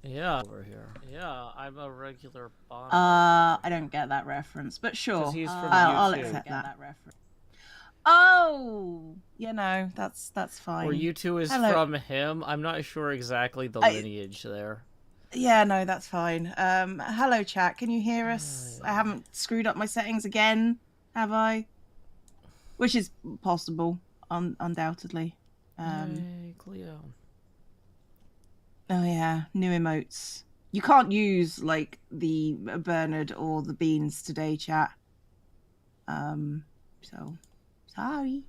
Yeah, over here. Yeah, I'm a regular Bond. I don't get that reference, but sure. Because he's from I'll U2. accept that reference. Oh, that's fine. Or U2 is from him. I'm not sure exactly the lineage there. Yeah, no, that's fine. Hello, chat. Can you hear us? I haven't screwed up my settings again, have I? Which is possible, undoubtedly. Hey, Cleo. Oh yeah, new emotes. You can't use like the Bernard or the beans today, chat. So sorry.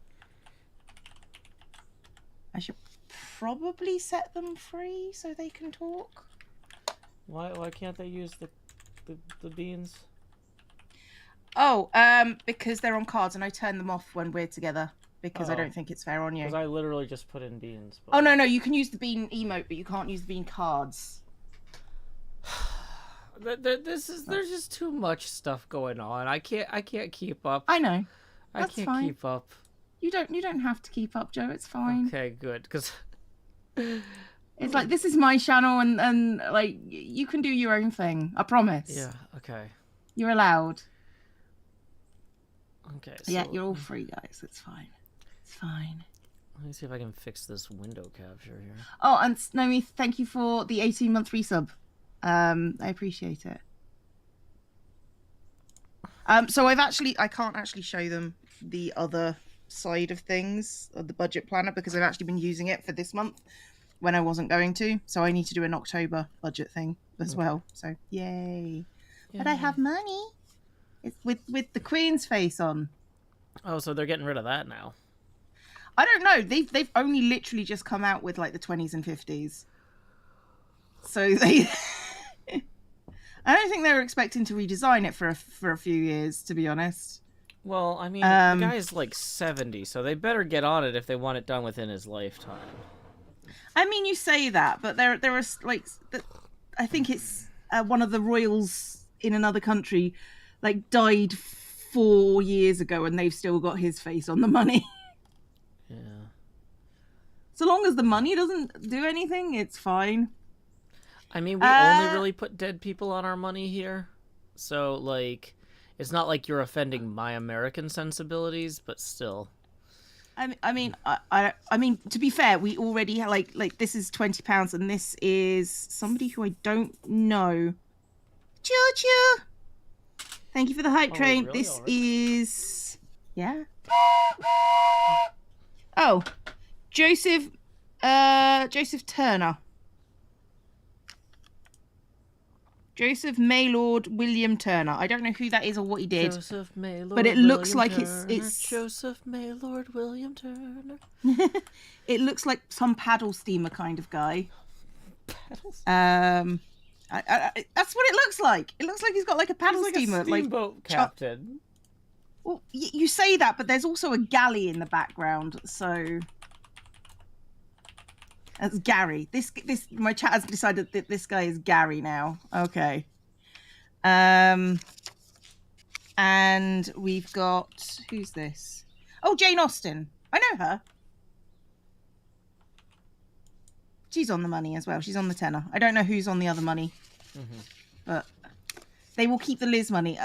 I should probably set them free so they can talk. Why can't they use the beans? Oh, because they're on cards and I turn them off when we're together because I don't think it's fair on you. Because I literally just put in beans. But... Oh no, you can use the bean emote, but you can't use the bean cards. There's just too much stuff going on. I can't keep up. I know. That's I can't keep up. You don't have to keep up, Joe. It's fine. Okay, good. Because it's like this is my channel, and like you can do your own thing. I promise. Yeah. Okay. You're allowed. Okay. So... Yeah, you're all free, guys. It's fine. It's fine. Let me see if I can fix this window capture here. Oh, and Naomi, thank you for the 18-month resub. I appreciate it. So I can't actually show them the other side of things of the budget planner because I've actually been using it for this month when I wasn't going to. So I need to do an October budget thing as well. So yay. But I have money. It's with the Queen's face on. Oh, so they're getting rid of that now. I don't know. They've only literally just come out with like the 20s and 50s. So they I don't think they were expecting to redesign it for a few years, to be honest. Well, I mean, the guy's like 70, so they better get on it if they want it done within his lifetime. I mean, you say that, but there are like, I think it's one of the royals in another country, like died 4 years ago, and they've still got his face on the money. Yeah. So long as the money doesn't do anything, it's fine. I mean, we only really put dead people on our money here, so like, it's not like you're offending my American sensibilities, but still. I mean, to be fair, we already like this is £20, and this is somebody who I don't know. Choo. Thank you for the hype train. Really? This is Oh, Joseph Turner. Joseph Maylord William Turner. I don't know who that is or what he did. Joseph Maylord but it looks William like Turner. it's Joseph Maylord William Turner. It looks like some paddle steamer kind of guy. Paddle steamer. That's what it looks like. It looks like he's got like a paddle steamer, a steamboat captain. Well, you say that, but there's also a galley in the background, so that's Gary. This my chat has decided that this guy is Gary now. Okay. And we've got, who's this? Oh, Jane Austen. I know her. She's on the money as well. She's on the tenner. I don't know who's on the other money, but they will keep the Liz money.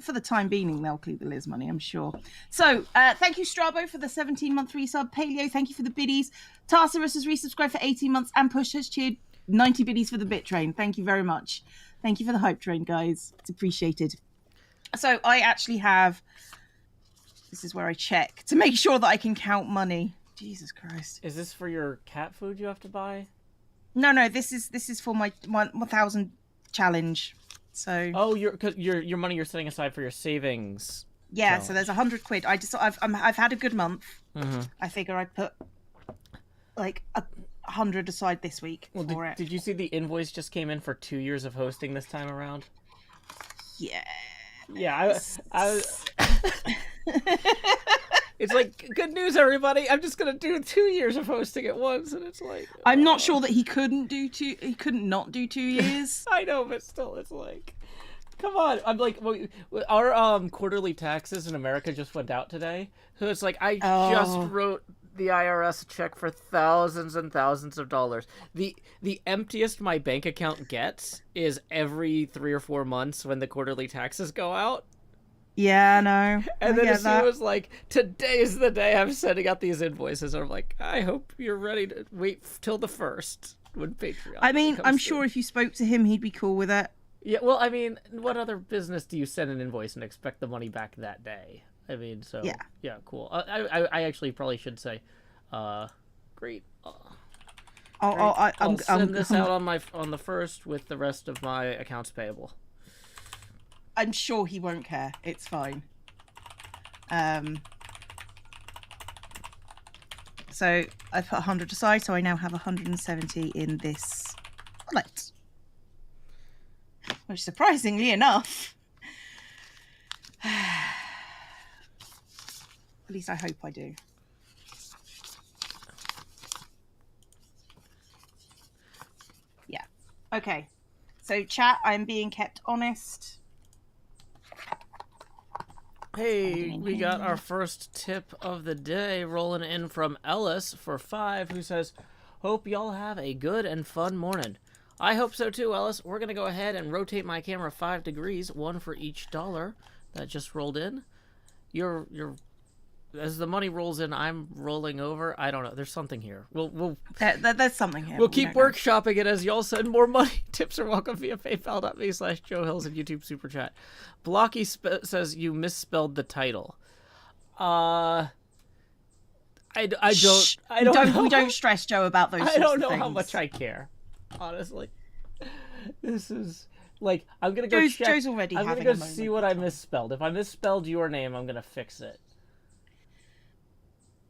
For the time being, they'll keep the Liz money, I'm sure. So, thank you, Strabo, for the 17-month resub. Paleo, thank you for the biddies. Tartarus has resubscribed for 18 months, and Push has cheered 90 biddies for the bit train. Thank you very much. Thank you for the hype train, guys. It's appreciated. So, I actually have... This is where I check to make sure that I can count money. Jesus Christ. Is this for your cat food you have to buy? No, this is for my 1,000 challenge. So your money you're setting aside for your savings. Yeah, challenge. So there's 100 quid. I've had a good month. I figure I put like 100 aside this week for it. Did you see the invoice just came in for 2 years of hosting this time around? Yeah. Yeah, I It's like, good news, everybody. I'm just gonna do 2 years of hosting at once, and it's like I'm not sure that he couldn't not do 2 years. I know, but still, it's like, come on. I'm like, our quarterly taxes in America just went out today, so it's like I just wrote the IRS a check for thousands and thousands of dollars. The emptiest my bank account gets is every 3 or 4 months when the quarterly taxes go out. Yeah, no. And then as soon as like, today is the day I'm sending out these invoices, I'm like, I hope you're ready to wait till the 1st when Patreon. I mean, I'm sure if you spoke to him, he'd be cool with it. Yeah, well, I mean, what other business do you send an invoice and expect the money back that day? I mean, so yeah, cool. I actually probably should say, great. I'll send this out on the 1st with the rest of my accounts payable. I'm sure he won't care. It's fine. So I put 100 aside, so I now have 170 in this wallet. Which, surprisingly enough, at least I hope I do. Yeah. Okay. So, chat, I'm being kept honest. Hey, we got our first tip of the day rolling in from Ellis for 5, who says, hope y'all have a good and fun morning. I hope so too, Ellis. We're going to go ahead and rotate my camera 5 degrees, one for each dollar that just rolled in. You're as the money rolls in, I'm rolling over. I don't know. There's something here. There's something here. We'll keep workshopping it as y'all send more money. Tips are welcome via paypal.me/Joe Hills and YouTube Super Chat. Blocky says you misspelled the title. I don't know. We don't stress Joe about those. I don't know things. how much I care. Honestly, this is like I'm gonna go check. Joe's already. I'm gonna go see what I misspelled. If I misspelled your name, I'm gonna fix it.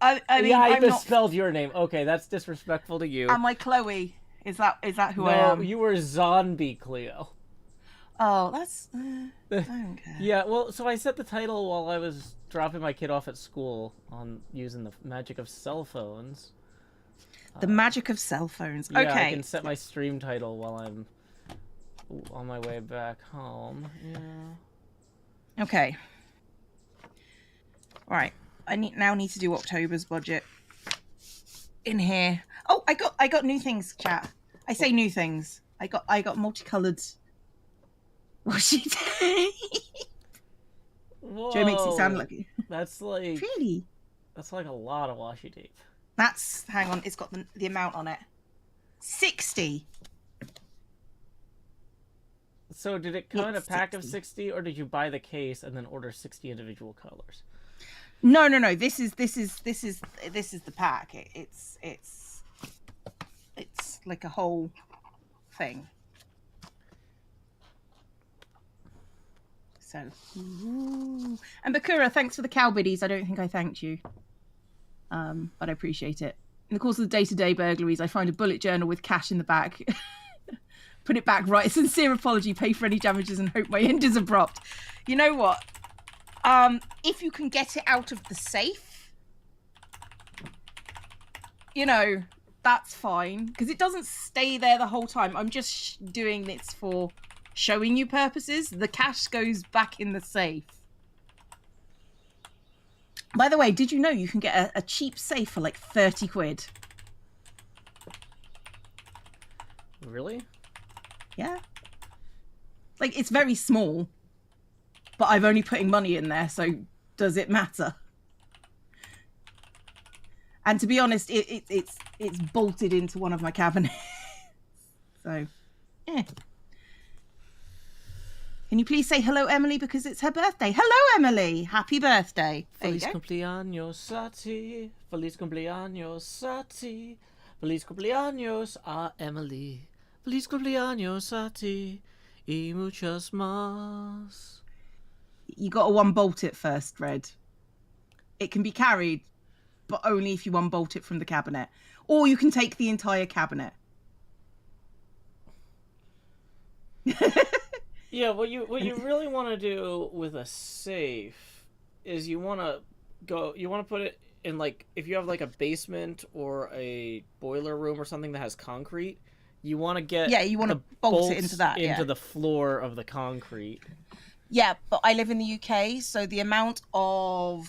I mean, yeah, I misspelled your name. Okay, that's disrespectful to you. Am I Chloe? Is that who I am? No, you were ZombieCleo. Oh, that's. I don't care. Yeah, well, so I set the title while I was dropping my kid off at school on using the magic of cell phones. The magic of cell phones. Yeah, Okay. I can set my stream title while I'm on my way back home. Yeah. Okay. All right. I now need to do October's budget. In here. Oh, I got new things, chat. I say new things. I got multicolored washi tape. Joe makes it sound like that's like pretty. That's like a lot of washi tape. That's hang on. It's got the amount on it. 60. So did it come in a pack of 60, or did you buy the case and then order 60 individual colors? No. This is the pack. It's like a whole thing. So, ooh. And Bakura, thanks for the cow biddies. I don't think I thanked you, but I appreciate it. In the course of the day-to-day burglaries, I find a bullet journal with cash in the back. Put it back, write a sincere apology, pay for any damages, and hope my end is abrupt. You know what? If you can get it out of the safe, you know, that's fine. Because it doesn't stay there the whole time. I'm just doing this for showing you purposes. The cash goes back in the safe. By the way, did you know you can get a cheap safe for like 30 quid? Really? Yeah. Like, it's very small. But I'm only putting money in there, so does it matter? And to be honest, it's bolted into one of my cabinets. So, yeah. Can you please say hello, Emily, because it's her birthday? Hello, Emily. Happy birthday. Feliz cumpleaños a ti. Feliz cumpleaños a ti. Feliz cumpleaños a Emily. Feliz cumpleaños a ti. Y muchas más. You got to unbolt it first, Red. It can be carried, but only if you unbolt it from the cabinet. Or you can take the entire cabinet. Yeah, what you really want to do with a safe is you want to put it in, like, if you have like a basement or a boiler room or something that has concrete, you want to get you want to bolt it into that, into the floor of the concrete. Yeah, but I live in the UK, so the amount of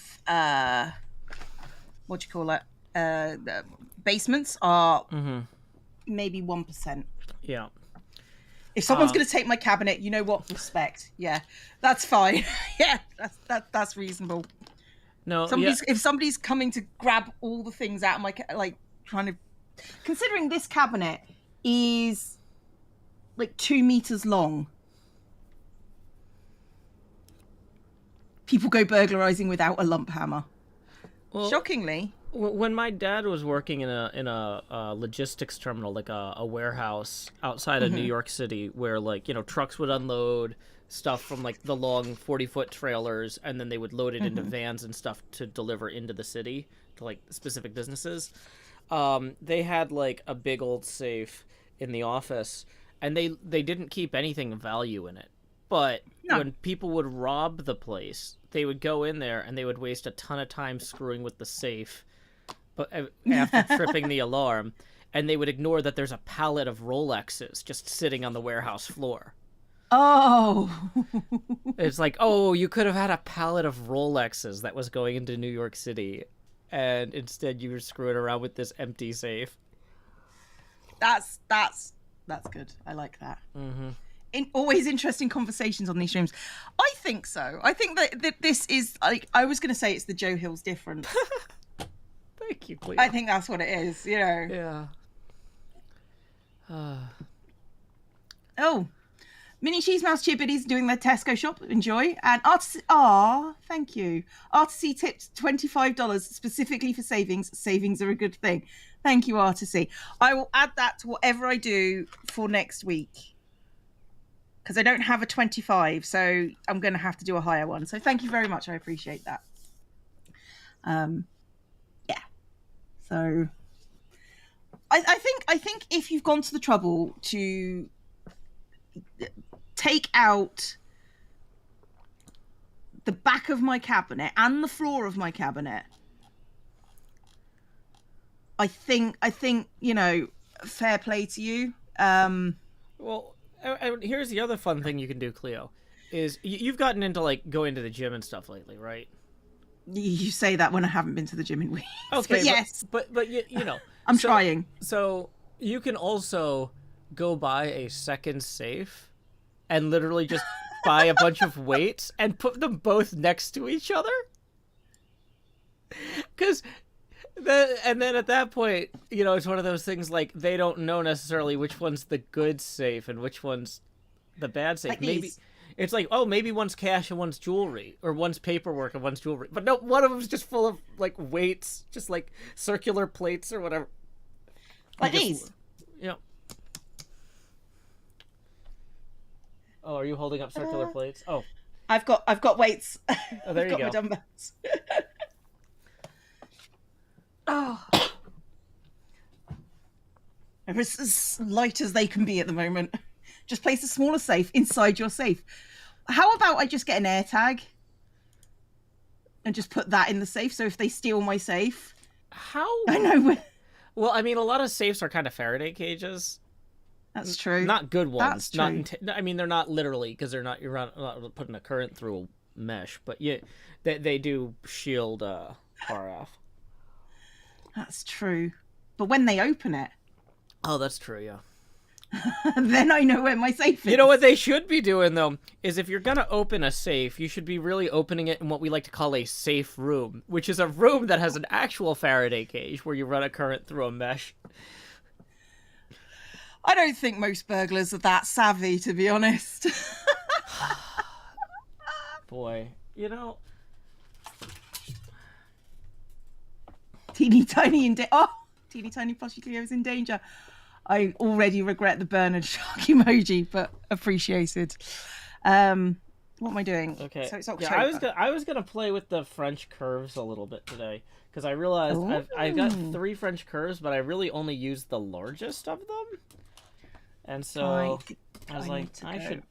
what do you call it? basements are Mm-hmm. maybe 1%. Yeah. If someone's going to take my cabinet, you know what? Respect. Yeah, that's fine. Yeah, that's reasonable. No. If somebody's coming to grab all the things out of my trying to, considering this cabinet is like 2 meters long. People go burglarizing without a lump hammer. Well, shockingly. When my dad was working in a logistics terminal, like a warehouse outside of New York City, where trucks would unload stuff from like the long 40-foot trailers, and then they would load it into vans and stuff to deliver into the city to like specific businesses. They had like a big old safe in the office, and they didn't keep anything of value in it. But when people would rob the place, they would go in there and they would waste a ton of time screwing with the safe, but after tripping the alarm, and they would ignore that there's a pallet of Rolexes just sitting on the warehouse floor. Oh. It's like, oh, you could have had a pallet of Rolexes that was going into New York City, and instead you were screwing around with this empty safe. That's good. I like that. Mm-hmm. Always interesting conversations on these streams. I think so. I think that this is, like, I was going to say it's the Joe Hill's difference. Thank you, Cleo. I think that's what it is, Yeah. Oh, Mini Cheese Mouse Chibbity's doing their Tesco shop. Enjoy. And thank you. Artisy tipped $25 specifically for savings. Savings are a good thing. Thank you, Artisy. I will add that to whatever I do for next week, because I don't have a 25, so I'm going to have to do a higher one. So thank you very much. I appreciate that. Yeah. So I think if you've gone to the trouble to take out the back of my cabinet and the floor of my cabinet, I think fair play to you. Well, here's the other fun thing you can do, Cleo, is you've gotten into like going to the gym and stuff lately, right? You say that when I haven't been to the gym in weeks. Okay, but yes, but you know, I'm trying. So you can also go buy a second safe and literally just buy a bunch of weights and put them both next to each other, and then at that point, it's one of those things like they don't know necessarily which one's the good safe and which one's the bad safe. Like maybe these. it's like, oh, maybe one's cash and one's jewelry, or one's paperwork and one's jewelry. But no, one of them's just full of like weights, just like circular plates or whatever. Like these. Yeah. Oh, are you holding up circular plates? Oh, I've got weights. Oh, there you go. My dumbbells. Oh, they're as light as they can be at the moment. Just place a smaller safe inside your safe. How about I just get an air tag and just put that in the safe, so if they steal my safe, I know. Well, I mean, a lot of safes are kind of Faraday cages. That's true. Not good ones. That's true. I mean, they're not literally, because you're not putting a current through a mesh, but yeah, they do shield RF. That's true. But when they open it, oh, that's true. Yeah. then I know where my safe is. You know what they should be doing, though, is if you're gonna open a safe, you should be really opening it in what we like to call a safe room, which is a room that has an actual Faraday cage where you run a current through a mesh. I don't think most burglars are that savvy, to be honest. Boy, Teeny tiny plushie Cleo's in danger. I already regret the Bernard shark emoji, but appreciated. What am I doing? Okay. So it's October. Yeah, I was gonna play with the French curves a little bit today, because I realized I've got 3 French curves, but I really only used the largest of them, and so I was like,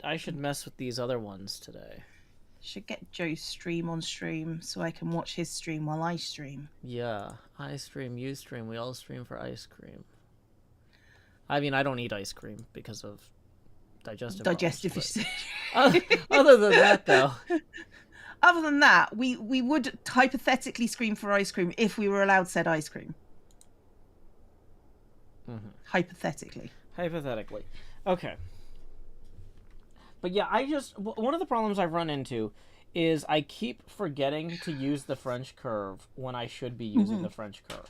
I should mess with these other ones today. Should get Joe's stream on stream so I can watch his stream while I stream. Yeah, I stream, you stream, we all stream for ice cream. I mean, I don't eat ice cream because of digestive issues. Other than that, though. Other than that, we would hypothetically scream for ice cream if we were allowed said ice cream. Hypothetically. Hypothetically. Okay. But yeah, one of the problems I've run into is I keep forgetting to use the French curve when I should be using the French curve.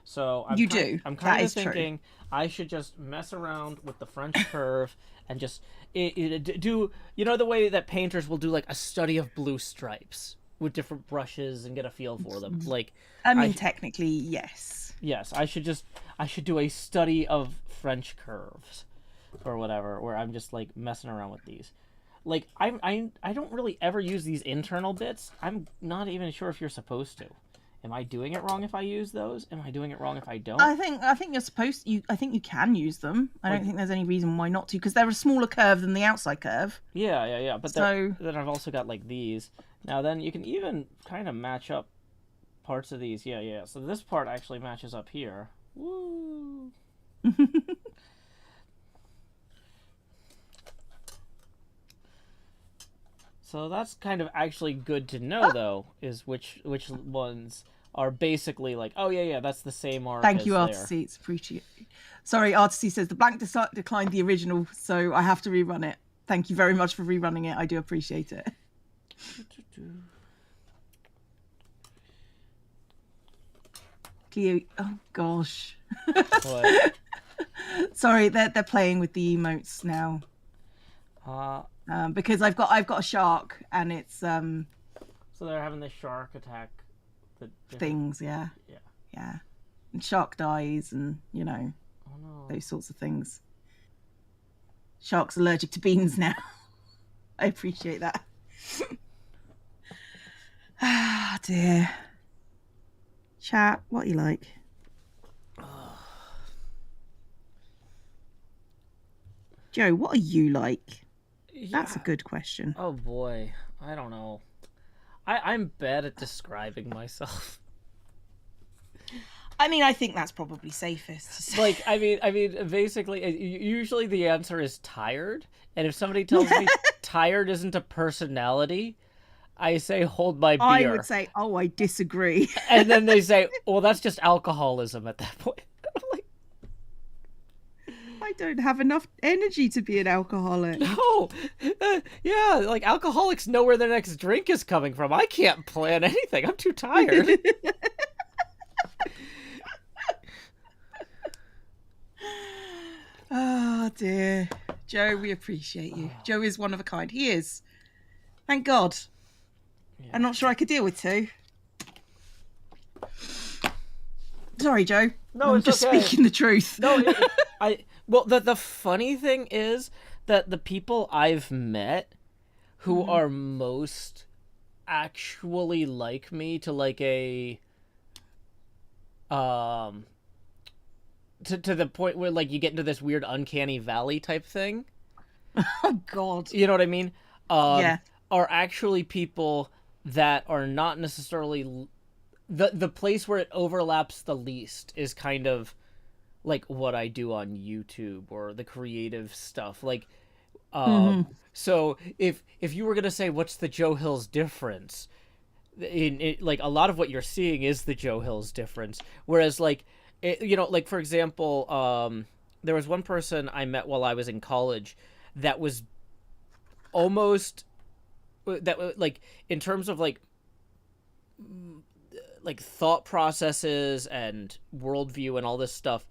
So I'm kind of thinking I should just mess around with the French curve and just do, you know, the way that painters will do like a study of blue stripes with different brushes and get a feel for them. Like, I mean, technically, yes. Yes, I should do a study of French curves or whatever, where I'm just like messing around with these. Like I don't really ever use these internal bits. I'm not even sure if you're supposed to. Am I doing it wrong if I use those? Am I doing it wrong if I don't? I think you're supposed to. I think you can use them. I don't think there's any reason why not to, because they're a smaller curve than the outside curve. Yeah. But then I've also got like these. Now then you can even kind of match up parts of these. Yeah. So this part actually matches up here. Woo! So that's kind of actually good to know, though, is which ones are basically like, oh yeah, that's the same arc. Thank you, Artsy. It's appreciated. Sorry, Artsy says the blank declined the original, so I have to rerun it. Thank you very much for rerunning it. I do appreciate it. Cleo, oh gosh. What? Sorry, they're playing with the emotes now. Because I've got a shark and it's So they're having the shark attack the things, yeah. And shark dies, and you know, those sorts of things. Shark's allergic to beans now. I appreciate that. Ah, dear. Chat, what you like? Joe, what are you like? That's a good question. Oh boy, I don't know. I'm bad at describing myself. I mean, I think that's probably safest. Like, I mean, basically, usually the answer is tired. And if somebody tells me tired isn't a personality, I say hold my beer. I would say, oh, I disagree. And then they say, well, that's just alcoholism at that point. I'm like, I don't have enough energy to be an alcoholic. No, yeah, like alcoholics know where their next drink is coming from. I can't plan anything. I'm too tired. Oh dear, Joe, we appreciate you. Joe is one of a kind. He is. Thank God. Yeah. I'm not sure I could deal with two. Sorry, Joe. No, I'm just speaking the truth. No, well, the funny thing is that the people I've met who are most actually like me to like a to the point where like you get into this weird uncanny valley type thing. Oh God. You know what I mean? Yeah. Are actually people that are not necessarily the place where it overlaps the least is kind of like what I do on YouTube or the creative stuff. Like, so if you were gonna say what's the Joe Hills difference, in like a lot of what you're seeing is the Joe Hills difference. Whereas like, you know, like for example, there was one person I met while I was in college that was almost that like in terms of like thought processes and worldview and all this stuff,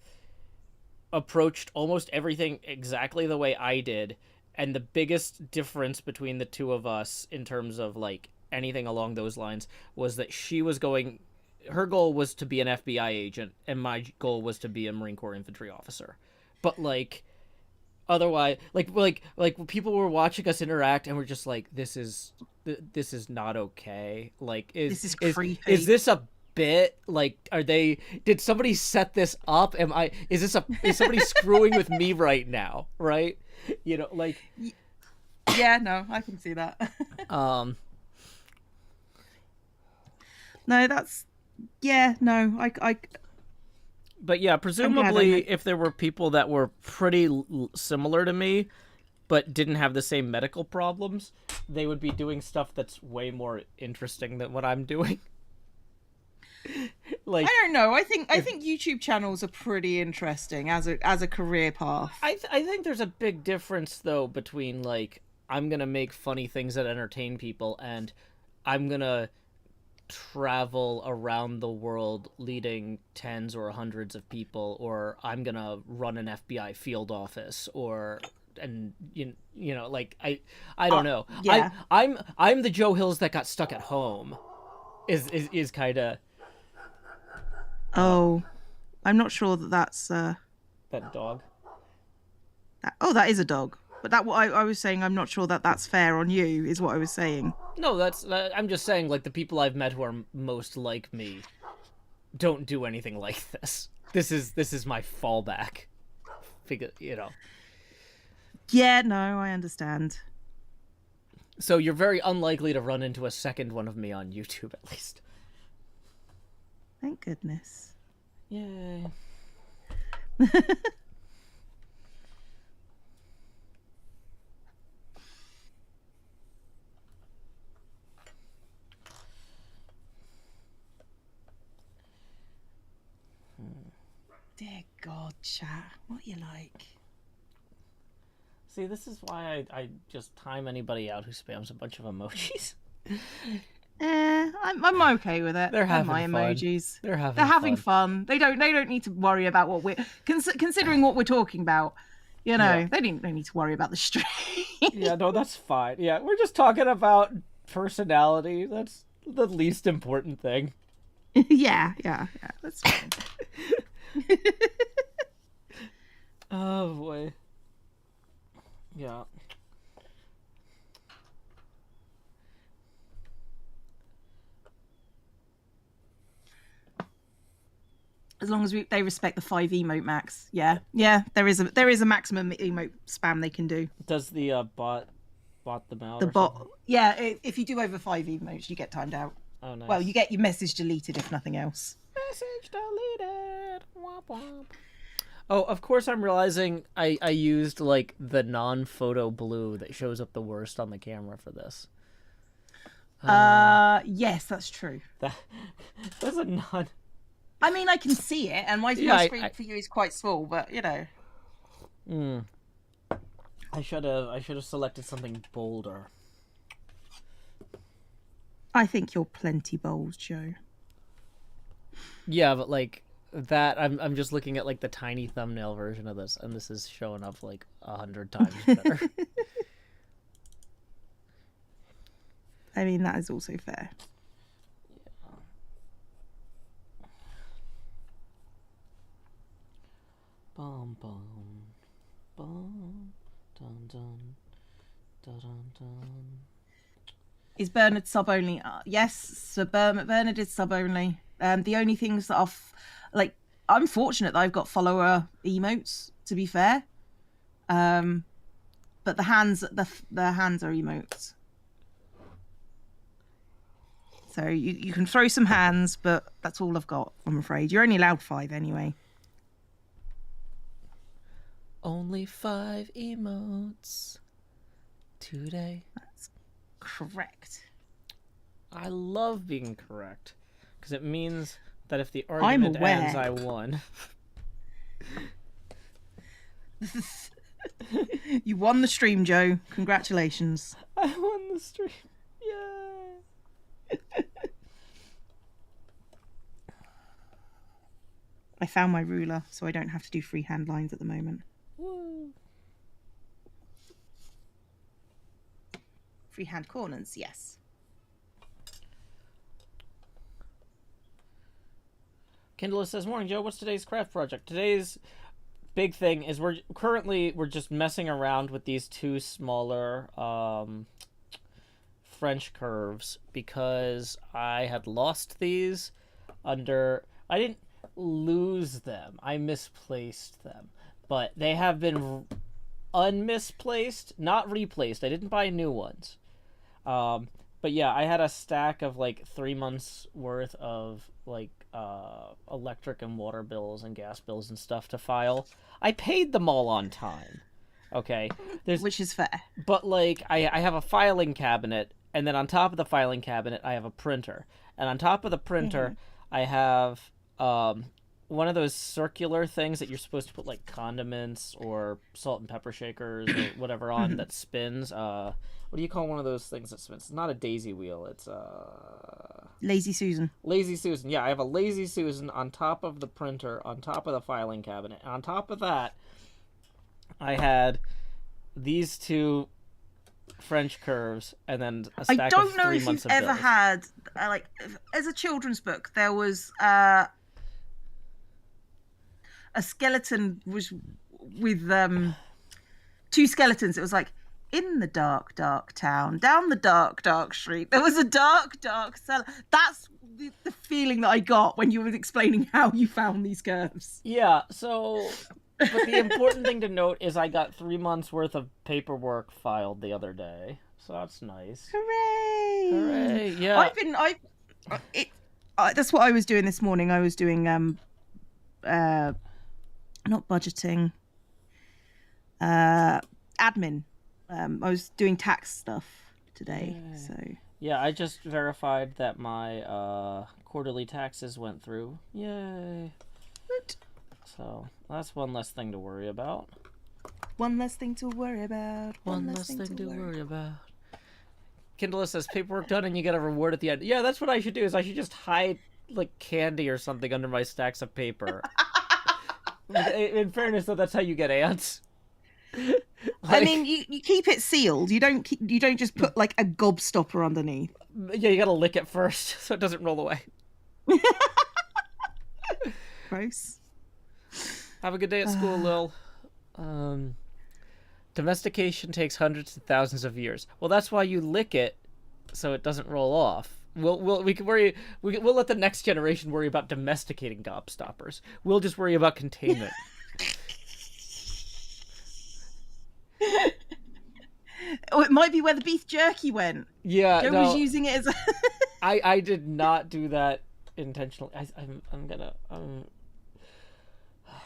approached almost everything exactly the way I did. And the biggest difference between the two of us in terms of like anything along those lines was that her goal was to be an FBI agent and my goal was to be a Marine Corps infantry officer. But like otherwise, like people were watching us interact and we're just like, this is not okay. Like, this is creepy. Is this a bit? Like, did somebody set this up? Is somebody screwing with me right now? Right? You know, like, yeah, no, I can see that. No, that's, yeah, no, I but yeah, presumably if there were people that were pretty similar to me but didn't have the same medical problems, they would be doing stuff that's way more interesting than what I'm doing. Like, I don't know. I think YouTube channels are pretty interesting as a career path. I think there's a big difference though between like I'm gonna make funny things that entertain people and I'm gonna travel around the world leading tens or hundreds of people, or I'm gonna run an FBI field office, or and you know like I don't know. Yeah. I'm the Joe Hills that got stuck at home. Is kind of Oh, I'm not sure that's that dog. that is a dog. But that what I was saying. I'm not sure that that's fair on you. Is what I was saying. No, I'm just saying like the people I've met who are most like me don't do anything like this. This is my fallback. Figure, you know. Yeah, no, I understand. So you're very unlikely to run into a second one of me on YouTube, at least. Thank goodness. Yay. Dear God, chat. What you like? See, this is why I just time anybody out who spams a bunch of emojis. I'm okay with it. They're having my fun. Emojis. They're having fun. They don't need to worry about what we're considering what we're talking about. You know, Yeah. they don't need to worry about the stream. Yeah, no, that's fine. Yeah, we're just talking about personality. That's the least important thing. yeah, that's fine. Oh boy. Yeah. As long as they respect the 5 emote max. Yeah. There is a maximum emote spam they can do. Does the bot them out? The bot. Yeah, if you do over 5 emotes, you get timed out. Oh, nice. Well, you get your message deleted if nothing else. Message deleted. Womp womp. Oh, of course I'm realizing I used like the non-photo blue that shows up the worst on the camera for this. Yes, that's true. That's a non. I mean, I can see it, and my screen for you is quite small, but you know. I should have selected something bolder. I think you're plenty bold, Joe. Yeah, but like that, I'm just looking at like the tiny thumbnail version of this, and this is showing up like 100 times better. I mean, that is also fair. Bum bum bum dun dun dun dun dun. Is Bernard sub only? Yes, so Bernard is sub only. The only things that are like, I'm fortunate that I've got follower emotes. To be fair, but the hands are emotes. So you can throw some hands, but that's all I've got. I'm afraid you're only allowed 5 anyway. Only 5 emotes today. That's correct. I love being correct because it means that if the argument ends, I won. You won the stream, Joe. Congratulations. I won the stream. Yay! I found my ruler, so I don't have to do freehand lines at the moment. Woo. Freehand corners, yes. Kindle says, "Morning, Joe. What's today's craft project? Today's big thing is we're just messing around with these 2 smaller French curves because I had lost these under. I didn't lose them. I misplaced them, but they have been unmisplaced, not replaced. I didn't buy new ones. But yeah, I had a stack of like 3 months worth of like electric and water bills and gas bills and stuff to file. I paid them all on time. Okay, Which is fair. But like I have a filing cabinet, and then on top of the filing cabinet I have a printer, and on top of the printer I have one of those circular things that you're supposed to put like condiments or salt and pepper shakers or whatever on that spins. What do you call one of those things that spins? It's not a daisy wheel. It's Lazy Susan. Lazy Susan. Yeah, I have a Lazy Susan on top of the printer, on top of the filing cabinet. And on top of that, I had these two French curves and then a stack I of don't know 3 if months you've of ever bills. had like as a children's book there was a skeleton was with two skeletons. It was like in the dark town, down the dark street, there was a dark cellar. That's the feeling that I got when you were explaining how you found these curves. Yeah, so but the important thing to note is I got 3 months worth of paperwork filed the other day. So that's nice. Hooray! Hooray, yeah. That's what I was doing this morning. I was doing not budgeting, admin. I was doing tax stuff today. Yay. So yeah, I just verified that my quarterly taxes went through. Yay. Good. So that's one less thing to worry about. One less thing to worry about. One less thing to worry about. Kindle says paperwork done and you get a reward at the end. Yeah, that's what I should do. Is I should just hide like candy or something under my stacks of paper. In fairness, though, that's how you get ants. I mean, you keep it sealed. You don't just put like a gobstopper underneath. Yeah, you gotta lick it first so it doesn't roll away. Gross. Have a good day at school, Lil. Domestication takes hundreds of thousands of years. Well, that's why you lick it so it doesn't roll off. We'll let the next generation worry about domesticating gobstoppers. We'll just worry about containment. Oh, it might be where the beef jerky went. Yeah, Joe was using it as a... I did not do that intentionally. I'm gonna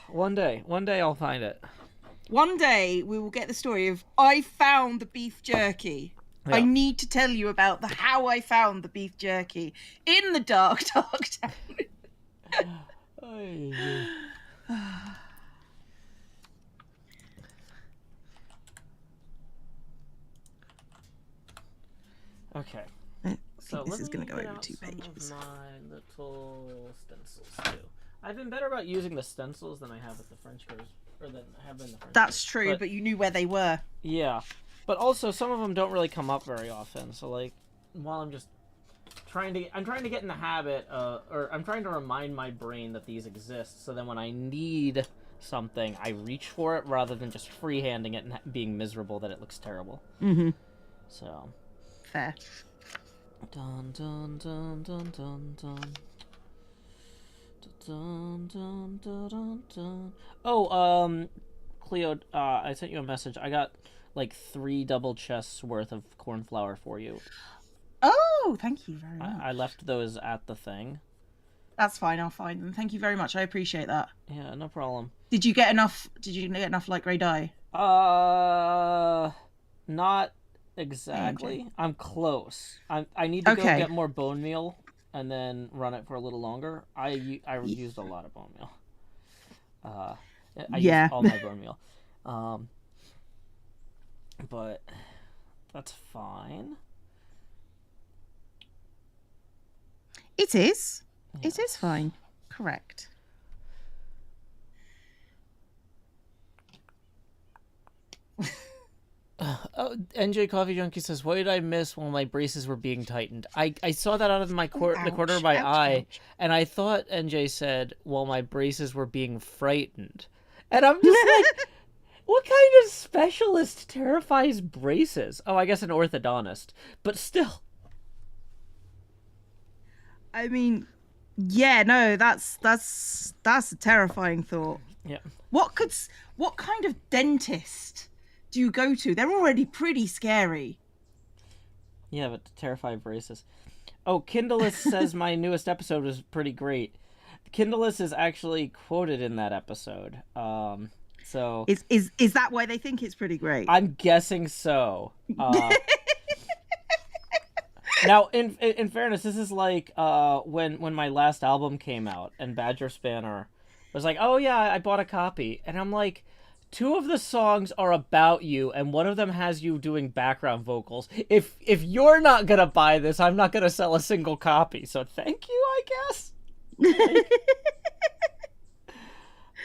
one day I'll find it. One day we will get the story of I found the beef jerky. Yeah. I need to tell you about how I found the beef jerky in the dark town. Okay. So this is going to go over 2 pages. My little stencils too. I've been better about using the stencils than I have with the French curves, or than I have in the French. That's true, but you knew where they were. Yeah, but also some of them don't really come up very often. So like, while I'm trying to get in the habit, or I'm trying to remind my brain that these exist, so then when I need something, I reach for it rather than just freehanding it and being miserable that it looks terrible. Mm-hmm. So. Fair. Dun dun dun dun dun dun. Dun, dun, dun, dun, dun. Oh, Cleo, I sent you a message. I got like 3 double chests worth of corn flour for you. Oh, thank you very much. I left those at the thing. That's fine. I'll find them. Thank you very much. I appreciate that. Yeah, no problem. Did you get enough light grey dye? Not exactly. Okay. I'm close. I need to go get more bone meal and then run it for a little longer. I used a lot of bone meal. I used all my bone meal. But that's fine. It is. Yes. It is fine. Correct. Oh, NJ Coffee Junkie says, "What did I miss while my braces were being tightened?" I saw that out of my the corner of my eye, and I thought NJ said, "While my braces were being frightened," and I'm just like, "What kind of specialist terrifies braces?" Oh, I guess an orthodontist, but still. I mean, yeah, no, that's a terrifying thought. Yeah. What kind of dentist do you go to? They're already pretty scary. Yeah, but to terrify braces. Oh, Kindleist says my newest episode was pretty great. Kindleist is actually quoted in that episode. So is that why they think it's pretty great? I'm guessing so. Now, in fairness, this is like when my last album came out and Badger Spanner was like, "Oh yeah, I bought a copy," and I'm like, two of the songs are about you, and one of them has you doing background vocals. If you're not gonna buy this, I'm not gonna sell a single copy. So thank you, I guess.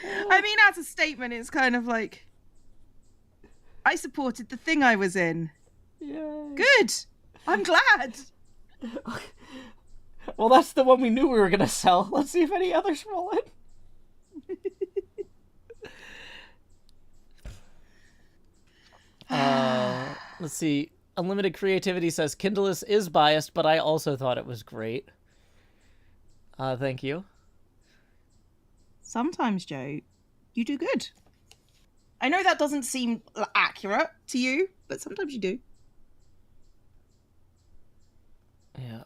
I mean, as a statement, it's kind of like, I supported the thing I was in. Yeah. Good. I'm glad. Well, that's the one we knew we were gonna sell. Let's see if any others roll in. Let's see. Unlimited Creativity says Kindleless is biased, but I also thought it was great. Thank you. Sometimes, Joe, you do good. I know that doesn't seem accurate to you, but sometimes you do. Yeah.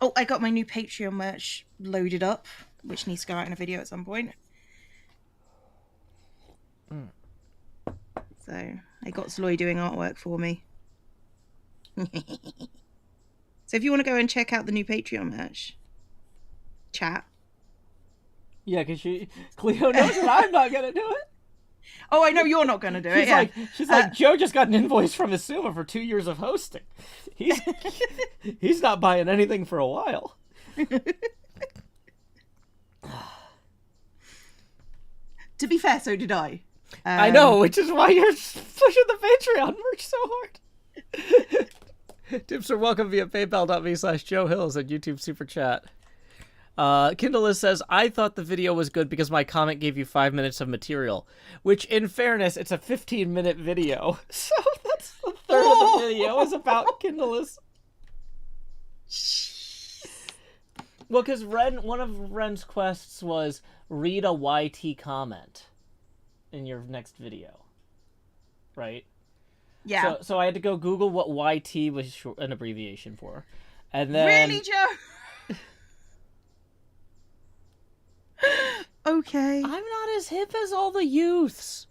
Oh, I got my new Patreon merch loaded up, which needs to go out in a video at some point. So I got Sloy doing artwork for me. So if you want to go and check out the new Patreon merch, chat. Yeah, because Cleo knows that I'm not gonna do it. Oh, I know you're not going to do it. Yeah. She's like, Joe just got an invoice from Asuma for 2 years of hosting. He's not buying anything for a while. To be fair, so did I. I know, which is why you're pushing the Patreon merch so hard. Tips are welcome via paypal.me/Joe Hills and YouTube Super Chat. Kindleless says, I thought the video was good because my comment gave you 5 minutes of material. Which, in fairness, it's a 15-minute video. So that's the third of the video is about Kindleless. Well, because one of Ren's quests was read a YT comment in your next video. Right? Yeah. So I had to go Google what YT was an abbreviation for. And then... Really, Joe? Okay. I'm not as hip as all the youths.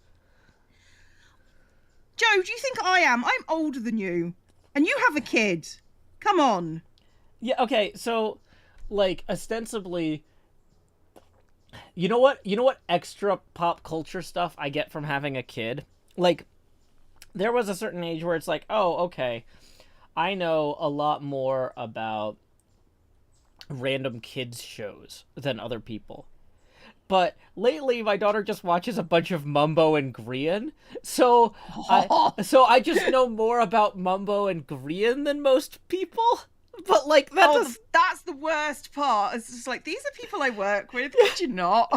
Joe, do you think I am? I'm older than you. And you have a kid. Come on. Yeah, okay, so, like, ostensibly... You know what extra pop culture stuff I get from having a kid? Like, there was a certain age where it's like, oh, okay, I know a lot more about random kids shows than other people. But lately, my daughter just watches a bunch of Mumbo and Grian, so I just know more about Mumbo and Grian than most people. But like that's the worst part. It's just like, these are people I work with. Could you not?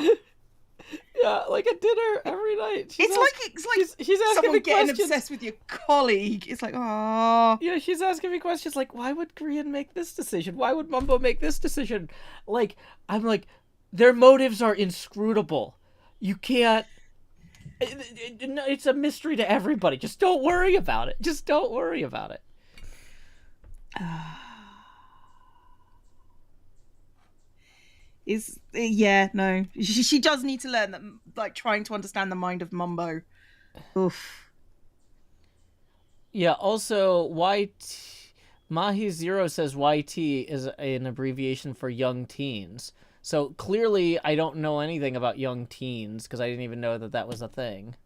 Yeah, like at dinner every night. It's like she's asking someone me getting questions. obsessed with your colleague. It's like, oh. Yeah, she's asking me questions like, why would Grian make this decision? Why would Mumbo make this decision? Like, I'm like, their motives are inscrutable. You can't... It's a mystery to everybody. Just don't worry about it. Just don't worry about it. Yeah, no. She does need to learn that, like, trying to understand the mind of Mumbo. Oof. Yeah, also, Mahi0 says YT is an abbreviation for young teens. So clearly I don't know anything about young teens because I didn't even know that was a thing.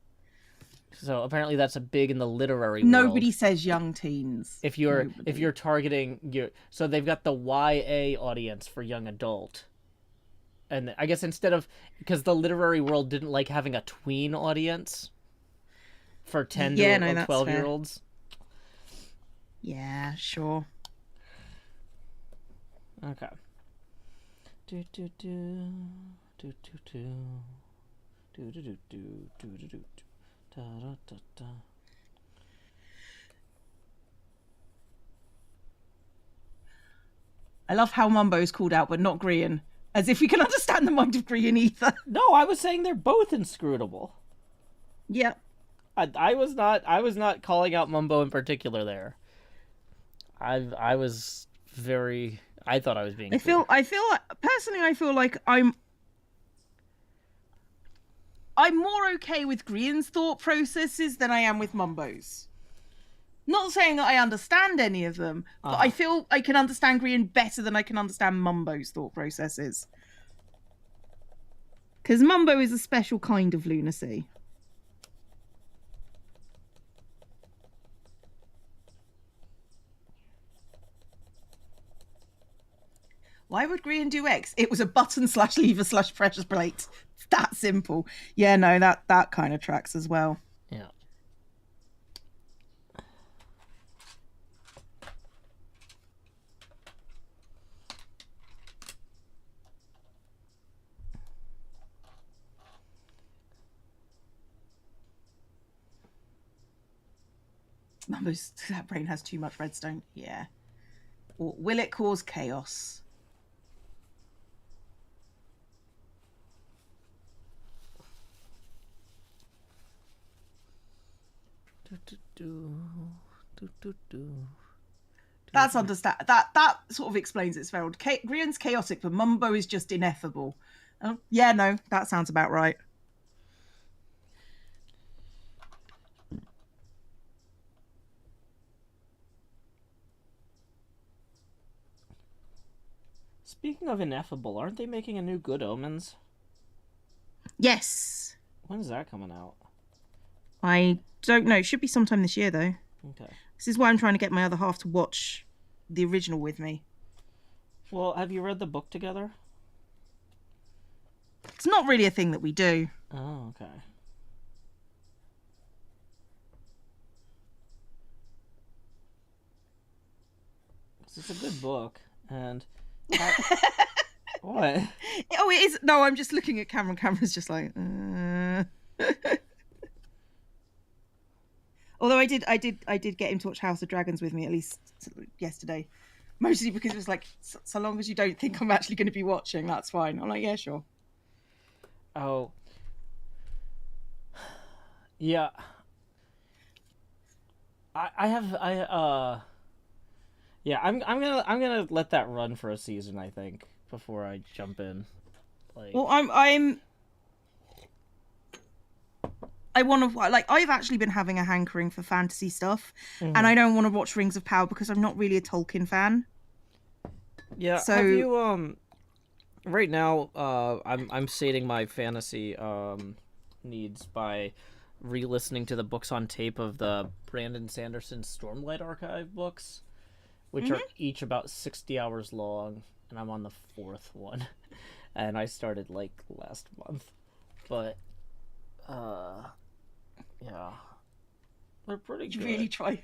So apparently that's a big in the literary world. Nobody says young teens. If you're targeting so they've got the YA audience for young adult. And I guess because the literary world didn't like having a tween audience for 10 to 12-year-olds. Yeah, sure. Okay. Do do do do do do do do do do do do da da da da. I love how Mumbo's called out, but not Grian. As if we can understand the mind of Grian either. No, I was saying they're both inscrutable. Yeah. I was not calling out Mumbo in particular there. I was very... I thought I was being clear. I feel like I'm more okay with Grian's thought processes than I am with Mumbo's. Not saying that I understand any of them, but I feel I can understand Grian better than I can understand Mumbo's thought processes. Because Mumbo is a special kind of lunacy. Why would Grian do X? It was a button/lever/pressure plate. It's that simple. Yeah, no, that kind of tracks as well. Yeah. That brain has too much redstone. Yeah. Or will it cause chaos? That's understand. That sort of explains it, Sverald. Grian's chaotic, but Mumbo is just ineffable. Yeah, no, that sounds about right. Speaking of ineffable, aren't they making a new Good Omens? Yes. When's that coming out? I don't know. It should be sometime this year, though. Okay. This is why I'm trying to get my other half to watch the original with me. Well, have you read the book together? It's not really a thing that we do. Oh, okay. It's a good book, and... What? Oh, it is. No, I'm just looking at Cameron. Cameron's just like... Although I did get him to watch House of Dragons with me, at least yesterday. Mostly because it was like, so long as you don't think I'm actually going to be watching, that's fine. I'm like, yeah, sure. Oh. Yeah. Yeah, I'm gonna let that run for a season, I think, before I jump in. Like, well, I want to, like, I've actually been having a hankering for fantasy stuff, and I don't want to watch Rings of Power because I'm not really a Tolkien fan. Yeah. So have you right now I'm sating my fantasy needs by re-listening to the books on tape of the Brandon Sanderson Stormlight Archive books, which are each about 60 hours long, and I'm on the 4th one, and I started like last month, but yeah, they're pretty good. You really try.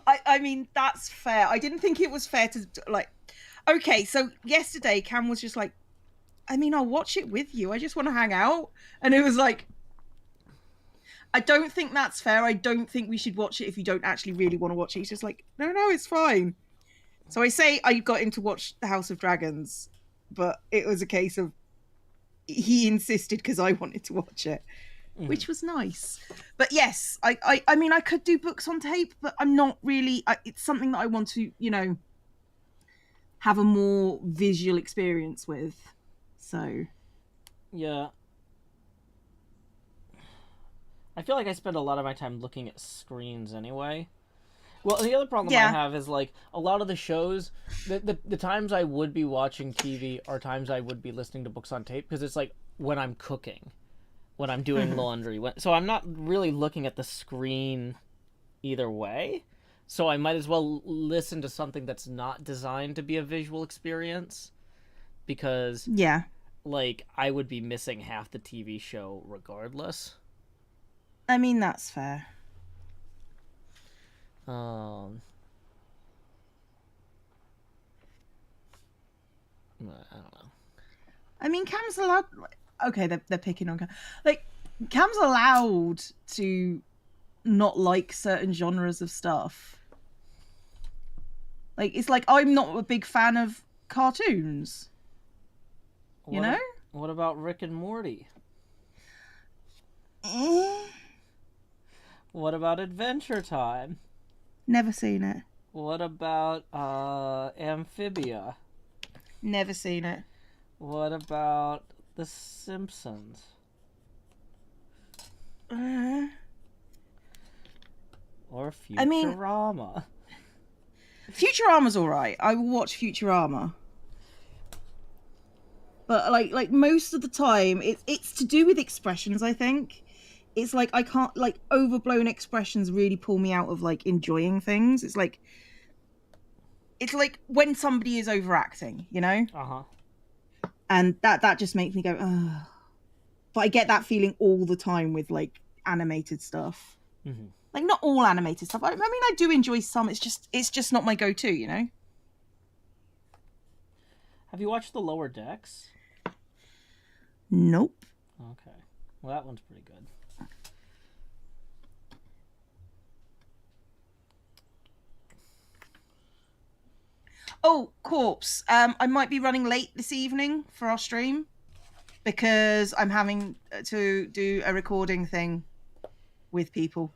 I mean, that's fair. I didn't think it was fair to, like, okay, so yesterday Cam was just like, I mean, I'll watch it with you. I just want to hang out. And it was like, I don't think that's fair. I don't think we should watch it if you don't actually really want to watch it. He's just like, no, it's fine. So I say I got him to watch The House of Dragons, but it was a case of he insisted because I wanted to watch it, which was nice. But yes, I mean, I could do books on tape, but I'm not really, it's something that I want to, you know, have a more visual experience with. So yeah, I feel like I spend a lot of my time looking at screens anyway. Well, the other problem I have is, like, a lot of the shows, the times I would be watching TV are times I would be listening to books on tape, because it's like when I'm cooking, when I'm doing laundry, so I'm not really looking at the screen either way. So I might as well listen to something that's not designed to be a visual experience, because like, I would be missing half the TV show regardless. I mean, that's fair. I don't know. I mean, Cam's allowed. Okay, they're picking on Cam. Like, Cam's allowed to not like certain genres of stuff. Like, it's like, I'm not a big fan of cartoons. You know? What about Rick and Morty? What about Adventure Time? Never seen it. What about Amphibia? Never seen it. What about The Simpsons? Or I mean, Futurama. Futurama's all right. I will watch Futurama. But like most of the time, it's to do with expressions. I think it's like I can't like overblown expressions really pull me out of like enjoying things. It's like when somebody is overacting, you know, and that just makes me go, oh. But I get that feeling all the time with like animated stuff. Mm-hmm. Like not all animated stuff. I mean, I do enjoy some. It's just not my go-to, you know. Have you watched The Lower Decks? Nope. Okay. Well, that one's pretty good. Oh, Corpse. I might be running late this evening for our stream because I'm having to do a recording thing with people.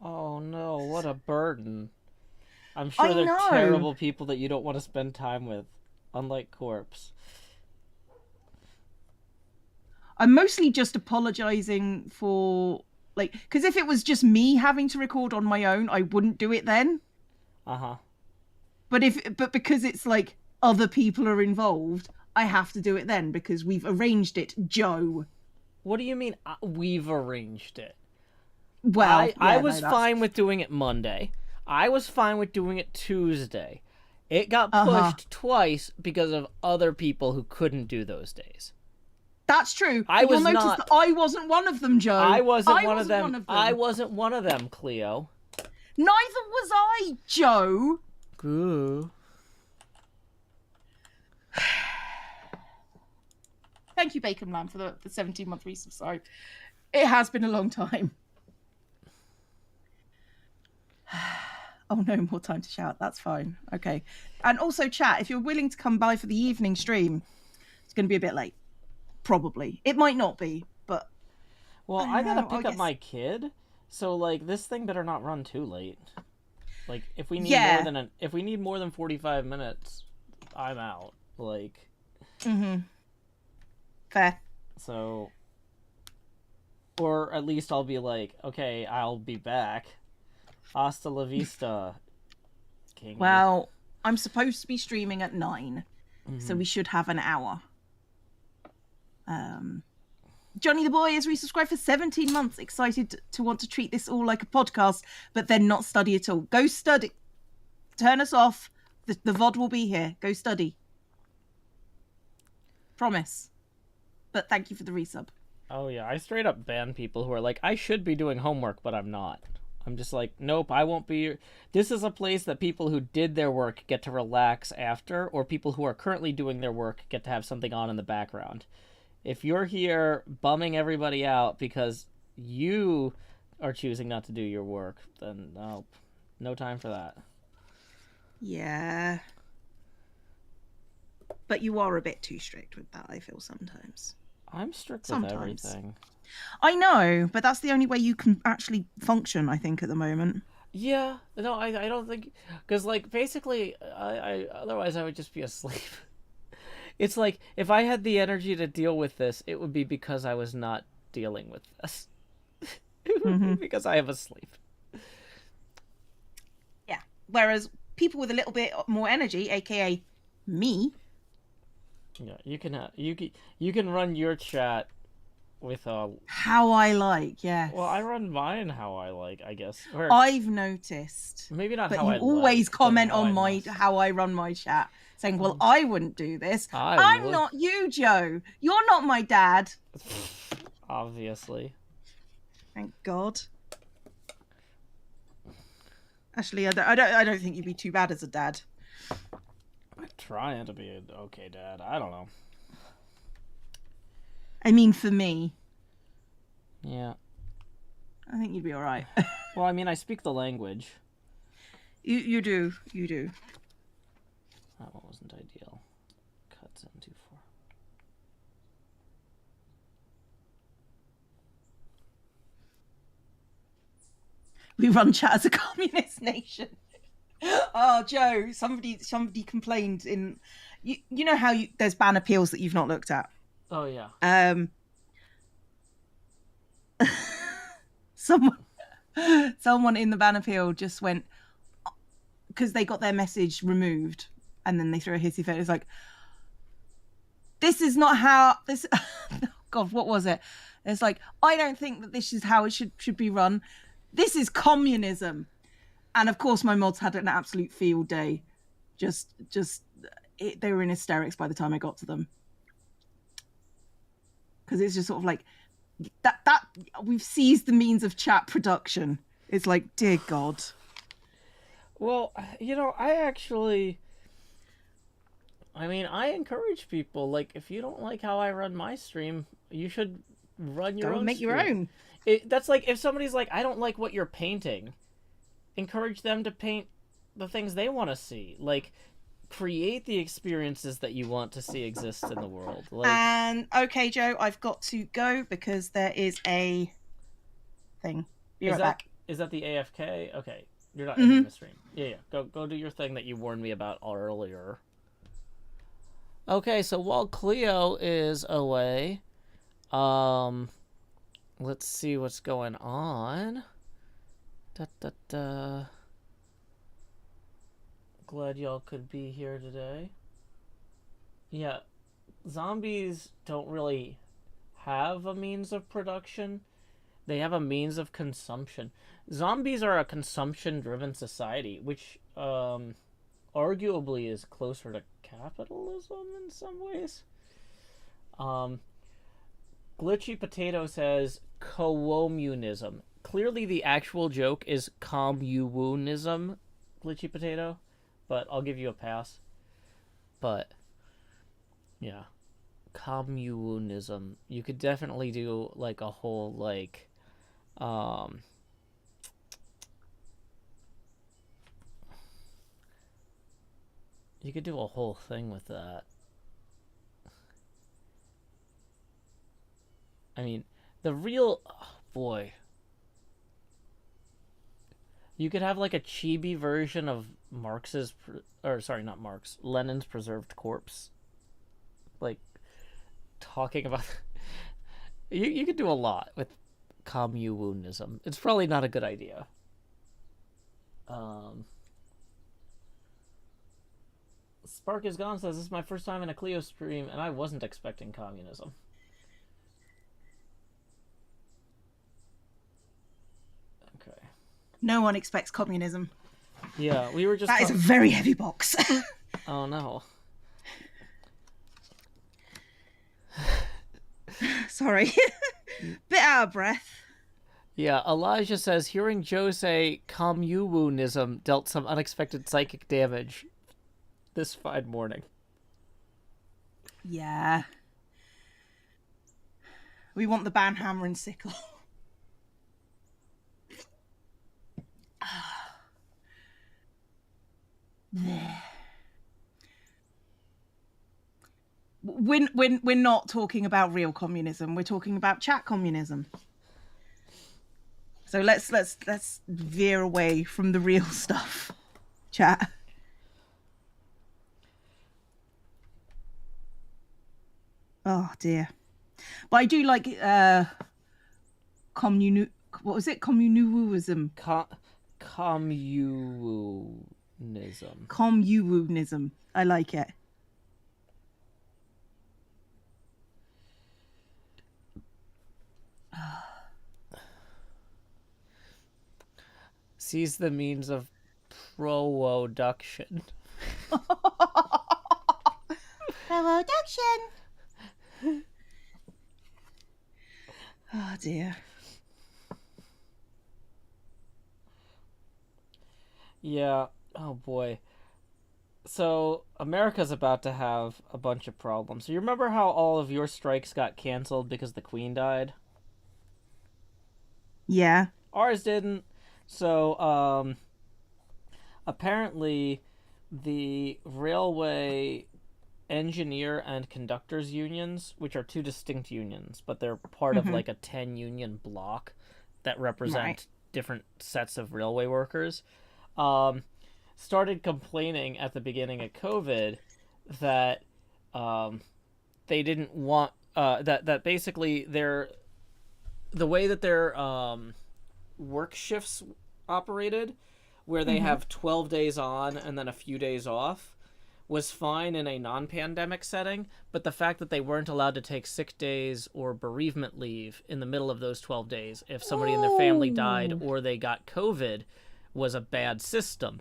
Oh no, what a burden. I'm sure they're terrible people that you don't want to spend time with, unlike Corpse. I'm mostly just apologizing for like, because if it was just me having to record on my own, I wouldn't do it then. But because it's like other people are involved, I have to do it then because we've arranged it, Joe. What do you mean we've arranged it? Well, I was fine with doing it Monday. I was fine with doing it Tuesday. It got pushed twice because of other people who couldn't do those days. That's true. You'll notice that I wasn't one of them, Joe. I wasn't one of them. I wasn't one of them, Cleo. Neither was I, Joe. Good. Thank you, Bacon Man, for the 17-month resubscribe. It has been a long time. Oh no, more time to shout. That's fine. Okay. And also, chat, if you're willing to come by for the evening stream, it's going to be a bit late. Probably. It might not be, but... Well, I gotta pick up my kid, so, like, this thing better not run too late. Like, if we need more than 45 minutes, I'm out. Like... Mm-hmm. Fair. So... Or at least I'll be like, okay, I'll be back. Hasta la vista, King. Well, I'm supposed to be streaming at 9, so we should have an hour. Johnny the Boy is resubscribed for 17 months. Excited to want to treat this all like a podcast, but then not study at all. Go study. Turn us off. The VOD will be here. Go study. Promise. But thank you for the resub. Oh yeah, I straight up ban people who are like, I should be doing homework, but I'm not. I'm just like, nope, I won't be. This is a place that people who did their work get to relax after, or people who are currently doing their work get to have something on in the background. If you're here bumming everybody out because you are choosing not to do your work, then no time for that. Yeah. But you are a bit too strict with that, I feel sometimes. I'm strict with everything. I know, but that's the only way you can actually function, I think, at the moment. Yeah. No, I don't think... Because, like, basically, otherwise I would just be asleep. It's like, if I had the energy to deal with this, it would be because I was not dealing with this. It would be because I am asleep. Yeah. Whereas people with a little bit more energy, aka me... Yeah, you can run your chat with how I like, yeah. Well, I run mine how I like, I guess. Or, I've noticed. Maybe not but how I like. But you always comment on how I run my chat, saying, "Well, I wouldn't do this. I'm not you, Joe. You're not my dad." Obviously. Thank God. Actually, I don't think you'd be too bad as a dad. I'm trying to be an okay dad. I don't know. I mean, for me. Yeah. I think you'd be all right. Well, I mean, I speak the language. You do. That one wasn't ideal. Cuts in too far. We run chat as a communist nation. Oh, Joe, somebody complained in... You know how there's ban appeals that you've not looked at? Oh, yeah. Someone in the ban appeal just went, because they got their message removed, and then they threw a hissy fit. It's like, this is not how this. God, what was it? It's like, I don't think that this is how it should be run. This is communism. And of course, my mods had an absolute field day. They were in hysterics by the time I got to them, because it's just sort of like that we've seized the means of chat production. It's like, dear God. Well, I encourage people, like, if you don't like how I run my stream, you should run your Go own and make stream. your own. That's like, if somebody's like, I don't like what you're painting, encourage them to paint the things they want to see. Like, create the experiences that you want to see exist in the world. Like, and okay, Joe, I've got to go because there is a thing. Be right back. Is that the AFK? Okay, you're not ending the stream. Yeah. Go do your thing that you warned me about earlier. Okay, so while Cleo is away, let's see what's going on. Glad y'all could be here today. Yeah, zombies don't really have a means of production. They have a means of consumption. Zombies are a consumption-driven society, which arguably is closer to capitalism in some ways. Glitchy Potato says communism. Clearly the actual joke is communism, Glitchy Potato, but I'll give you a pass. But yeah, communism. You could definitely do like a whole like you could do a whole thing with that. I mean, the real... Oh, boy. You could have like a chibi version of Marx's... Or, sorry, not Marx. Lenin's preserved corpse. Like, talking about... You could do a lot with communism. It's probably not a good idea. Spark is Gone says, this is my first time in a Cleo stream, and I wasn't expecting communism. Okay. No one expects communism. Yeah, we were just... That is a very heavy box. Oh, no. Sorry. Bit out of breath. Yeah, Elijah says, hearing Joe say communism dealt some unexpected psychic damage this fine morning. Yeah. We want the banhammer and sickle. We're not talking about real communism. We're talking about chat communism. So let's veer away from the real stuff. Chat. Oh dear. But I do like what was it? Communism. Communism. Communism. I like it. Sees the means of production. Production. Oh dear. Yeah. Oh boy. So America's about to have a bunch of problems. So you remember how all of your strikes got canceled because the Queen died? Yeah. Ours didn't. So apparently the railway engineer and conductors unions, which are two distinct unions, but they're part of like a 10 union block that represent different sets of railway workers, started complaining at the beginning of COVID that they didn't want that basically the way that their work shifts operated, where they have 12 days on and then a few days off, was fine in a non-pandemic setting, but the fact that they weren't allowed to take sick days or bereavement leave in the middle of those 12 days if somebody in their family died or they got COVID was a bad system.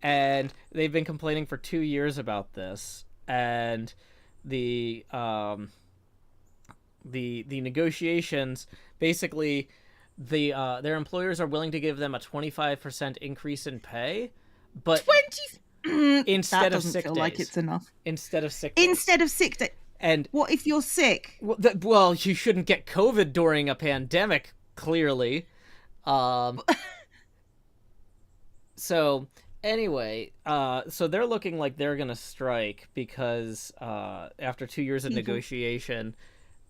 And they've been complaining for 2 years about this, and the negotiations, basically their employers are willing to give them a 25% increase in pay, but 20 instead of sick feel days. like it's enough. Instead of sick days. Instead of sick days. And what if you're sick? well, you shouldn't get COVID during a pandemic, clearly. So anyway, so they're looking like they're gonna strike because after 2 years of negotiation,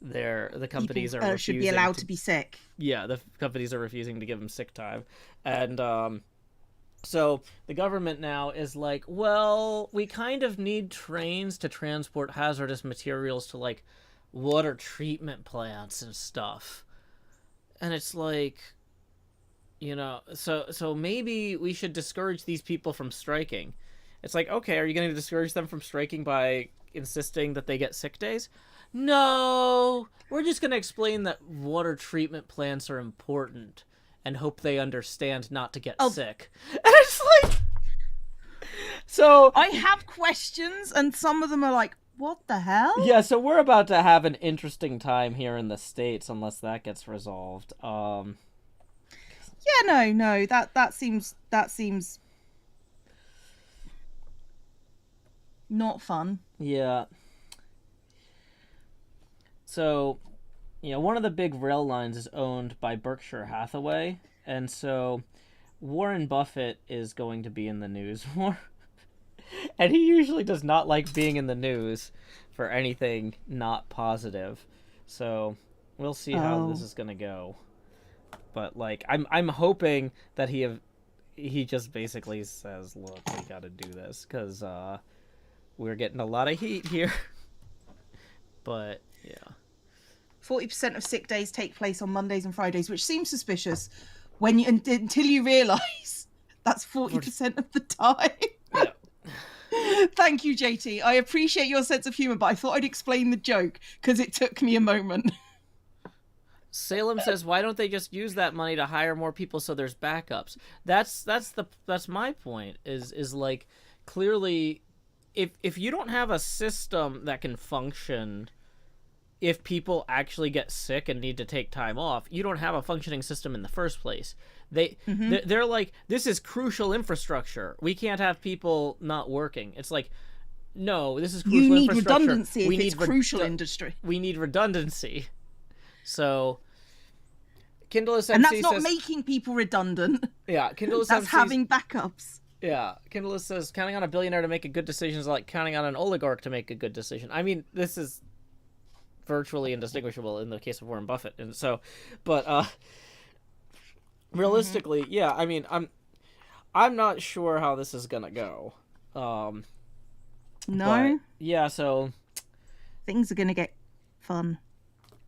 the companies People, are refusing should be allowed to be sick. Yeah, the companies are refusing to give them sick time, and so the government now is like, well, we kind of need trains to transport hazardous materials to like water treatment plants and stuff, and it's like, you know, so maybe we should discourage these people from striking. It's like, okay, are you going to discourage them from striking by insisting that they get sick days? No, we're just going to explain that water treatment plants are important and hope they understand not to get sick. And it's like, so I have questions, and some of them are like, what the hell? Yeah, so we're about to have an interesting time here in the States unless that gets resolved. Yeah, no, that seems not fun. Yeah. So, you know, one of the big rail lines is owned by Berkshire Hathaway, and so Warren Buffett is going to be in the news more. And he usually does not like being in the news for anything not positive. So, we'll see how this is going to go. But like, I'm hoping that he just basically says, "Look, we got to do this because we're getting a lot of heat here." But yeah, 40% of sick days take place on Mondays and Fridays, which seems suspicious when you until you realise that's 40% of the time. Yeah. Thank you, JT. I appreciate your sense of humour, but I thought I'd explain the joke because it took me a moment. Salem says, why don't they just use that money to hire more people so there's backups? That's my point, is like, clearly if you don't have a system that can function if people actually get sick and need to take time off, you don't have a functioning system in the first place. They're like, this is crucial infrastructure. We can't have people not working. It's like, no, this is crucial infrastructure. You need redundancy if it's crucial industry. We need redundancy. So Kindle SMC and that's not says, making people redundant. Yeah, Kindle SMC. That's having backups. Yeah, Kindle says counting on a billionaire to make a good decision is like counting on an oligarch to make a good decision. I mean, this is virtually indistinguishable in the case of Warren Buffett, and so, but realistically, yeah, I mean, I'm not sure how this is gonna go. No. But, yeah, so things are gonna get fun.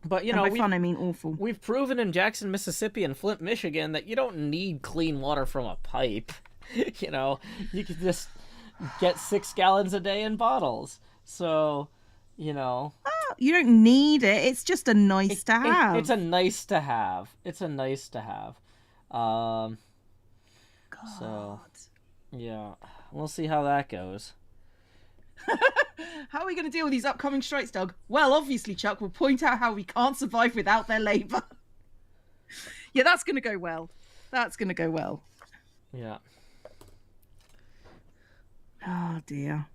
But, you and know, by fun, I mean awful. We've proven in Jackson, Mississippi and Flint, Michigan that you don't need clean water from a pipe. You know, you can just get 6 gallons a day in bottles. So, you know. Oh, you don't need it. It's just a nice to have. It's a nice to have. It's a nice to have. God. So, yeah. We'll see how that goes. How are we going to deal with these upcoming strikes, Doug? Well, obviously, Chuck will point out how we can't survive without their labour. Yeah, that's going to go well. That's going to go well. Yeah. Oh, dear.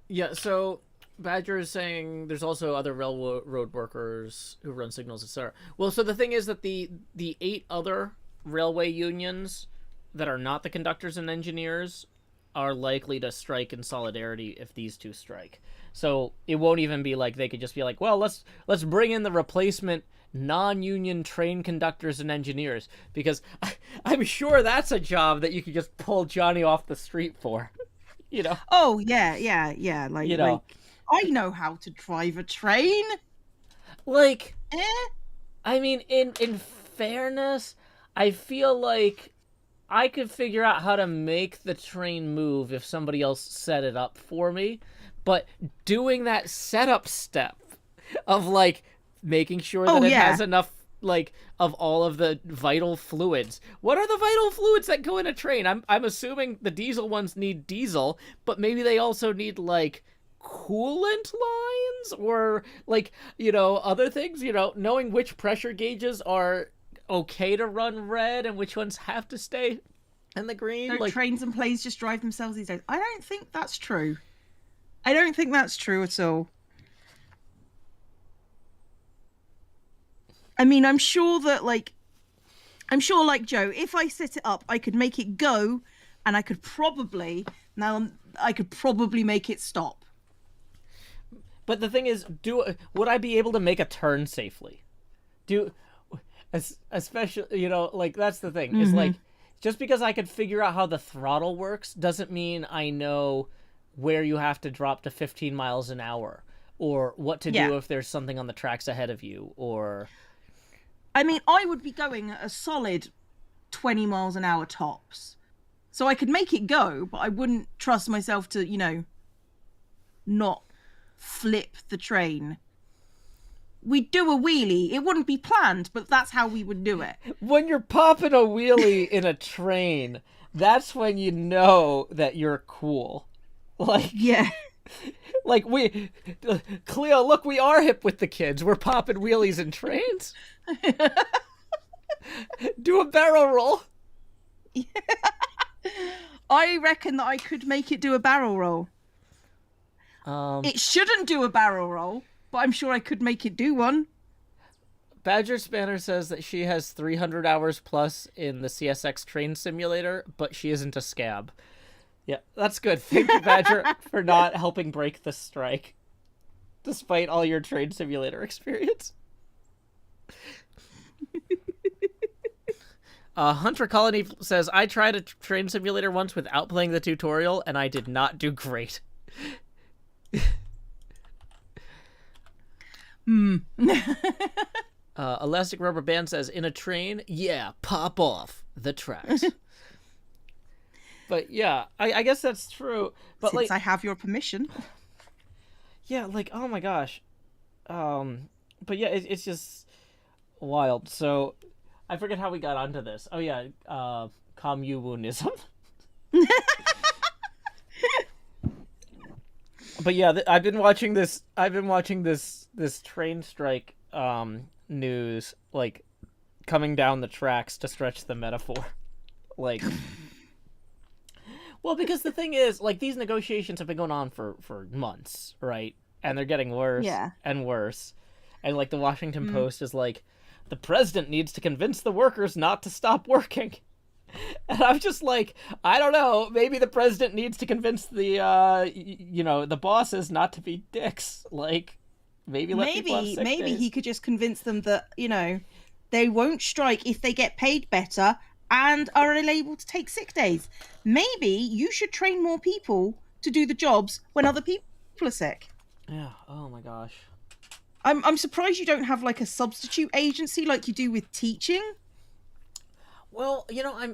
Yeah, so Badger is saying there's also other railroad workers who run signals, etc. Well, so the thing is that the 8 other railway unions that are not the conductors and engineers are likely to strike in solidarity if these two strike. So it won't even be like they could just be like, well, let's bring in the replacement non-union train conductors and engineers, because I'm sure that's a job that you could just pull Johnny off the street for. You know? Oh, yeah. Like, you know, I know how to drive a train. Like, Eh? I mean, in fairness, I feel like I could figure out how to make the train move if somebody else set it up for me, but doing that setup step of like making sure Oh that it yeah. has enough like of all of the vital fluids. What are the vital fluids that go in a train? I'm assuming the diesel ones need diesel, but maybe they also need like coolant lines or like, other things, knowing which pressure gauges are okay to run red and which ones have to stay in the green. Don't Like, trains and planes just drive themselves these days? I don't think that's true. I don't think that's true at all. I mean, I'm sure like Joe, if I set it up, I could make it go, and I could probably make it stop. but the thing is, would I be able to make a turn safely? Do especially, like that's the thing. Is like just because I could figure out how the throttle works doesn't mean I know where you have to drop to 15 miles an hour or what to do if there's something on the tracks ahead of you or I mean, I would be going at a solid 20 miles an hour tops. So I could make it go, but I wouldn't trust myself to, not flip the train. We'd do a wheelie. It wouldn't be planned, but that's how we would do it. When you're popping a wheelie in a train, that's when you know that you're cool. Like, yeah. Like, Cleo, look, we are hip with the kids. We're popping wheelies in trains. Do a barrel roll. Yeah. I reckon that I could make it do a barrel roll. It shouldn't do a barrel roll, but I'm sure I could make it do one. Badger Spanner says that she has 300 hours plus in the CSX train simulator, but she isn't a scab. Yeah, that's good. Thank you, Badger, for not helping break the strike, despite all your train simulator experience. Hunter Colony says, I tried a train simulator once without playing the tutorial, and I did not do great. Elastic Rubber Band says, in a train, yeah, pop off the tracks. But yeah, I guess that's true. But Since like, I have your permission. Yeah, like, oh my gosh. But yeah, it's just wild. So I forget how we got onto this. Oh yeah, communism. But yeah, I've been watching this train strike news, like, coming down the tracks, to stretch the metaphor. Like, well, because the thing is, like, these negotiations have been going on for months, right? And they're getting worse and worse. And like the Washington Post is like, the president needs to convince the workers not to stop working. And I'm just like, I don't know. Maybe the president needs to convince the the bosses not to be dicks. Like, maybe he could just convince them that they won't strike if they get paid better and are able to take sick days. Maybe you should train more people to do the jobs when other people are sick. Yeah. Oh my gosh. I'm surprised you don't have like a substitute agency like you do with teaching. Well,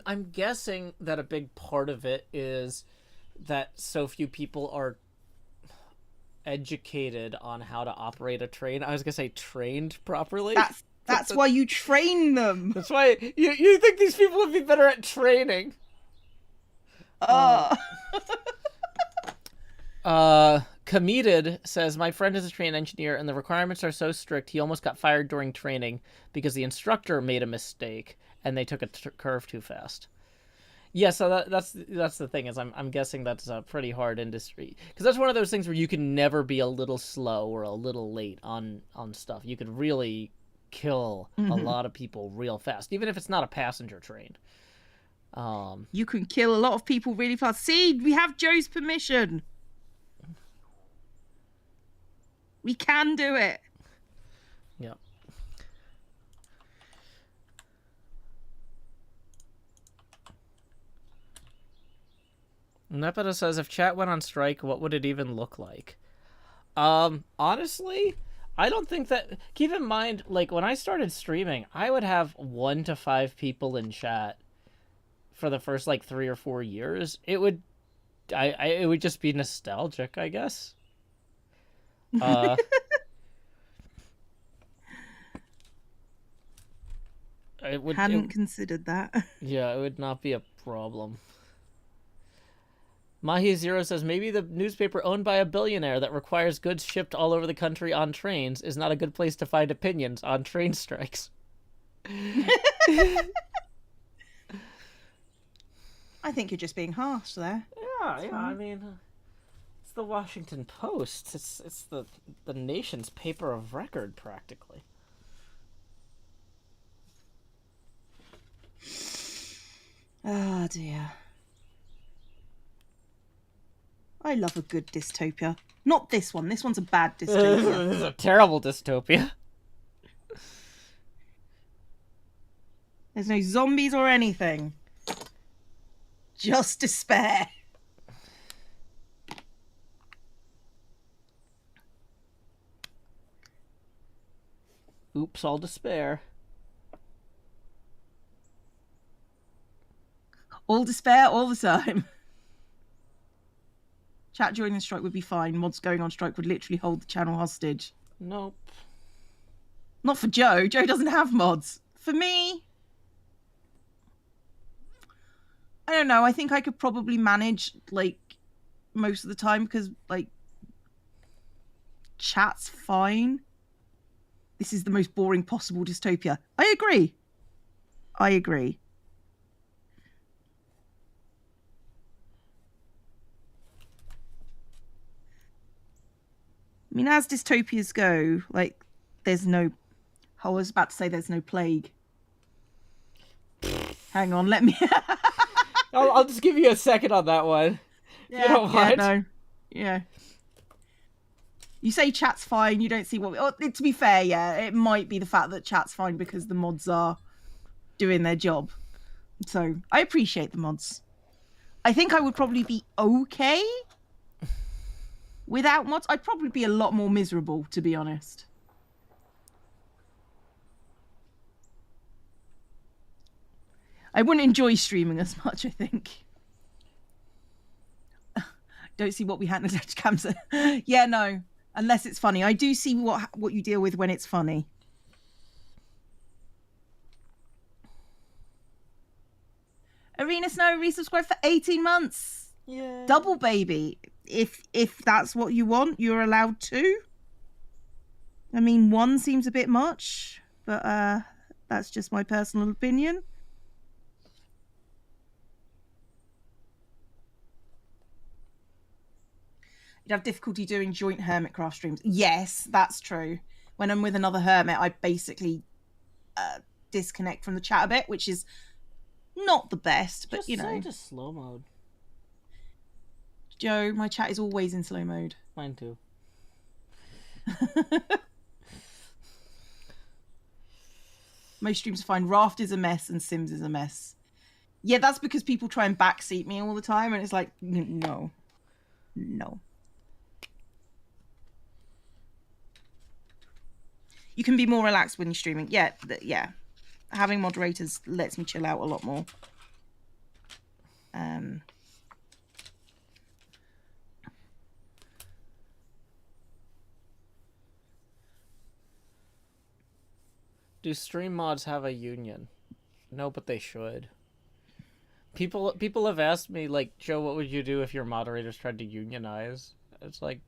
I'm guessing that a big part of it is that so few people are educated on how to operate a train. I was gonna say trained properly. That's why you train them. That's why you think these people would be better at training. Committed says, my friend is a train engineer and the requirements are so strict he almost got fired during training because the instructor made a mistake and they took a curve too fast. Yeah, so that's the thing, is I'm guessing that's a pretty hard industry, because that's one of those things where you can never be a little slow or a little late on stuff. You could really kill a lot of people real fast, even if it's not a passenger train. You can kill a lot of people really fast. See, we have Joe's permission. We can do it. Yeah. Nepeta says, if chat went on strike, what would it even look like? Honestly, I don't think that. Keep in mind, like when I started streaming, I would have 1 to 5 people in chat for the first like 3 or 4 years. It would just be nostalgic, I guess. Uh, Hadn't considered that. Yeah, it would not be a problem. Mahi Zero says maybe the newspaper owned by a billionaire that requires goods shipped all over the country on trains is not a good place to find opinions on train strikes. I think you're just being harsh there. Yeah, I mean, it's the Washington Post. It's the nation's paper of record, practically. Oh dear. I love a good dystopia. Not this one. This one's a bad dystopia. This is a terrible dystopia. There's no zombies or anything. Just despair. Oops, all despair. All despair all the time. Chat during the strike would be fine. Mods going on strike would literally hold the channel hostage. Nope. Not for Joe. Joe doesn't have mods. For me, I don't know. I think I could probably manage, like, most of the time because, like, chat's fine. This is the most boring possible dystopia. I agree. I agree. I mean, as dystopias go, like, there's no... I was about to say there's no plague. Hang on, let me... I'll just give you a second on that one. Yeah, you don't mind? no. Yeah. You say chat's fine, you don't see what... Oh, to be fair, yeah, it might be the fact that chat's fine because the mods are doing their job. So, I appreciate the mods. I think I would probably be okay without mods. I'd probably be a lot more miserable, to be honest. I wouldn't enjoy streaming as much, I think. Don't see what we had in the cams. Yeah, no. Unless it's funny. I do see what you deal with when it's funny. Arena Snow resubscribed for 18 months. Yeah. Double baby. If that's what you want, you're allowed to. I mean, one seems a bit much, but that's just my personal opinion. You'd have difficulty doing joint hermitcraft streams. Yes, that's true. When I'm with another hermit, I basically disconnect from the chat a bit, which is not the best, but you know. Just slow mode. Joe, my chat is always in slow mode. Mine too. Most streams are fine. Raft is a mess and Sims is a mess. Yeah, that's because people try and backseat me all the time, and it's like, no. No. You can be more relaxed when you're streaming. Yeah, yeah. Having moderators lets me chill out a lot more. Do stream mods have a union? No, but they should. People have asked me, like, Joe, what would you do if your moderators tried to unionize? It's like...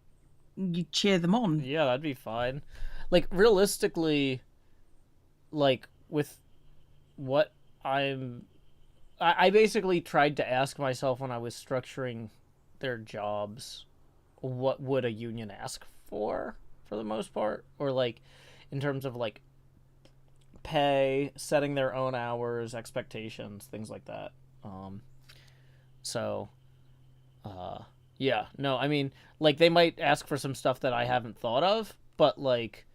You cheer them on. Yeah, that'd be fine. Like, realistically, like, with what I basically tried to ask myself when I was structuring their jobs, what would a union ask for the most part? Or, like, in terms of, like, pay, setting their own hours, expectations, things like that. Yeah, no, I mean, like, they might ask for some stuff that I haven't thought of, but, like,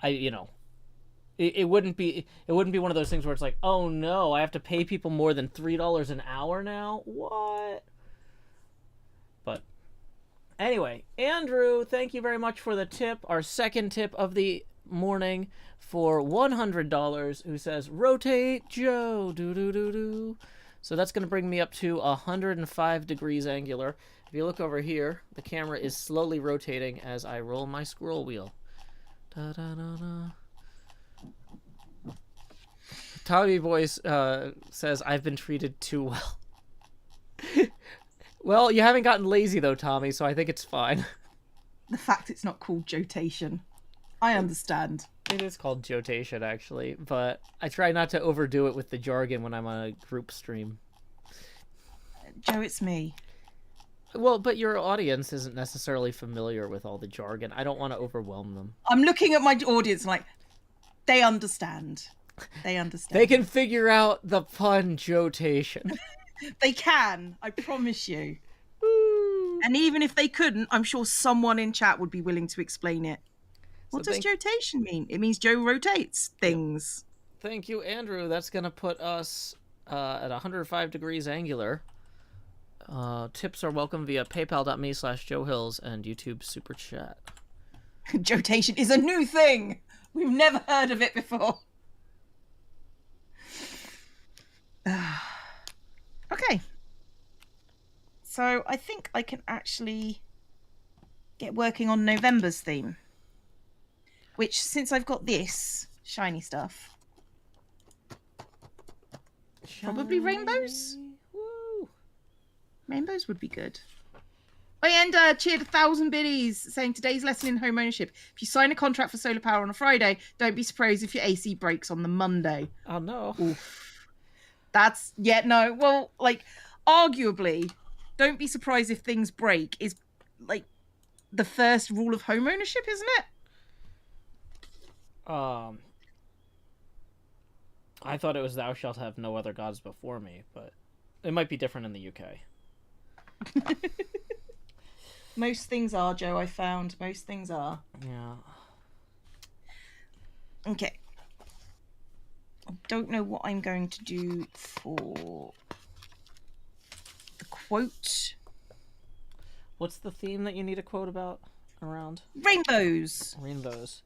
it wouldn't be one of those things where it's like, oh no, I have to pay people more than $3 an hour now? What? But Anyway, Andrew, thank you very much for the tip. Our second tip of the morning for $100, who says, rotate Joe, do. So that's going to bring me up to 105 degrees angular. If you look over here, the camera is slowly rotating as I roll my scroll wheel. Da-da-da-da. Tommy Voice says, I've been treated too well. Well, you haven't gotten lazy, though, Tommy, so I think it's fine. The fact it's not called jotation. I understand. It is called jotation, actually, but I try not to overdo it with the jargon when I'm on a group stream. Joe, it's me. Well, but your audience isn't necessarily familiar with all the jargon. I don't want to overwhelm them. I'm looking at my audience like, they understand. They understand. They can figure out the pun jotation. They can, I promise you. And even if they couldn't, I'm sure someone in chat would be willing to explain it. What does jotation mean? It means Joe rotates things. Thank you, Andrew. That's going to put us at 105 degrees angular. Tips are welcome via paypal.me/JoeHills and YouTube Super Chat. Jotation is a new thing. We've never heard of it before. Okay. So I think I can actually get working on November's theme. Which, since I've got this shiny stuff, probably rainbows? Woo. Rainbows would be good. Oh, and cheered 1,000 biddies saying today's lesson in home ownership. If you sign a contract for solar power on a Friday, don't be surprised if your AC breaks on the Monday. Oh, no. Oof. That's, yeah, no. Well, like, arguably, don't be surprised if things break is, like, the first rule of home ownership, isn't it? I thought it was thou shalt have no other gods before me, but it might be different in the UK. Most things are, Joe, I found. Most things are. Yeah. Okay. I don't know what I'm going to do for the quote. What's the theme that you need a quote about around? Rainbows. Rainbows.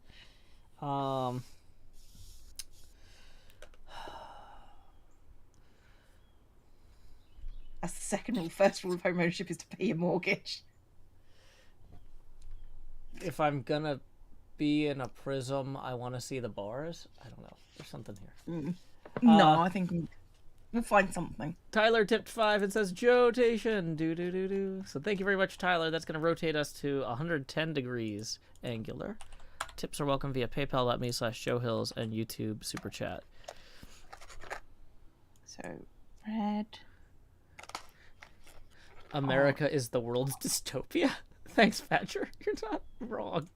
That's the second rule. First rule of home ownership is to pay your mortgage. If I'm gonna be in a prism, I want to see the bars. I don't know. There's something here. No, I think we'll find something. Tyler tipped 5 and says jotation. Do. So thank you very much, Tyler. That's gonna rotate us to 110 degrees angular. Tips are welcome via paypal.me/JoeHills and YouTube Super Chat. So, red. America is the world's dystopia. Thanks, Badger. You're not wrong.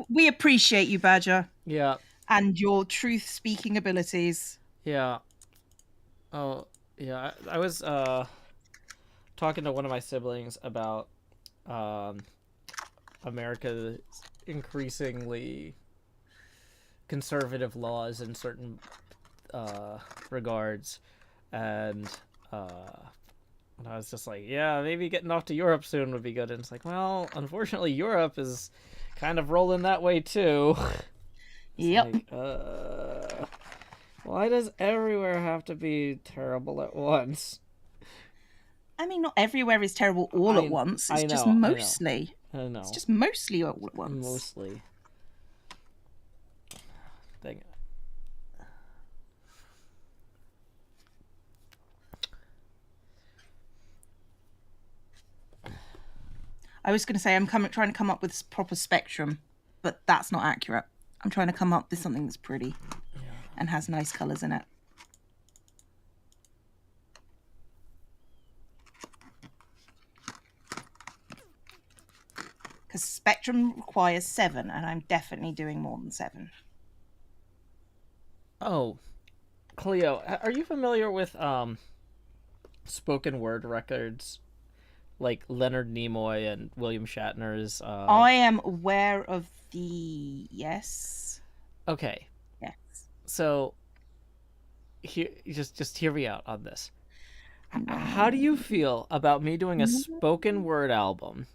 We appreciate you, Badger. Yeah. And your truth-speaking abilities. Yeah. Oh, yeah. I was talking to one of my siblings about America's increasingly conservative laws in certain regards, and I was just like, yeah, maybe getting off to Europe soon would be good. And it's like, well, unfortunately, Europe is kind of rolling that way too. Yep. Like, why does everywhere have to be terrible at once? I mean, not everywhere is terrible all at once. It's just mostly. I know. It's just mostly all at once. Mostly. Dang it. I was going to say I'm trying to come up with proper spectrum, but that's not accurate. I'm trying to come up with something that's pretty and has nice colours in it. Because spectrum requires 7, and I'm definitely doing more than 7. Oh, Cleo, are you familiar with spoken word records? Like Leonard Nimoy and William Shatner's. I am aware of the yes. Okay. Yes. So, here, just hear me out on this. How do you feel about me doing a spoken word album,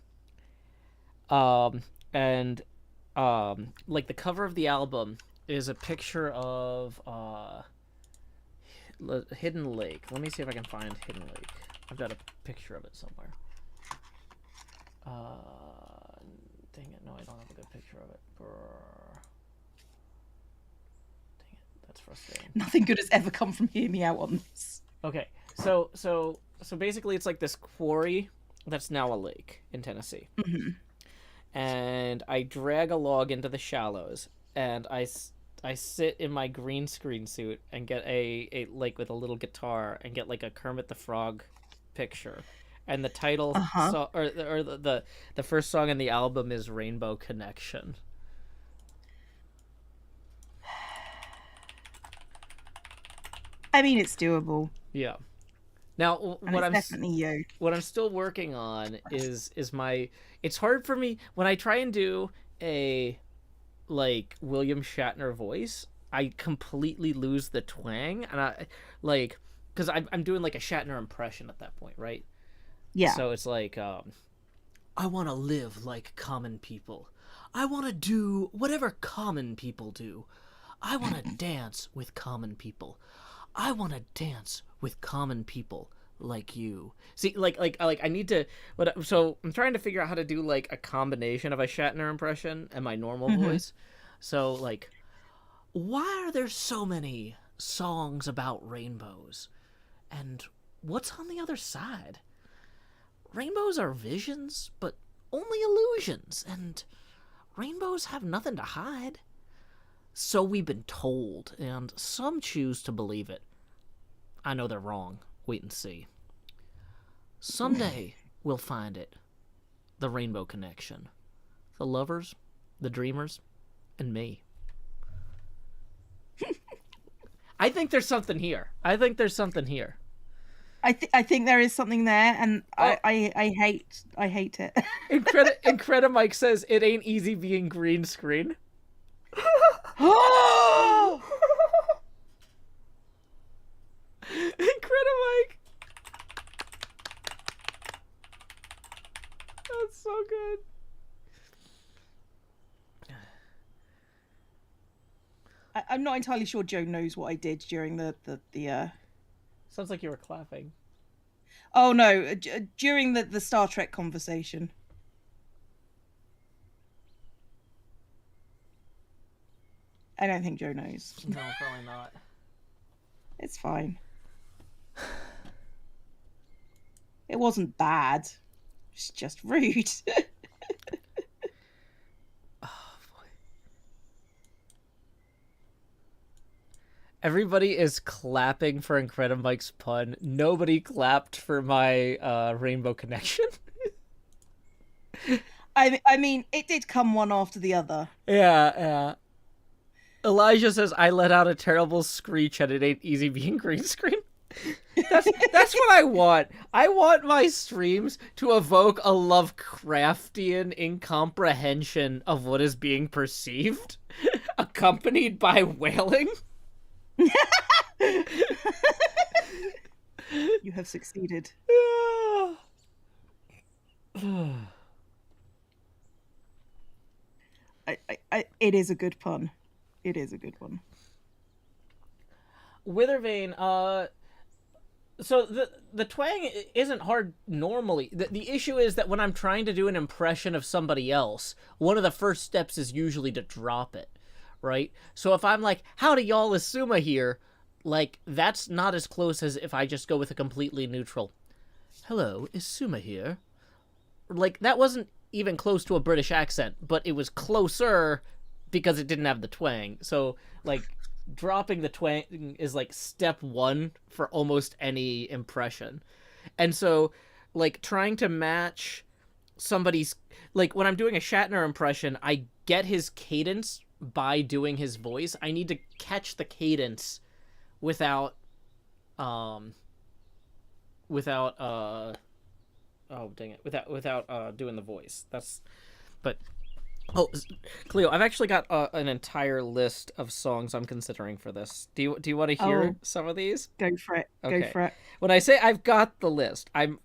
And like the cover of the album is a picture of Hidden Lake. Let me see if I can find Hidden Lake. I've got a picture of it somewhere. Dang it, no, I don't have a good picture of it. Dang it, that's frustrating. Nothing good has ever come from Hear Me Out on this. Okay, so basically it's like this quarry that's now a lake in Tennessee. Mm-hmm. And I drag a log into the shallows, and I sit in my green screen suit and get a like with a little guitar and get like a Kermit the Frog picture, and the title or the first song in the album is Rainbow Connection. I mean, it's doable. Yeah. Now, and what I'm still working on is my. It's hard for me when I try and do a like William Shatner voice. I completely lose the twang, and I like because I'm doing like a Shatner impression at that point, right? Yeah. So it's like, I want to live like common people. I want to do whatever common people do. I want to dance with common people. I want to dance with common people like you. See, like I need to. So I'm trying to figure out how to do like a combination of a Shatner impression and my normal voice. So like, why are there so many songs about rainbows? And what's on the other side? Rainbows are visions, but only illusions, and rainbows have nothing to hide. So we've been told, and some choose to believe it. I know they're wrong. Wait and see. Someday we'll find it. The Rainbow Connection. The lovers, the dreamers, and me. I think there's something here. I think there is something there, and I hate it. Incredi Mike says it ain't easy being green screen. Mike. That's so good. I'm not entirely sure Joe knows what I did during the Sounds like you were clapping. Oh no, during the Star Trek conversation. I don't think Joe knows. No, probably not. It's fine. It wasn't bad. It's just rude. Oh boy. Everybody is clapping for Incredi Mike's pun. Nobody clapped for my Rainbow Connection. I mean, it did come one after the other. Yeah. Elijah says, I let out a terrible screech and it ain't easy being green screen. That's what I want. I want my streams to evoke a Lovecraftian incomprehension of what is being perceived, accompanied by wailing. You have succeeded. It is a good pun. It is a good one. Withervane, so the twang isn't hard normally. The issue is that when I'm trying to do an impression of somebody else, one of the first steps is usually to drop it, right? So if I'm like, howdy y'all, is Suma here, like, that's not as close as if I just go with a completely neutral, hello, is Suma here? Like, that wasn't even close to a British accent, but it was closer because it didn't have the twang. So, like, dropping the twang is like step one for almost any impression. And so, like, trying to match somebody's, like, when I'm doing a Shatner impression, I get his cadence by doing his voice. I need to catch the cadence without doing the voice. Cleo, I've actually got an entire list of songs I'm considering for this. Do you want to hear some of these? Go for it. Okay. Go for it. When I say I've got the list, I'm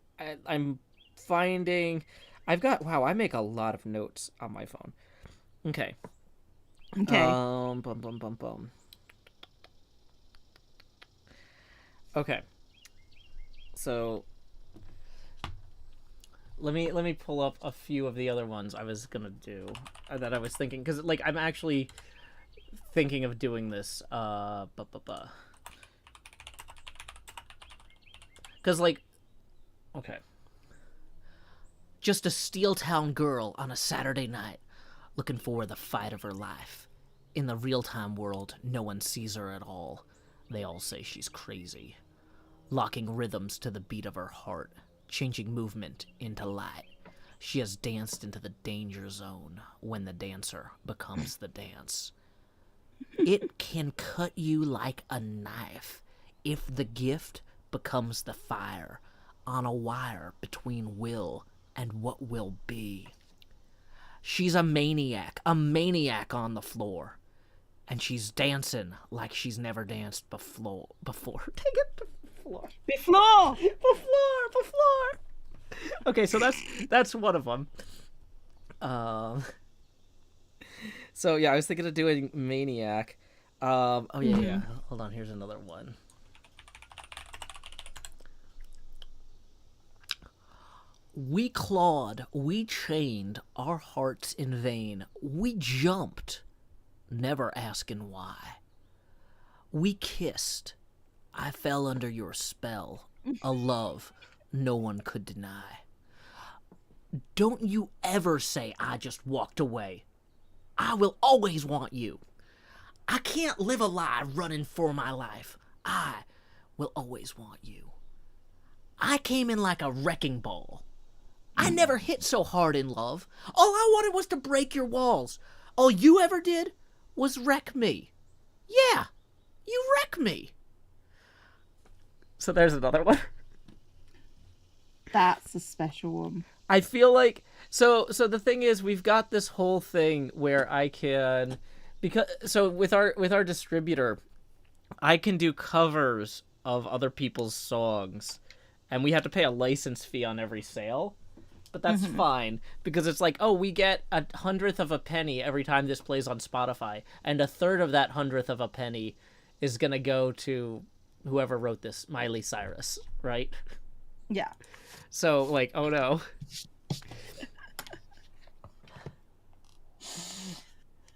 I make a lot of notes on my phone. Okay. Okay. Bum, bum, bum, bum. Okay. So let me pull up a few of the other ones I was gonna do that I was thinking, because like I'm actually thinking of doing this. Because like, okay. Just a Steel Town girl on a Saturday night, looking for the fight of her life. In the real-time world, no one sees her at all. They all say she's crazy. Locking rhythms to the beat of her heart, changing movement into light. She has danced into the danger zone when the dancer becomes the dance. It can cut you like a knife if the gift becomes the fire on a wire between will and what will be. She's a maniac on the floor. And she's dancing like she's never danced before. Take it, before. Okay, so that's one of them. So yeah, I was thinking of doing maniac. Yeah. Hold on, here's another one. We clawed, we chained our hearts in vain. We jumped, never asking why. We kissed. I fell under your spell, a love no one could deny. Don't you ever say I just walked away. I will always want you. I can't live a lie running for my life. I will always want you. I came in like a wrecking ball. I never hit so hard in love. All I wanted was to break your walls. All you ever did was wreck me. Yeah, you wreck me. So there's another one. That's a special one. I feel like so the thing is, we've got this whole thing where I can, with our distributor, I can do covers of other people's songs, and we have to pay a license fee on every sale. But that's fine, because it's like, oh, we get 1/100th of a penny every time this plays on Spotify, and 1/3 of that 100th of a penny is gonna go to whoever wrote this, Miley Cyrus, right? Yeah. So, like, oh no.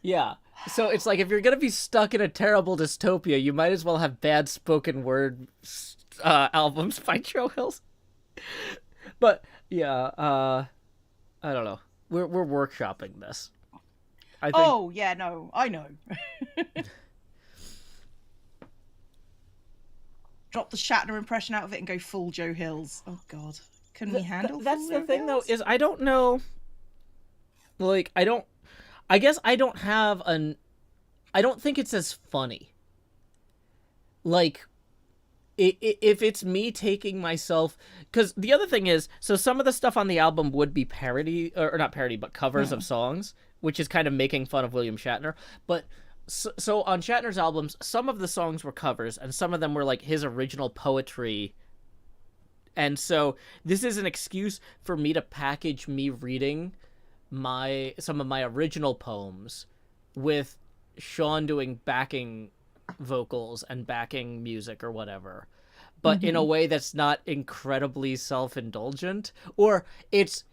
Yeah. So it's like, if you're gonna be stuck in a terrible dystopia, you might as well have bad spoken word albums by Joe Hills. But yeah, I don't know. We're workshopping this. I think... Oh yeah, no, I know. Drop the Shatner impression out of it and go full Joe Hills. Oh god, couldn't we handle? That's the Joe thing, Hills? though, is I don't know. Like, I guess I don't have I don't think it's as funny. Like, if it's me taking myself, because the other thing is, so some of the stuff on the album would be parody, or not parody, but covers of songs, which is kind of making fun of William Shatner. But so on Shatner's albums, some of the songs were covers, and some of them were like his original poetry. And so this is an excuse for me to package me reading some of my original poems with Sean doing backing vocals and backing music or whatever, but in a way that's not incredibly self-indulgent, or it's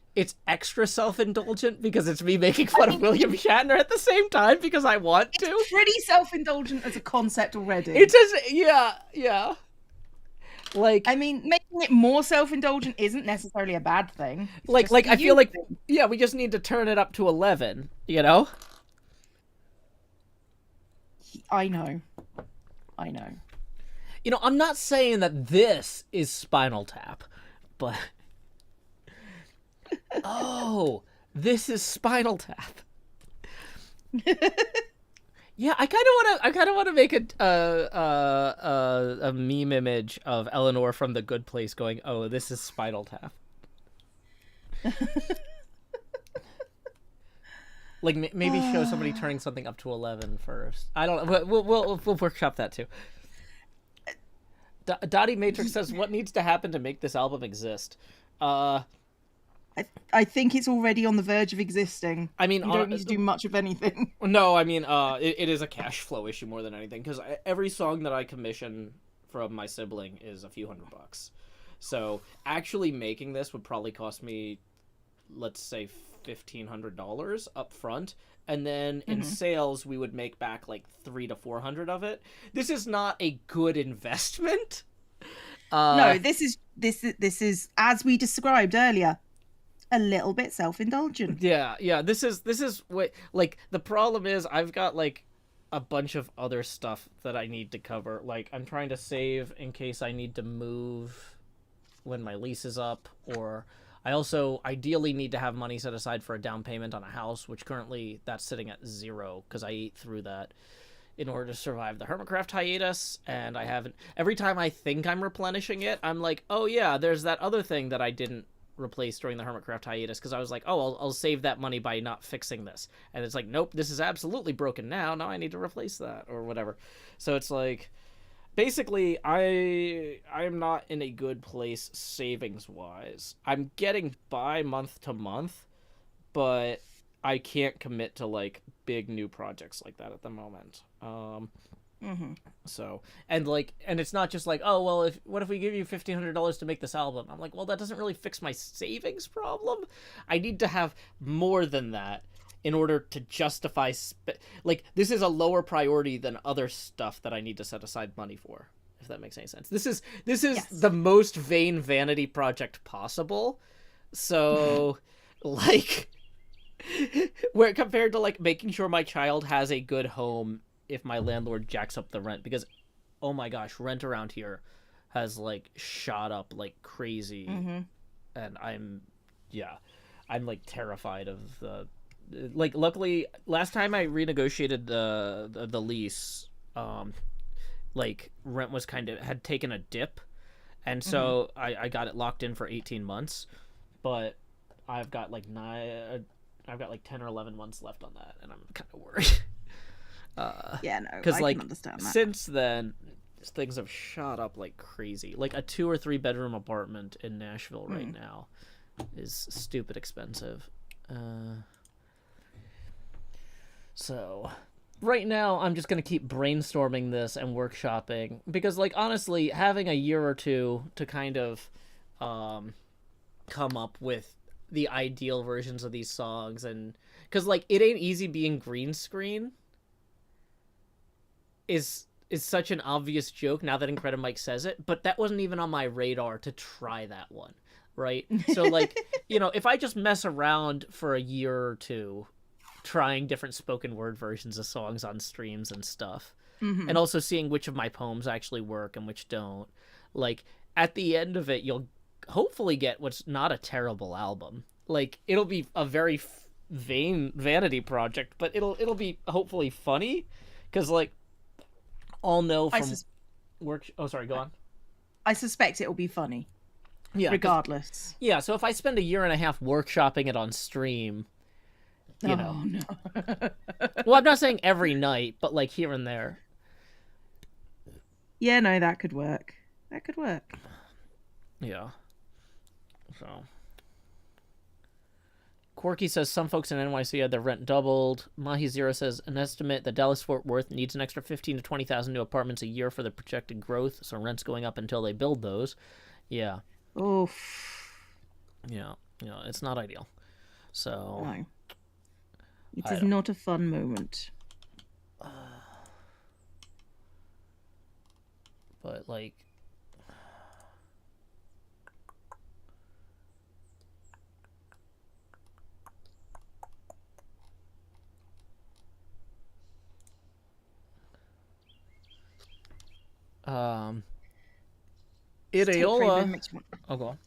extra self-indulgent because it's me making fun of William Shatner at the same time because I want to. It's pretty self-indulgent as a concept already. It says, yeah. Like, I mean, making it more self-indulgent isn't necessarily a bad thing. Like I feel like, yeah, we just need to turn it up to 11, you know? I know. You know, I'm not saying that this is Spinal Tap, but... Oh, this is Spinal Tap. Yeah, I kind of want to make a meme image of Eleanor from The Good Place going, "Oh, this is Spinal Tap." Like, maybe show somebody turning something up to 11 first. I don't know. We'll workshop that too. Dottie Matrix says, "What needs to happen to make this album exist?" I think it's already on the verge of existing. I mean, you don't need to do much of anything. No, I mean, it is a cash flow issue more than anything, because every song that I commission from my sibling is a few $100. So actually making this would probably cost me, let's say, $1,500 up front, and then in sales we would make back like $300 to $400 of it. This is not a good investment. No, this is as we described earlier, a little bit self-indulgent. Yeah. This is what, like, the problem is I've got like a bunch of other stuff that I need to cover. Like, I'm trying to save in case I need to move when my lease is up, or I also ideally need to have money set aside for a down payment on a house, which currently that's sitting at 0 because I ate through that in order to survive the Hermitcraft hiatus, and I haven't. Every time I think I'm replenishing it, I'm like, oh yeah, there's that other thing that I didn't replace during the Hermitcraft hiatus, because I was like, oh, I'll save that money by not fixing this, and it's like, nope, this is absolutely broken now I need to replace that or whatever. So it's like, basically, I'm not in a good place savings wise. I'm getting by month to month, but I can't commit to like big new projects like that at the moment. So, and it's not just like, oh well, what if we give you $1,500 to make this album? I'm like, well, that doesn't really fix my savings problem. I need to have more than that in order to justify like, this is a lower priority than other stuff that I need to set aside money for, if that makes any sense. This is yes. The most vain vanity project possible. So like, where compared to like making sure my child has a good home if my landlord jacks up the rent, because oh my gosh, rent around here has like shot up like crazy. And I'm like terrified of the, like, luckily last time I renegotiated the lease, like, rent was had taken a dip, and so I got it locked in for 18 months, but I've got like 10 or 11 months left on that, and I'm kind of worried. Yeah, no, because like, can understand that. Since then things have shot up like crazy. Like a 2 or 3 bedroom apartment in Nashville right now is stupid expensive. So right now I'm just gonna keep brainstorming this and workshopping, because like, honestly, having a year or two to kind of come up with the ideal versions of these songs, and because like, it ain't easy being green screen is such an obvious joke now that Incredimike says it, but that wasn't even on my radar to try that one, right? So like, if I just mess around for a year or two trying different spoken word versions of songs on streams and stuff, and also seeing which of my poems actually work and which don't, like, at the end of it you'll hopefully get what's not a terrible album. Like, it'll be a very vain vanity project, but it'll be hopefully funny, because like, I'll know from work. Oh, sorry, go on. I suspect it will be funny. Yeah, regardless. Yeah, so if I spend a year and a half workshopping it on stream, you know. No. Well, I'm not saying every night, but like here and there. Yeah, no, that could work. Yeah. So. Corky says some folks in NYC had their rent doubled. Mahi Zero says an estimate that Dallas Fort Worth needs an extra 15 to 20,000 new apartments a year for the projected growth, so rent's going up until they build those. Yeah. Oof. Yeah, it's not ideal. So. No. It is not a fun moment. But like. Ideola. Oh, go on.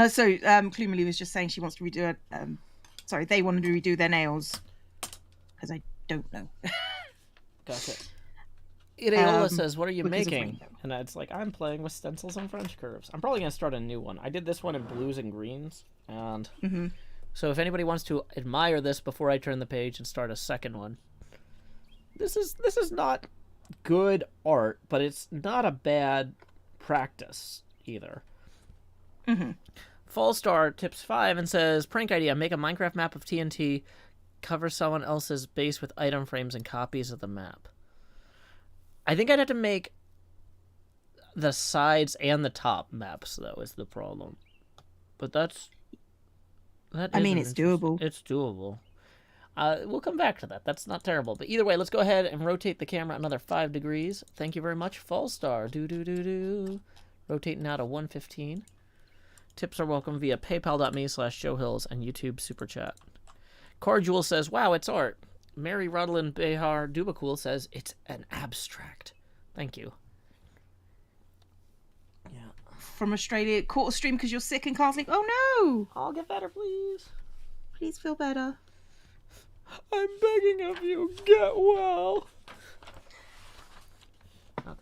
So, Klumali was just saying she wants to redo it. They wanted to redo their nails, because I don't know. Gotcha. Ideola says, "What are you making?" And it's like, I'm playing with stencils and French curves. I'm probably gonna start a new one. I did this one in blues and greens, and so if anybody wants to admire this before I turn the page and start a second one, this is not good art, but it's not a bad practice either. Fallstar tips 5 and says, prank idea, make a Minecraft map of TNT, cover someone else's base with item frames and copies of the map. I think I'd have to make the sides and the top maps, though, is the problem. But I mean, it's doable. It's doable. We'll come back to that. That's not terrible. But either way, let's go ahead and rotate the camera another 5 degrees. Thank you very much, Fallstar. Do. Rotate now to 115. Tips are welcome via paypal.me/JoeHills and YouTube Super Chat. Cordial says, wow, it's art. Mary Rudlin Behar Dubacool says, it's an abstract. Thank you. Yeah. From Australia, caught a stream because you're sick and can't sleep. Oh no! I'll get better, please. Please feel better. I'm begging of you, get well. A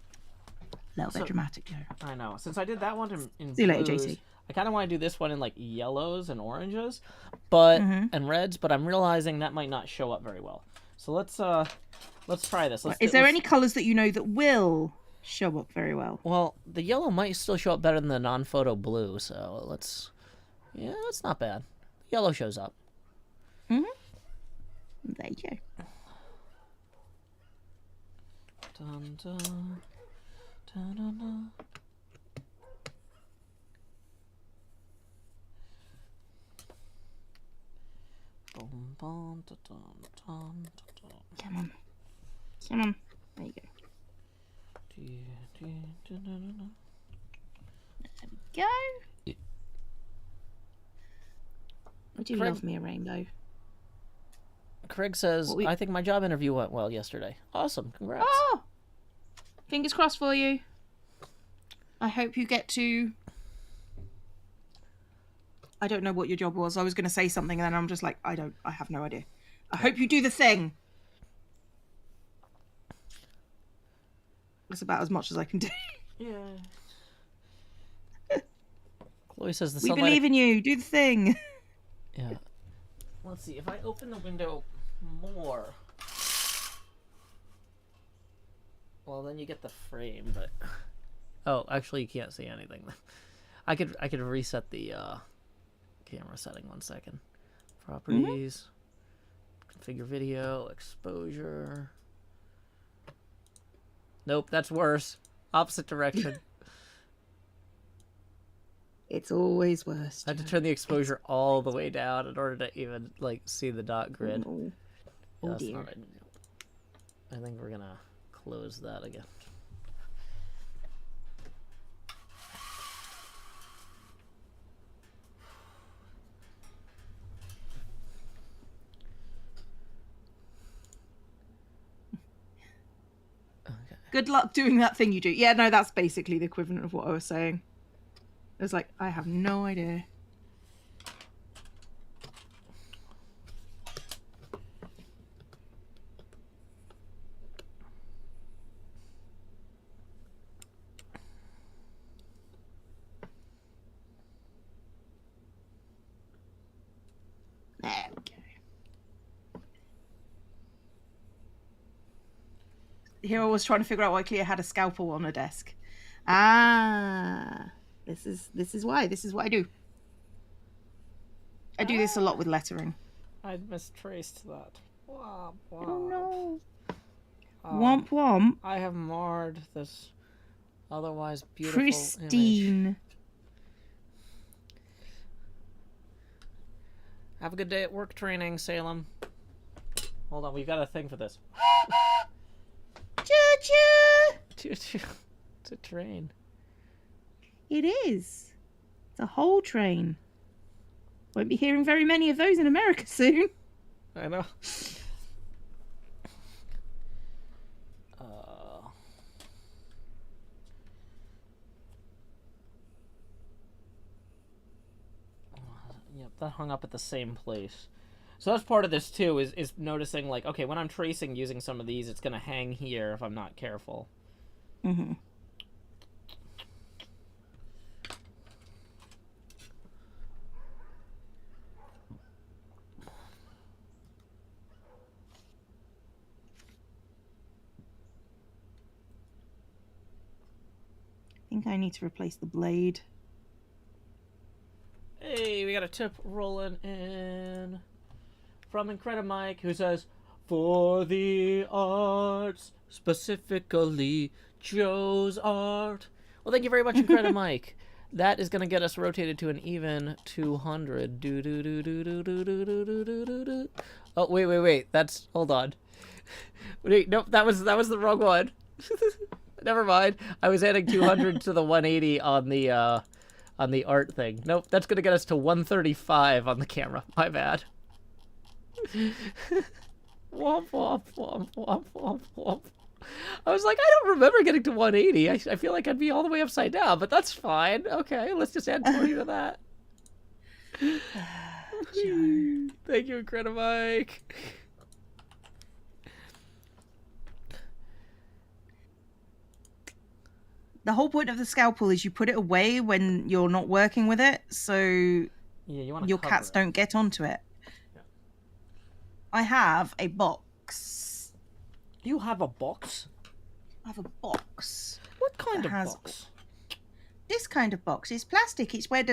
little bit dramatic, Joe. I know. Since I did that one in See you later, blues, JC. I kind of want to do this one in like yellows and oranges, but and reds. But I'm realizing that might not show up very well. So let's try this. Is there any colours that you know that will show up very well? Well, the yellow might still show up better than the non-photo blue. So yeah, that's not bad. Yellow shows up. There you go. Dun, dun, dun, dun, dun. Boom, boom, dun, dun, dun, dun. Come on. Come on. There you go. Dun, dun, dun, dun, dun. There we go. I do love me a rainbow. Craig says, I think my job interview went well yesterday. Awesome. Congrats. Oh! Fingers crossed for you. I hope you get to... I don't know what your job was. I was going to say something and then I'm just like, I have no idea. I hope you do the thing. That's about as much as I can do. Yeah. Chloe says the We sunlight... believe in you. Do the thing. Yeah. Let's see. If I open the window more... Well, then you get the frame, but... Oh, actually, you can't see anything. I could reset the camera setting 1 second. Properties. Configure video. Exposure. Nope, that's worse. Opposite direction. It's always worse. I had to turn the exposure all the way down in order to even see the dot grid. Oh, Yeah, oh dear. I think we're gonna close that again. Okay. Good luck doing that thing you do. Yeah, no, that's basically the equivalent of what I was saying. It was like, I have no idea. There we go. Here I was trying to figure out why Clea had a scalpel on her desk. Ah, this is why. This is what I do. I do this a lot with lettering. I mistraced that. Womp, womp. Oh no. Womp womp. I have marred this otherwise beautiful Pristine. image. Have a good day at work training, Salem. Hold on, we've got a thing for this. Choo-choo. Choo-choo. It's a train. It is. It's a whole train. Won't be hearing very many of those in America soon. I know. Yep, that hung up at the same place. So that's part of this too, is noticing like, okay, when I'm tracing using some of these, it's gonna hang here if I'm not careful. Mm-hmm. I think I need to replace the blade. we got a tip rolling in from Incredimike, who says, "For the arts, specifically Joe's art." Well, thank you very much, Incredimike. That is going to get us rotated to an even 200. Do do do do do do do do do do do. Oh, wait. That's, hold on. Wait, nope, that was the wrong one. Never mind. I was adding 200 to the 180 on the art thing. Nope, that's going to get us to 135 on the camera. My bad. Womp, womp, womp, womp, womp, womp. I was like, I don't remember getting to 180. I feel like I'd be all the way upside down, but that's fine. Okay, let's just add 20 to that. Thank you, Incredimike. The whole point of the scalpel is you put it away when you're not working with it, so your cats don't get onto it. Yeah. I have a box. You have a box? I have a box. What kind of box? This kind of box. It's plastic. It's where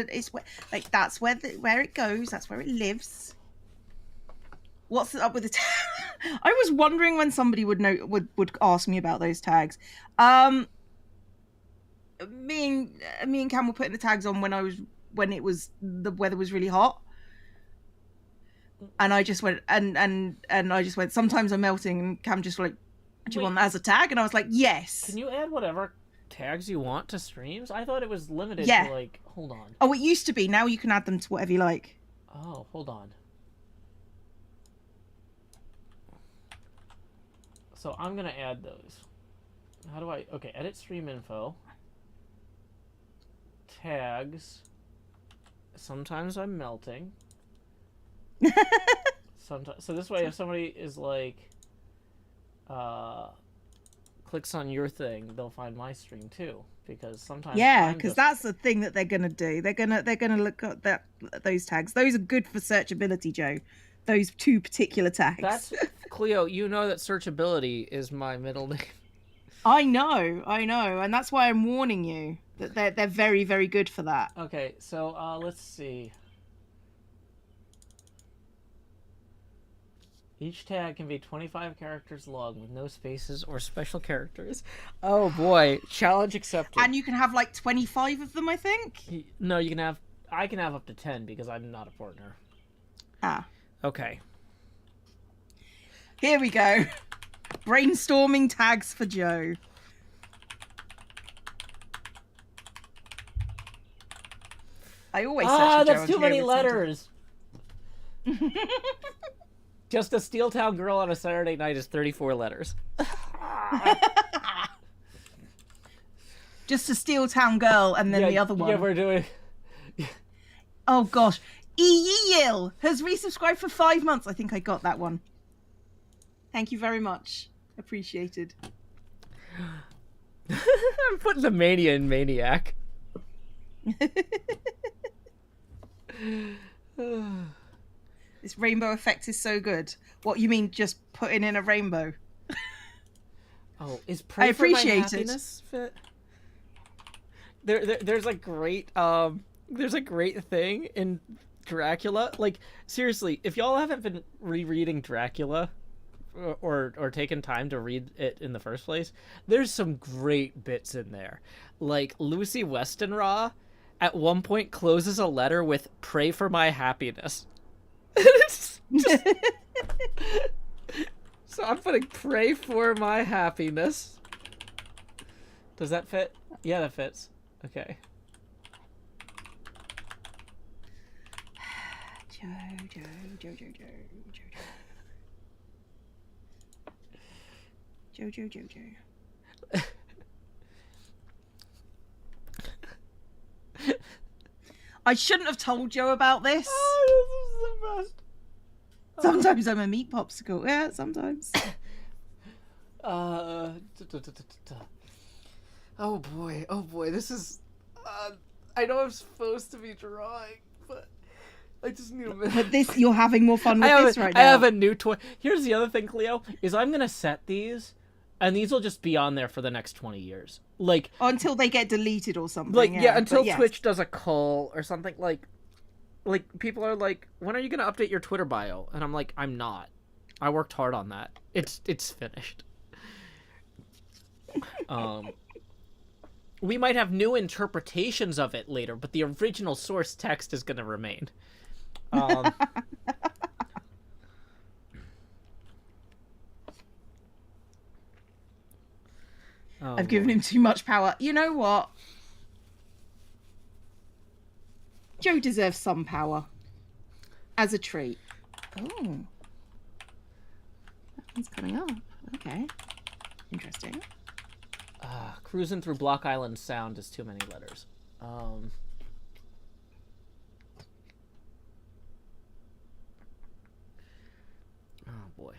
like that's where it goes. That's where it lives. What's up with the tag? I was wondering when somebody would ask me about those tags. Me and Cam were putting the tags on when the weather was really hot, and I just went and I just went, sometimes I'm melting, and Cam just like, do you want that as a tag? And I was like, yes. Can you add whatever tags you want to streams? I thought it was limited to like, hold on. Oh, it used to be. Now you can add them to whatever you like. Oh, hold on. So I'm gonna add those. How do I? Okay, edit stream info. Tags. Sometimes I'm melting. Sometimes, so this way, if somebody is like, clicks on your thing, they'll find my stream too. Because sometimes, because that's the thing that they're gonna do. They're gonna look at those tags. Those are good for searchability, Joe. Those two particular tags. That's Cleo. You know that searchability is my middle name. I know, and that's why I'm warning you that they're very, very good for that. Okay, so let's see. Each tag can be 25 characters long with no spaces or special characters. Oh boy, challenge accepted. And you can have like 25 of them, I think. No, you can have. I can have up to 10 because I'm not a partner. Ah. Okay. Here we go. Brainstorming tags for Joe. I always search for Joe. That's too many letters. Just a Steel Town girl on a Saturday night is 34 letters. Just a Steel Town girl and then the other one. Yeah, we're doing... Oh gosh. Yil has resubscribed for 5 months. I think I got that one. Thank you very much. Appreciated. I'm putting the mania in maniac. This rainbow effect is so good. What, you mean just putting in a rainbow? Oh, is pray I appreciate for my happiness fit? There's a great thing in Dracula. Like, seriously, if y'all haven't been rereading Dracula or taken time to read it in the first place, there's some great bits in there. Like, Lucy Westenra at one point closes a letter with "Pray for my happiness." It's just... So I'm putting "Pray for my happiness." Does that fit? Yeah, that fits. Okay. Joe. I shouldn't have told Joe about this. Oh, this is the best. Sometimes I'm a meat popsicle. Yeah, sometimes. Oh boy, this is... I know I'm supposed to be drawing, but I just need a minute. But this, you're having more fun with this right now. I have a new toy. Here's the other thing, Cleo, is I'm going to set these, and these will just be on there for the next 20 years. Like... Until they get deleted or something. Like, until Twitch does a cull or something. Like like, people are like, when are you gonna update your Twitter bio? And I'm like, I'm not. I worked hard on that. It's finished. We might have new interpretations of it later, but the original source text is gonna remain. I've given him too much power. You know what? Joe deserves some power. As a treat. Oh. That one's coming up. Okay. Interesting. Cruising through Block Island Sound is too many letters. Oh boy.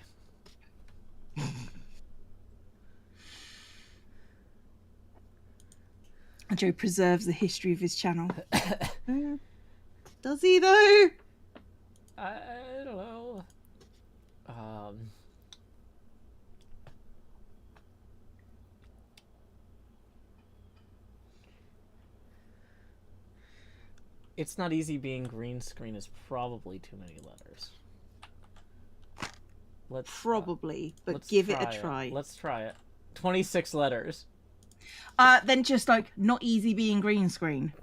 Joe preserves the history of his channel. Does he though? I don't know. It's not easy being green screen is probably too many letters. Probably, but give it a try. Let's try it. 26 letters. Then just like not easy being green screen.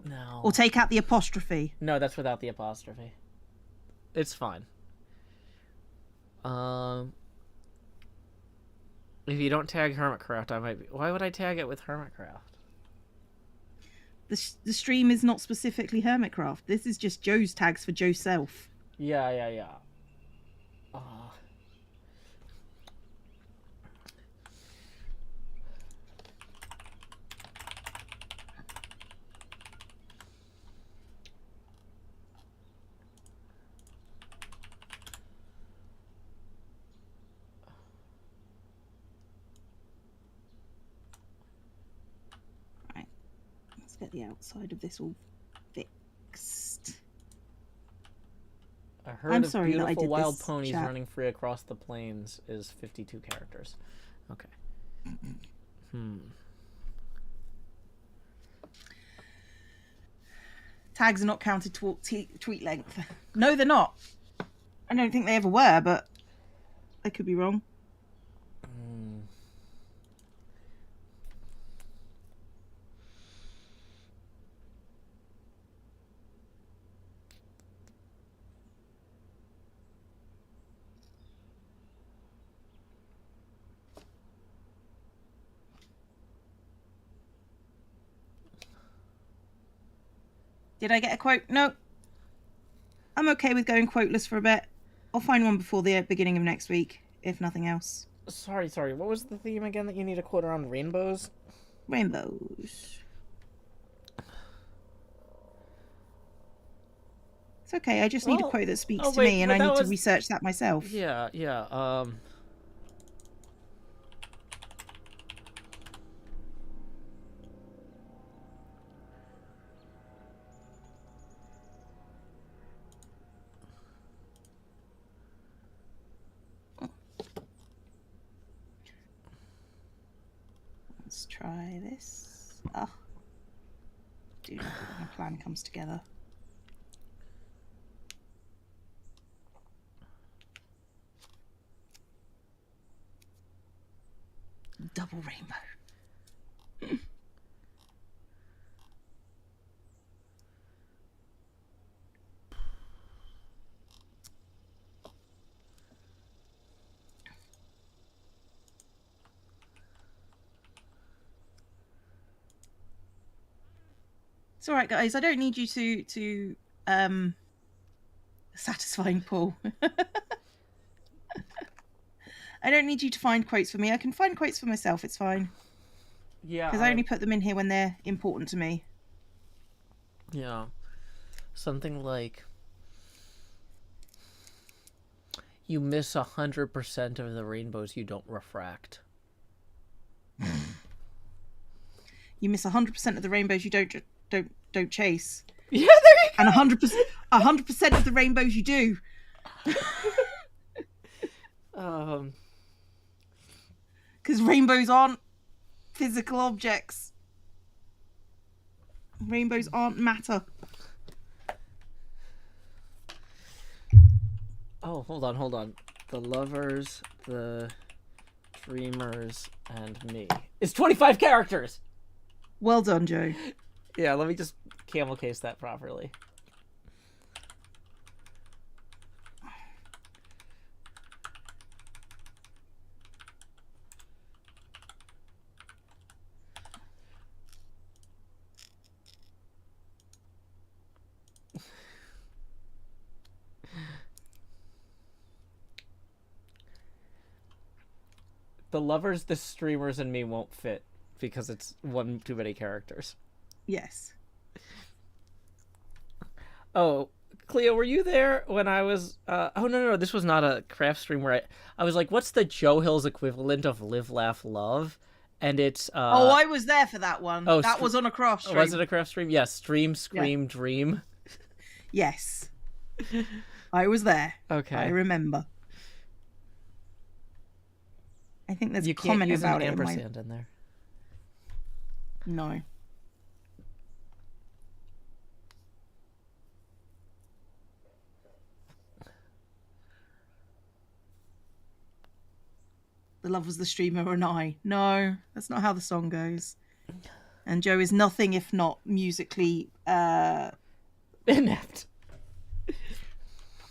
No. Or take out the apostrophe. No, that's without the apostrophe. It's fine. If you don't tag Hermitcraft, I might be... Why would I tag it with Hermitcraft? The stream is not specifically Hermitcraft. This is just Joe's tags for Joe self. Yeah. Right. Let's get the outside of this all fixed. A herd of beautiful wild ponies running free across the plains is 52 characters. Okay. Tags are not counted toward tweet length. No, they're not. I don't think they ever were, but I could be wrong. Did I get a quote? No. I'm okay with going quoteless for a bit. I'll find one before the beginning of next week, if nothing else. Sorry. What was the theme again that you need a quote around rainbows? Rainbows. It's okay, I just need a quote that speaks to me, and I need to research that myself. Yeah. Let's try this. Oh. Dude, my plan comes together. Double rainbow. It's all right, guys. I don't need you to satisfying Paul. I don't need you to find quotes for me. I can find quotes for myself. It's fine. Yeah. Because I only put them in here when they're important to me. Yeah. Something like, you miss 100% of the rainbows you don't refract. You miss 100% of the rainbows you don't chase. Yeah, there you go. And 100% of the rainbows you do. Because rainbows aren't physical objects. Rainbows aren't matter. Oh, hold on. The lovers, the dreamers, and me. It's 25 characters! Well done, Joe. Yeah, let me just camel case that properly. The lovers, the streamers, and me won't fit because it's one too many characters. Yes. Oh, Cleo, were you there when I was... oh, no, this was not a craft stream where I was like, what's the Joe Hill's equivalent of Live, Laugh, Love? And it's... Oh, I was there for that one. Oh, that was on a craft stream. Was it a craft stream? Yes, Stream, Scream, Dream. Yes. I was there. Okay. I remember. I think there's you a comment use about an it ampersand in there. No. The love was the streamer and I. No, that's not how the song goes. And Joe is nothing if not musically inept.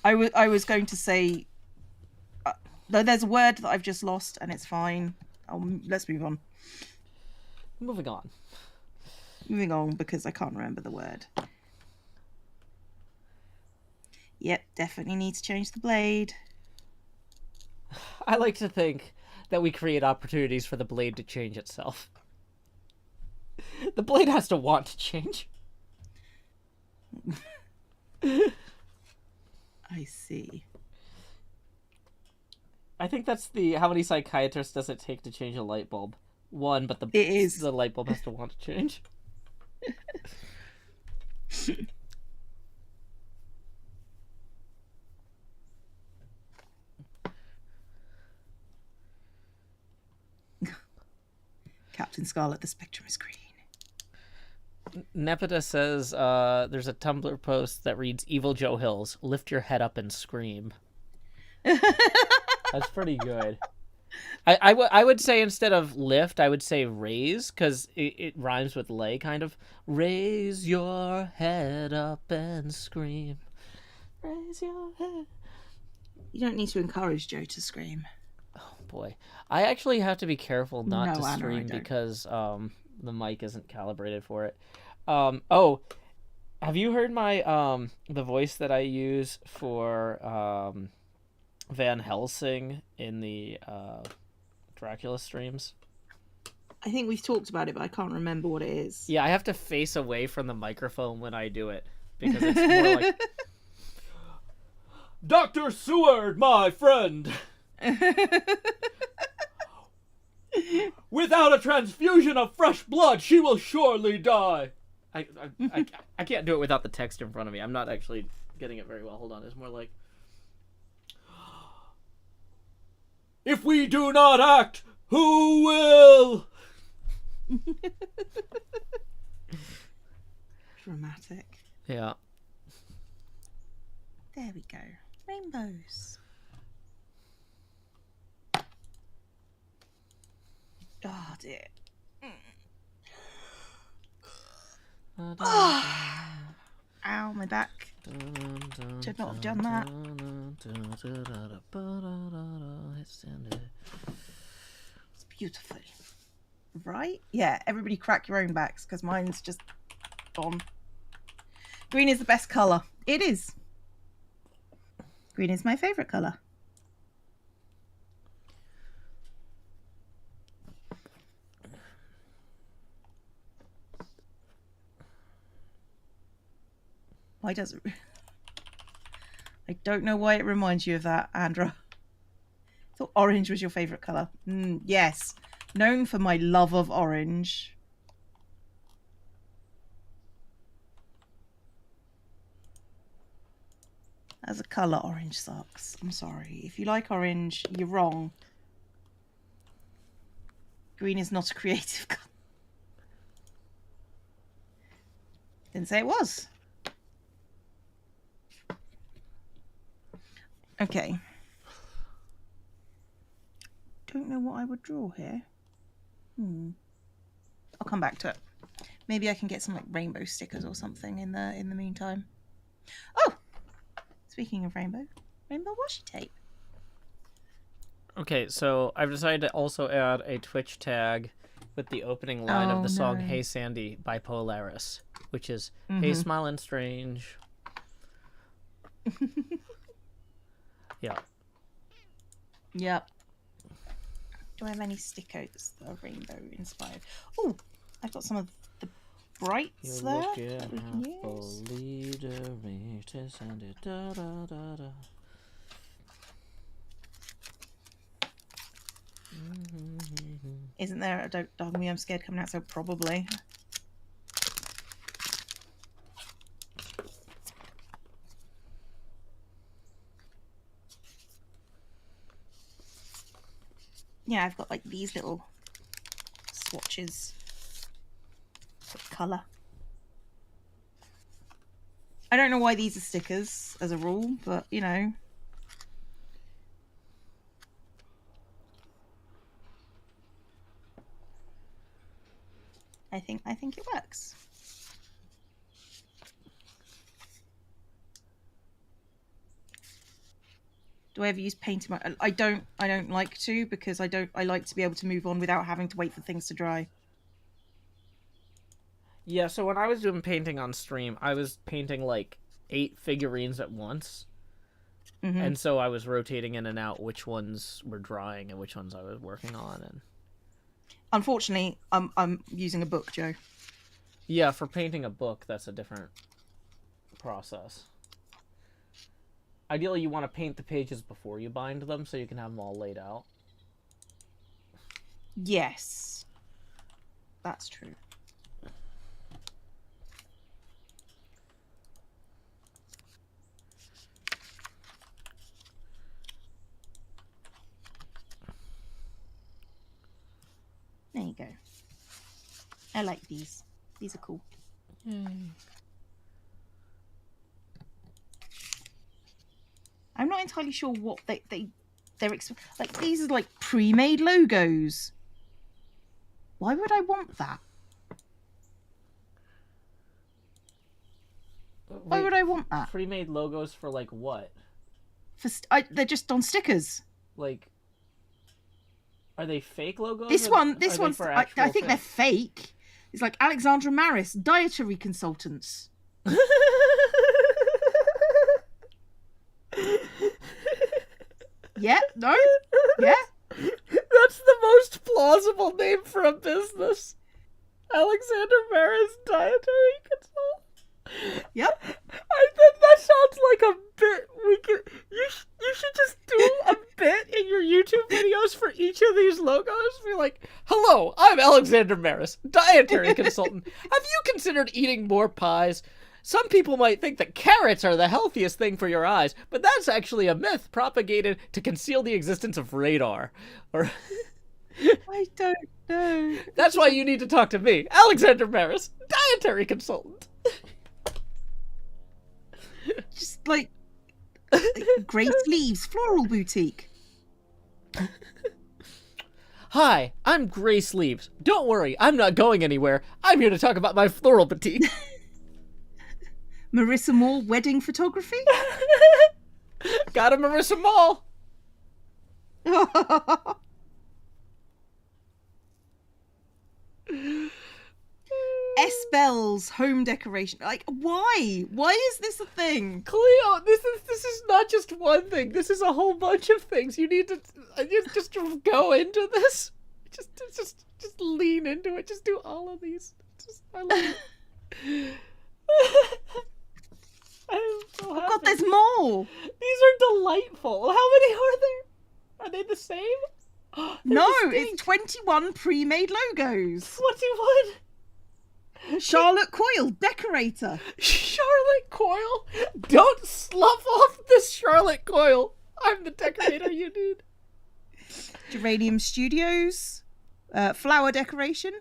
I was going to say there's a word that I've just lost and it's fine. Let's move on. Moving on. Moving on because I can't remember the word. Yep, definitely need to change the blade. I like to think that we create opportunities for the blade to change itself. The blade has to want to change. I see. I think that's the... How many psychiatrists does it take to change a light bulb? One, but the light bulb has to want to change. Captain Scarlet, the spectrum is green. Nepeta says there's a Tumblr post that reads, Evil Joe Hills, lift your head up and scream. That's pretty good. I would say instead of lift, I would say raise, because it rhymes with lay, kind of. Raise your head up and scream. Raise your head. You don't need to encourage Joe to scream. Oh, boy. I actually have to be careful not to Anna, scream because the mic isn't calibrated for it. Oh, have you heard my the voice that I use for Van Helsing in the Dracula streams? I think we've talked about it, but I can't remember what it is. Yeah, I have to face away from the microphone when I do it because it's more like Dr. Seward, my friend. Without a transfusion of fresh blood, she will surely die. I can't do it without the text in front of me. I'm not actually getting it very well. Hold on. It's more like, if we do not act, who will? Dramatic. Yeah. There we go. Rainbows. Oh dear. Oh. Ow, my back. Should not have done that. It's beautiful. Right? Yeah, everybody crack your own backs because mine's just gone. Green is the best colour. It is. Green is my favourite colour. Why does it... I don't know why it reminds you of that, Andra. I thought orange was your favourite colour. Yes. Known for my love of orange. As a colour, orange sucks. I'm sorry. If you like orange, you're wrong. Green is not a creative colour. Didn't say it was. Okay. Don't know what I would draw here. I'll come back to it. Maybe I can get some like rainbow stickers or something in the meantime. Oh, speaking of rainbow washi tape. Okay, so I've decided to also add a Twitch tag with the opening line of the song no. Hey Sandy by Polaris, which is Hey Smilin' Strange. Yeah. Yep. Do I have any stickers that are rainbow inspired? Oh, I've got some of the brights there. That we can use. Isn't there a Dog Me I'm Scared coming out? So probably. Yeah, I've got like these little swatches of colour. I don't know why these are stickers as a rule, but you know. I think it works. Do I ever use paint in my... I don't like to, because I like to be able to move on without having to wait for things to dry. Yeah, so when I was doing painting on stream, I was painting like 8 figurines at once. And so I was rotating in and out which ones were drying and which ones I was working on. And unfortunately, I'm using a book, Joe. yeah, for painting a book, that's a different process. Ideally, you want to paint the pages before you bind them so you can have them all laid out. Yes. That's true. There you go. I like these. These are cool. Yay. I'm not entirely sure what they're like. These are like pre-made logos. Why would I want that? Why would I want that? Pre-made logos for like what? They're just on stickers. Like, are they fake logos? This one's. I think thing? they're fake. It's like Alexandra Maris, dietary consultants. Yeah, no, yeah. That's the most plausible name for a business. Alexander Maris, dietary consultant. Yep. I think that sounds like a bit. You should just do a bit in your YouTube videos for each of these logos. Be like, hello, I'm Alexander Maris, dietary consultant. Have you considered eating more pies? Some people might think that carrots are the healthiest thing for your eyes, but that's actually a myth propagated to conceal the existence of radar. Or I don't know. that's why you need to talk to me, Alexander Maris, dietary consultant. Just like Grace Leaves Floral Boutique. Hi, I'm Grace Leaves. Don't worry, I'm not going anywhere. I'm here to talk about my floral boutique. Marissa Moore Wedding Photography. Got a Marissa Mall. S. Bell's Home Decoration. Like, why? Why is this a thing? Cleo, this is not just one thing. This is a whole bunch of things. You need to just go into this. Just lean into it. Just do all of these. I love it. I'm so Oh happy. God, there's more. These are delightful. How many are there? Are they the same? No, distinct. it's 21 pre-made logos. 21. Charlotte Coyle, decorator. Charlotte Coyle? Don't slough off this Charlotte Coyle. I'm the decorator you need. Geranium Studios, flower decoration.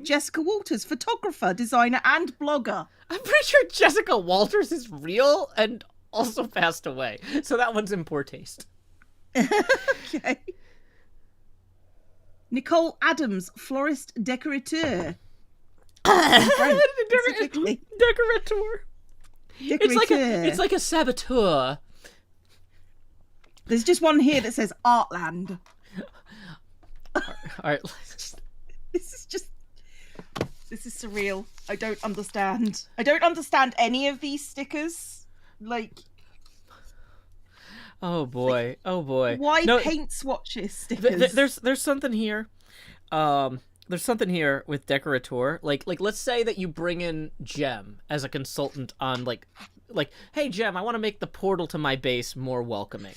Jessica Walters, photographer, designer, and blogger. I'm pretty sure Jessica Walters is real, and also passed away. So that one's in poor taste. Okay. Nicole Adams, florist decorateur. Specifically. Decorateur. It's like a saboteur. There's just one here that says Artland. All right. This is surreal. I don't understand. I don't understand any of these stickers. Like, oh boy. Why paint swatches stickers? There's something here. There's something here with decorateur. Like let's say that you bring in Jem as a consultant on like, hey Jem, I want to make the portal to my base more welcoming.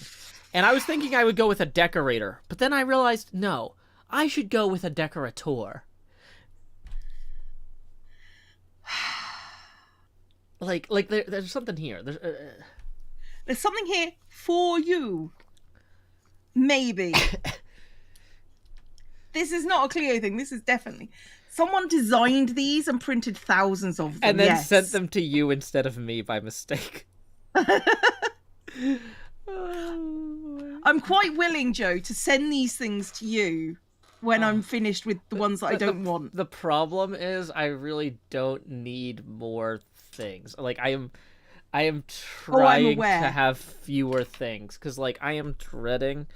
And I was thinking I would go with a decorator, but then I realized no, I should go with a decorateur. Like there's something here. There's something here for you. Maybe. This is not a Cleo thing. This is definitely... Someone designed these and printed thousands of them. And then sent them to you instead of me by mistake. I'm quite willing, Joe, to send these things to you when I'm finished with the ones that I don't want. The problem is I really don't need more things. Like, I am trying to have fewer things. Because, like, I am dreading...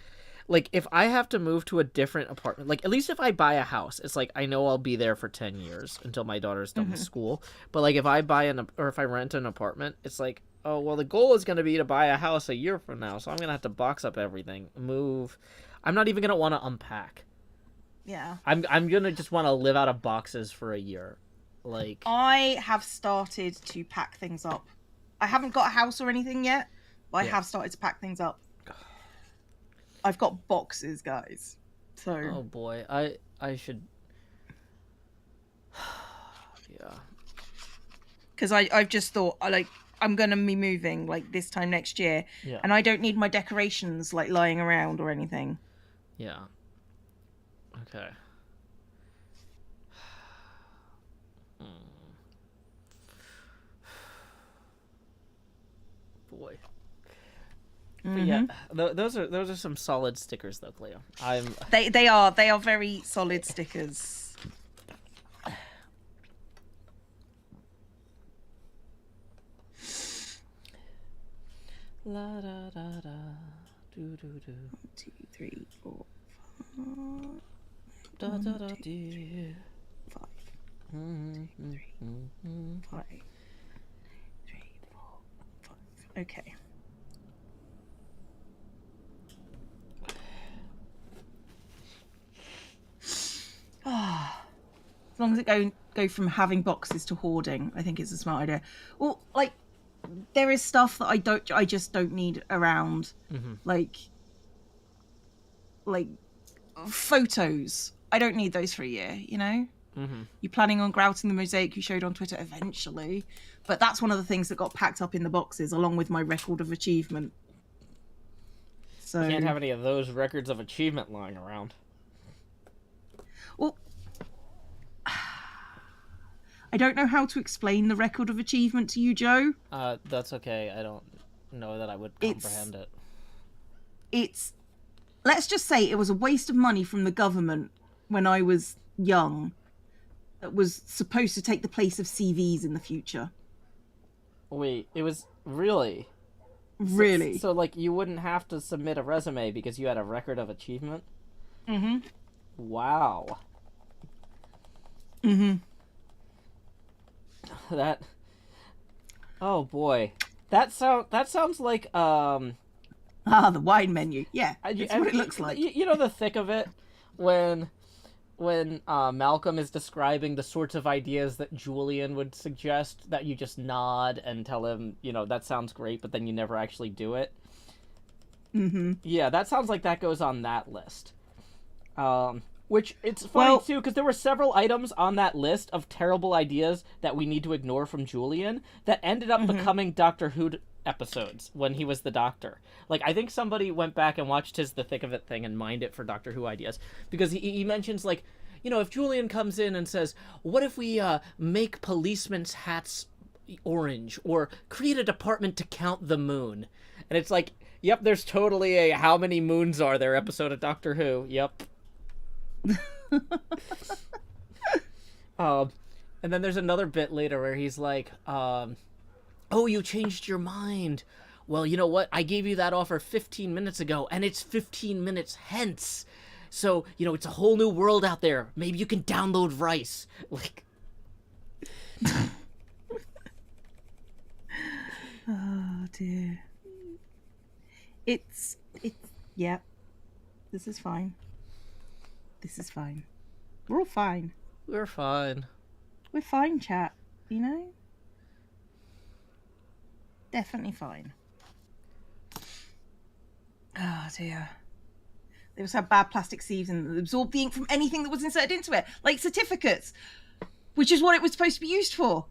Like, if I have to move to a different apartment, like, at least if I buy a house, it's like, I know I'll be there for 10 years until my daughter's done with school. But, like, if I if I rent an apartment, it's like, oh, well, the goal is going to be to buy a house a year from now. So I'm going to have to box up everything, move. I'm not even going to want to unpack. Yeah. I'm going to just want to live out of boxes for a year. Like, I have started to pack things up. I haven't got a house or anything yet, but I have started to pack things up. I've got boxes, guys. So. Oh boy, I should. Yeah. Because I've just thought I'm gonna be moving like this time next year, and I don't need my decorations like lying around or anything. Yeah. Okay. Boy. But yeah, those are some solid stickers though, Cleo. They are very solid stickers. La da da da, do do do. 1, 2, 3, 4, 5. Da da da do. 5. 3, 5. 3, 4, 5. Okay. As long as it go from having boxes to hoarding, I think it's a smart idea. Well, like, there is stuff that I just don't need around, like photos. I don't need those for a year, you know. You're planning on grouting the mosaic you showed on Twitter eventually, but that's one of the things that got packed up in the boxes along with my record of achievement. So you can't have any of those records of achievement lying around. Well, I don't know how to explain the record of achievement to you, Joe. That's okay. I don't know that I would comprehend it. It's... Let's just say it was a waste of money from the government when I was young that was supposed to take the place of CVs in the future. Wait, it was... Really? Really? So like, you wouldn't have to submit a resume because you had a record of achievement? Wow. That... Oh, boy. That sounds like, the wine menu. Yeah, that's what it looks like. You know the thick of it? When Malcolm is describing the sorts of ideas that Julian would suggest, that you just nod and tell him, you know, that sounds great, but then you never actually do it. Yeah, that sounds like that goes on that list. Which, it's funny, too, because there were several items on that list of terrible ideas that we need to ignore from Julian that ended up becoming Doctor Who episodes when he was the Doctor. Like, I think somebody went back and watched his The Thick of It thing and mined it for Doctor Who ideas. Because he mentions, like, you know, if Julian comes in and says, what if we make policemen's hats orange, or create a department to count the moon. And it's like, yep, there's totally a how many moons are there episode of Doctor Who. Yep. And then there's another bit later where he's like, oh, you changed your mind. Well, you know what? I gave you that offer 15 minutes ago, and it's 15 minutes hence. So, it's a whole new world out there. Maybe you can download Rice. Like... Oh, dear. It's, yeah. This is fine. This is fine. We're all fine. We're fine. We're fine, chat. Definitely fine. Oh, dear. They also had bad plastic sieves and absorbed the ink from anything that was inserted into it, like certificates, which is what it was supposed to be used for.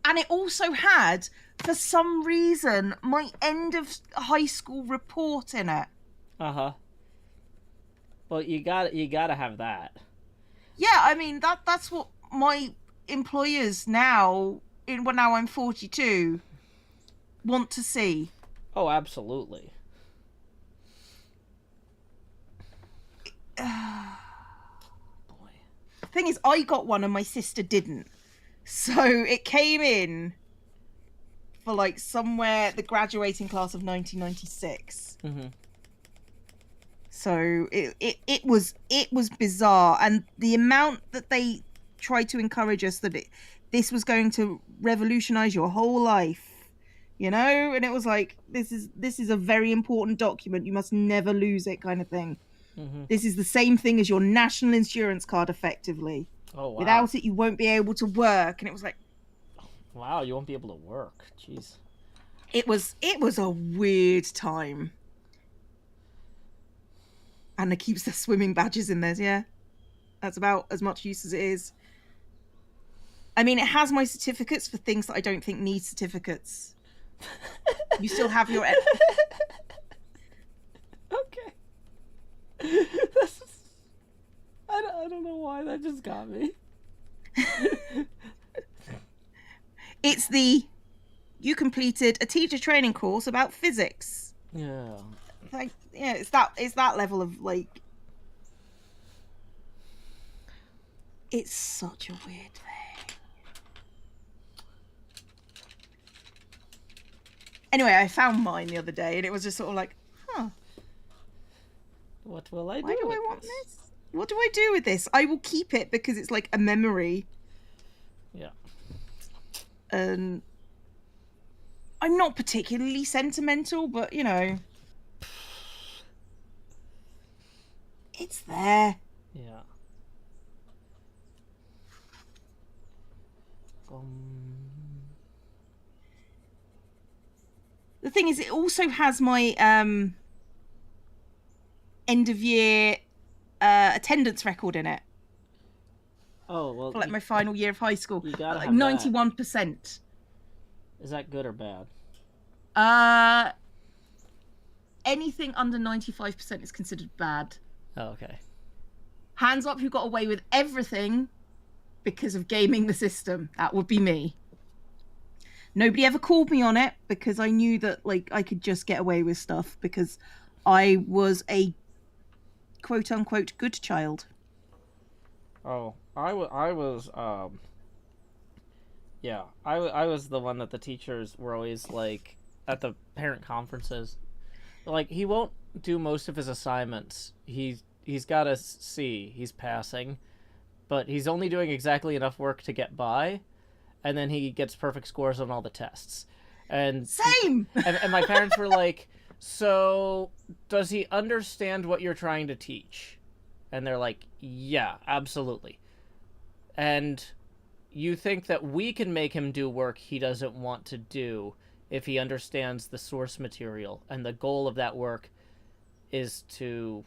And it also had, for some reason, my end of high school report in it. Uh-huh. Well, you gotta have that. Yeah, I mean, that's what my employers now I'm 42, want to see. Oh, absolutely. Boy. The thing is, I got one and my sister didn't. So it came in for somewhere the graduating class of 1996. Mm-hmm. So it was bizarre, and the amount that they tried to encourage us that this was going to revolutionize your whole life, and it was like, this is a very important document, you must never lose it, kind of thing. Mm-hmm. This is the same thing as your national insurance card, effectively. Oh, wow. Without it, you won't be able to work. And it was like, wow, you won't be able to work. Jeez. It was a weird time. Anna keeps the swimming badges in there. Yeah, that's about as much use as it is. I mean, it has my certificates for things that I don't think need certificates. You still have your... Okay. I don't know why that just got me. It's you completed a teacher training course about physics. Yeah. It's that level of it's such a weird thing. Anyway, I found mine the other day and it was just sort of like, huh. What will I do? Why do I want this? What do I do with this? I will keep it because it's like a memory. Yeah. And I'm not particularly sentimental, but it's there. Yeah. The thing is, it also has my end of year attendance record in it. Oh, well. For my final year of high school. You gotta have 91%. Is that good or bad? Anything under 95% is considered bad. Oh, okay. Hands up who got away with everything because of gaming the system. That would be me. Nobody ever called me on it because I knew that I could just get away with stuff because I was a quote unquote good child. Oh, I was yeah, I was the one that the teachers were always at the parent conferences. He won't do most of his assignments. He's got a C. He's passing, but he's only doing exactly enough work to get by, and then he gets perfect scores on all the tests. And same. And my parents were like, "So, does he understand what you're trying to teach?" And they're like, "Yeah, absolutely." And you think that we can make him do work he doesn't want to do if he understands the source material, and the goal of that work is to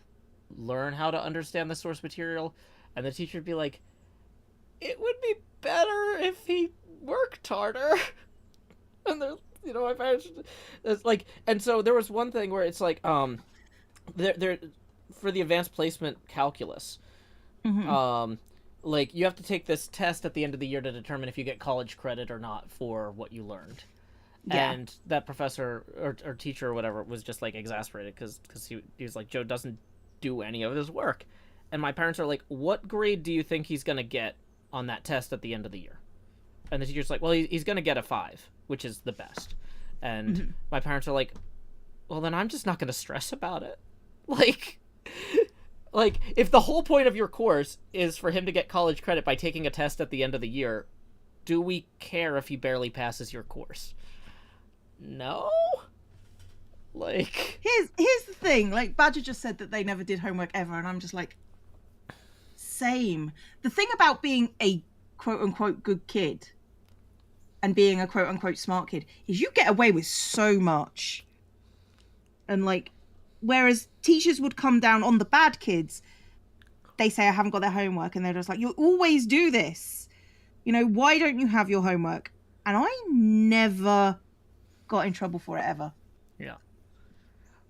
learn how to understand the source material? And the teacher would be like, "It would be better if he worked harder." And they're, my parents, it's and so there was one thing where it's there for the advanced placement calculus, mm-hmm. like, you have to take this test at the end of the year to determine if you get college credit or not for what you learned. Yeah. And that professor or teacher or whatever was just like exasperated because he was like, Joe doesn't do any of his work. And my parents are like, what grade do you think he's going to get on that test at the end of the year? And the teacher's like, well, he's going to get a 5, which is the best. And my parents are like, well, then I'm just not going to stress about it. Like, if the whole point of your course is for him to get college credit by taking a test at the end of the year, do we care if he barely passes your course? No? Like... Here's the thing. Like, Badger just said that they never did homework ever, and I'm just like, same. The thing about being a quote-unquote good kid and being a quote-unquote smart kid is you get away with so much. And, like, whereas teachers would come down on the bad kids, they say, I haven't got their homework, and they're just like, you always do this. You know, why don't you have your homework? And I never got in trouble for it ever. Yeah.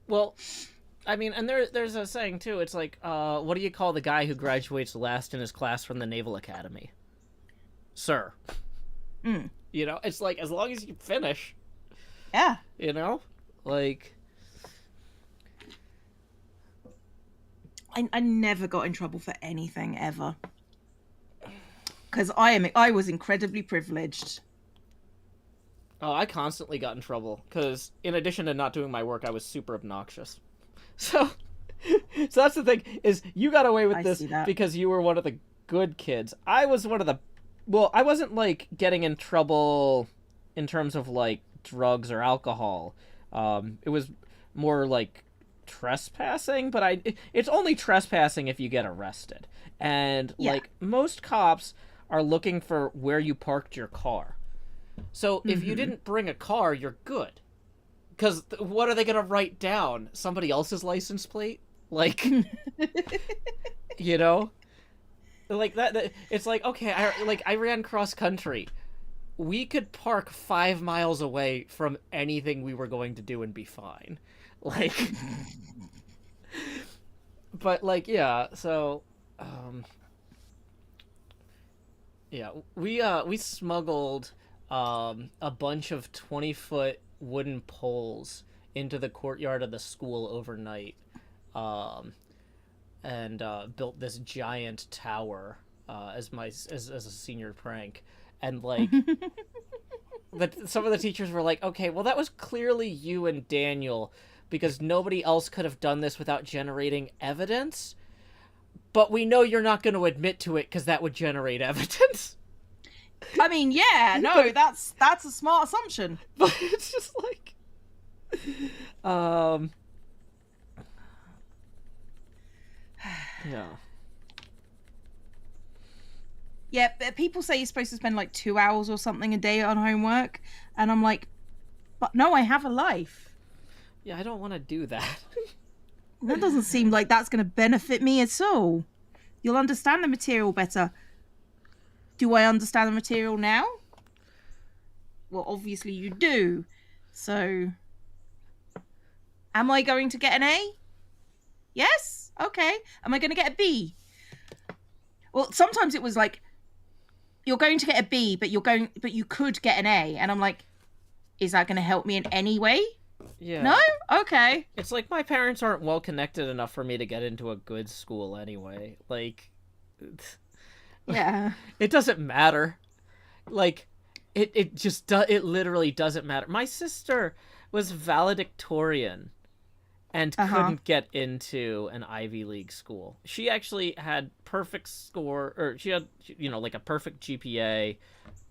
Well, I mean, and there's a saying too. It's like, what do you call the guy who graduates last in his class from the Naval Academy? Sir. You know, it's like, as long as you finish. Yeah. You know, like. I never got in trouble for anything ever. Because I was incredibly privileged. Oh, I constantly got in trouble because, in addition to not doing my work, I was super obnoxious. So that's the thing, is you got away with this because you were one of the good kids. I was one of the... Well, I wasn't, like, getting in trouble in terms of, like, drugs or alcohol. It was more, like, trespassing, but it's only trespassing if you get arrested. And, like, most cops are looking for where you parked your car. So if you didn't bring a car, you're good. Because what are they going to write down? Somebody else's license plate? Like, you know? Like, that it's like, okay, I ran cross country. We could park 5 miles away from anything we were going to do and be fine. Like, but, like, yeah, so, yeah, we smuggled a bunch of 20-foot wooden poles into the courtyard of the school overnight, and built this giant tower as a senior prank. And, like, some of the teachers were like, okay, well, that was clearly you and Daniel, because nobody else could have done this without generating evidence. But we know you're not going to admit to it because that would generate evidence. I mean, yeah, no, that's a smart assumption. But it's just like, yeah. Yeah, people say you're supposed to spend like 2 hours or something a day on homework, and I'm like, but no, I have a life. Yeah, I don't want to do that. That doesn't seem like that's going to benefit me at all. You'll understand the material better. Do I understand the material now? Well, obviously you do. So, am I going to get an A? Yes? Okay. Am I going to get a B? Well, sometimes it was like, you're going to get a B, but you could get an A. And I'm like, is that going to help me in any way? Yeah. No? Okay. It's like my parents aren't well connected enough for me to get into a good school anyway. Like, yeah. It doesn't matter. Like, it literally doesn't matter. My sister was valedictorian and couldn't get into an Ivy League school. She actually had perfect score, or she had, like a perfect GPA,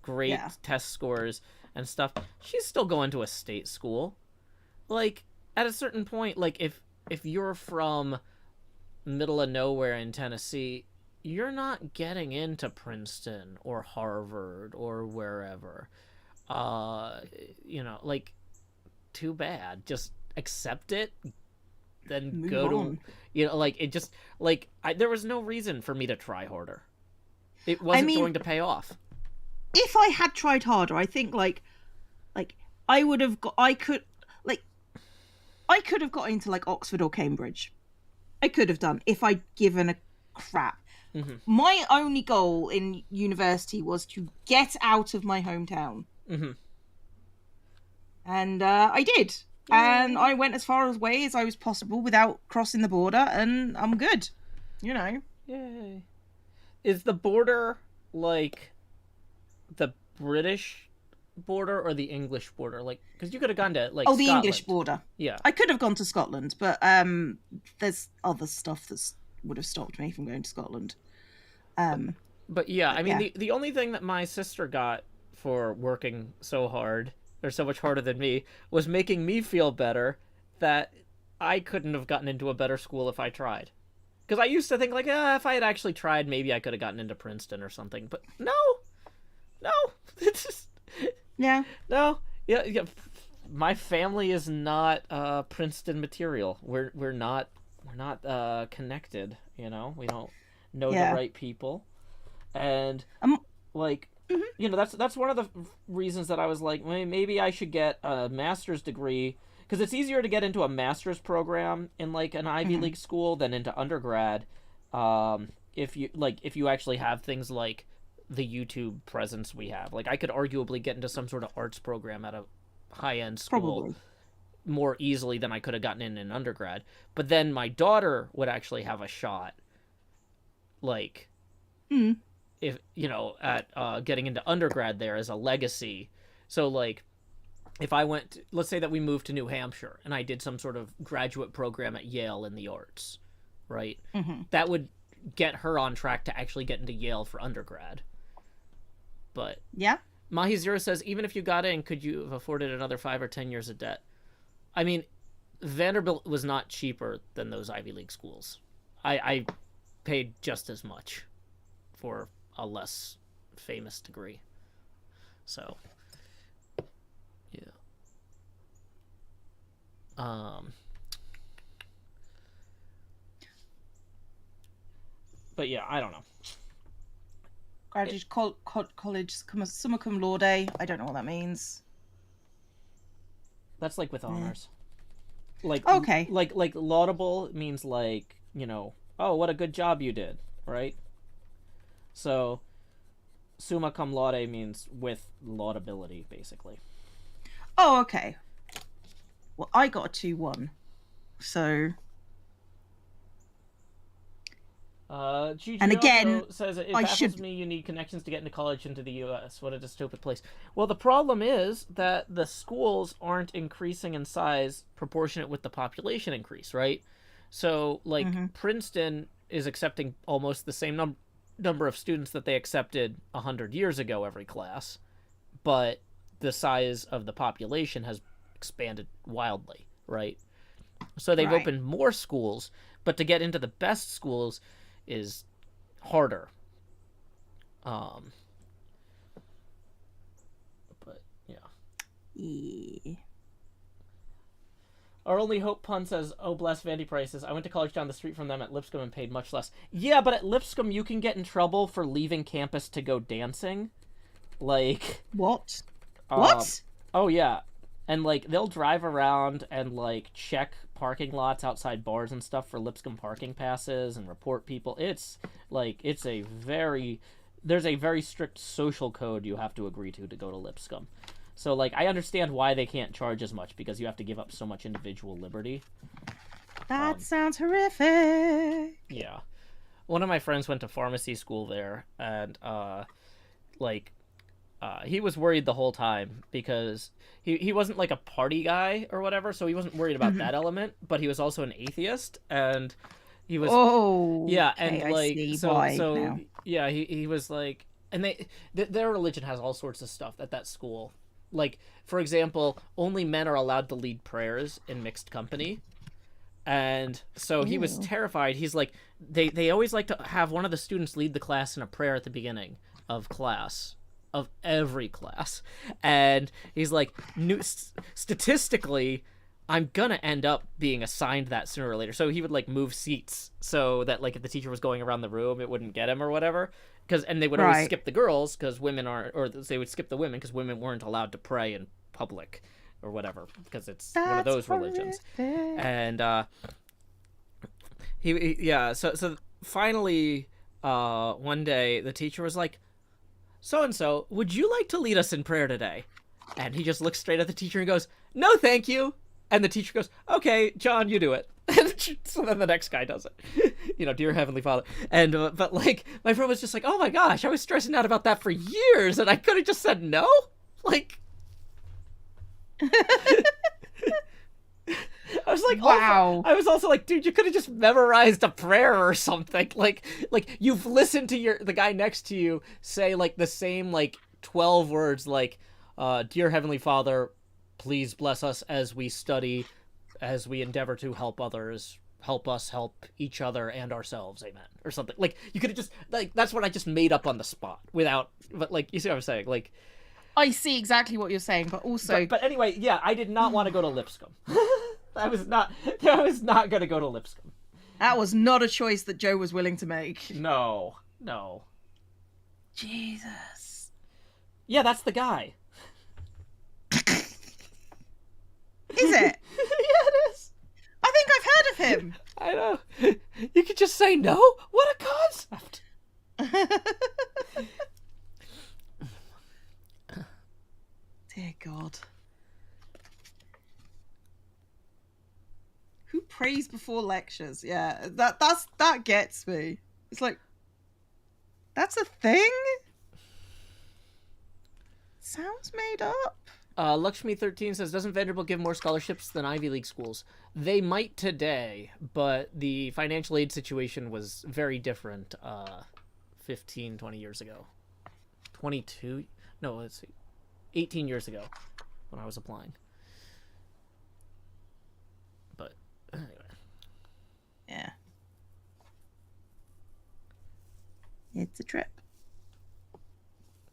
great test scores and stuff. She's still going to a state school. Like, at a certain point, like, if you're from middle of nowhere in Tennessee, you're not getting into Princeton or Harvard or wherever. Like, too bad. Just accept it, then move go on. To, like, it just, like, there was no reason for me to try harder. It wasn't going to pay off. If I had tried harder, I think, like, I would have got, I could have got into, like, Oxford or Cambridge. I could have done, if I'd given a crap. Mm-hmm. My only goal in university was to get out of my hometown. Mm-hmm. And I did. Yay. And I went as far away as I was possible without crossing the border, and I'm good. You know. Yay. Is the border like the British border or the English border? Like, because you could have gone to like the Scotland. English border. Yeah. I could have gone to Scotland, but there's other stuff that would have stopped me from going to Scotland. But yeah, I mean, the only thing that my sister got for working so hard, or so much harder than me, was making me feel better that I couldn't have gotten into a better school if I tried. Because I used to think, like, if I had actually tried, maybe I could have gotten into Princeton or something. But no. It's just... Yeah. No. Yeah. My family is not Princeton material. We're not connected, you know? We don't know the right people. And like, you know, that's one of the reasons that I was like, maybe I should get a master's degree, because it's easier to get into a master's program in like an Ivy League school than into undergrad. If you actually have things like the YouTube presence we have, like I could arguably get into some sort of arts program at a high-end school more easily than I could have gotten in undergrad. But then my daughter would actually have a shot, like, if you know, at getting into undergrad there as a legacy. So like, if I went, let's say that we moved to New Hampshire and I did some sort of graduate program at Yale in the arts, right? That would get her on track to actually get into Yale for undergrad. But yeah, Mahi Zero says, even if you got in, could you have afforded another 5 or 10 years of debt? I mean, Vanderbilt was not cheaper than those Ivy League schools. I paid just as much for a less famous degree. So, yeah. But yeah, I don't know. Graduate college summa cum laude. I don't know what that means. That's like with honors. Like, okay. Like laudable means like, you know, oh, what a good job you did, right? So summa cum laude means with laudability, basically. Oh, okay. Well, I got a 2-1. So Gigi and again, also says it baffles me you need connections to get into college into the U.S. What a dystopic place. Well, the problem is that the schools aren't increasing in size proportionate with the population increase, right? So, like, Princeton is accepting almost the same number of students that they accepted 100 years ago every class, but the size of the population has expanded wildly, right? So they've opened more schools, but to get into the best schools is harder. But yeah. Our only hope pun says, oh, bless Vandy prices. I went to college down the street from them at Lipscomb and paid much less. Yeah, but at Lipscomb you can get in trouble for leaving campus to go dancing. Like, what? What? Oh yeah. And like they'll drive around and like check parking lots outside bars and stuff for Lipscomb parking passes and report people. It's like there's a very strict social code you have to agree to go to Lipscomb. So like I understand why they can't charge as much, because you have to give up so much individual liberty. That sounds horrific. Yeah. One of my friends went to pharmacy school there, and he was worried the whole time because he wasn't like a party guy or whatever, so he wasn't worried about that element, but he was also an atheist, and he was he was like, and their religion has all sorts of stuff at that school. Like, for example, only men are allowed to lead prayers in mixed company. And so he was terrified. He's like, they always like to have one of the students lead the class in a prayer at the beginning of class. Of every class. And he's like, statistically, I'm gonna end up being assigned that sooner or later. So he would like move seats so that like if the teacher was going around the room, it wouldn't get him or whatever. And they would always skip the girls because women aren't, or they would skip the women because women weren't allowed to pray in public or whatever, because it's one of those religions. And so finally one day the teacher was like, "So and so, would you like to lead us in prayer today?" And he just looks straight at the teacher and goes, "No, thank you." And the teacher goes, "Okay, John, you do it." So then the next guy does it. Dear Heavenly Father. And but like my friend was just like, "Oh my gosh, I was stressing out about that for years, and I could have just said no." Like, I was like, wow. I was also like, dude, you could have just memorized a prayer or something. Like you've listened to the guy next to you say like the same like 12 words, like, "Dear Heavenly Father, please bless us as we study, as we endeavor to help others. Help us help each other and ourselves. Amen." Or something. Like, you could have just, like, that's what I just made up on the spot but like, you see what I'm saying? Like, I see exactly what you're saying, but also... But anyway, yeah, I did not want to go to Lipscomb. I was not going to go to Lipscomb. That was not a choice that Joe was willing to make. No. Jesus. Yeah, that's the guy. Is it? Yeah, it is. I think I've heard of him. I know. You could just say no? What a concept. Dear God. Who prays before lectures? Yeah, that gets me. It's like, that's a thing? Sounds made up. Lakshmi13 says, "Doesn't Vanderbilt give more scholarships than Ivy League schools?" They might today, but the financial aid situation was very different 15, 20 years ago. 22? No, let's see. 18 years ago when I was applying. But anyway. Yeah. It's a trip.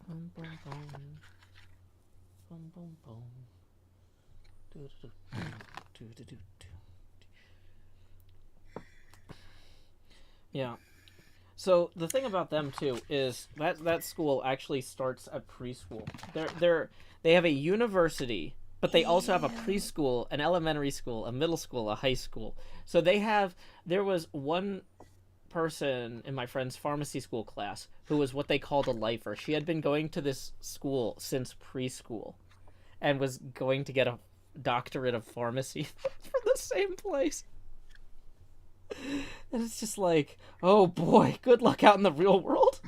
Bum, bum, bum. Bum, bum, bum. Yeah. So the thing about them too is that school actually starts at preschool. They have a university, but they also have a preschool, an elementary school, a middle school, a high school. So there was one person in my friend's pharmacy school class who was what they called a lifer. She had been going to this school since preschool and was going to get a doctorate of pharmacy from the same place. And it's just like, oh boy, good luck out in the real world.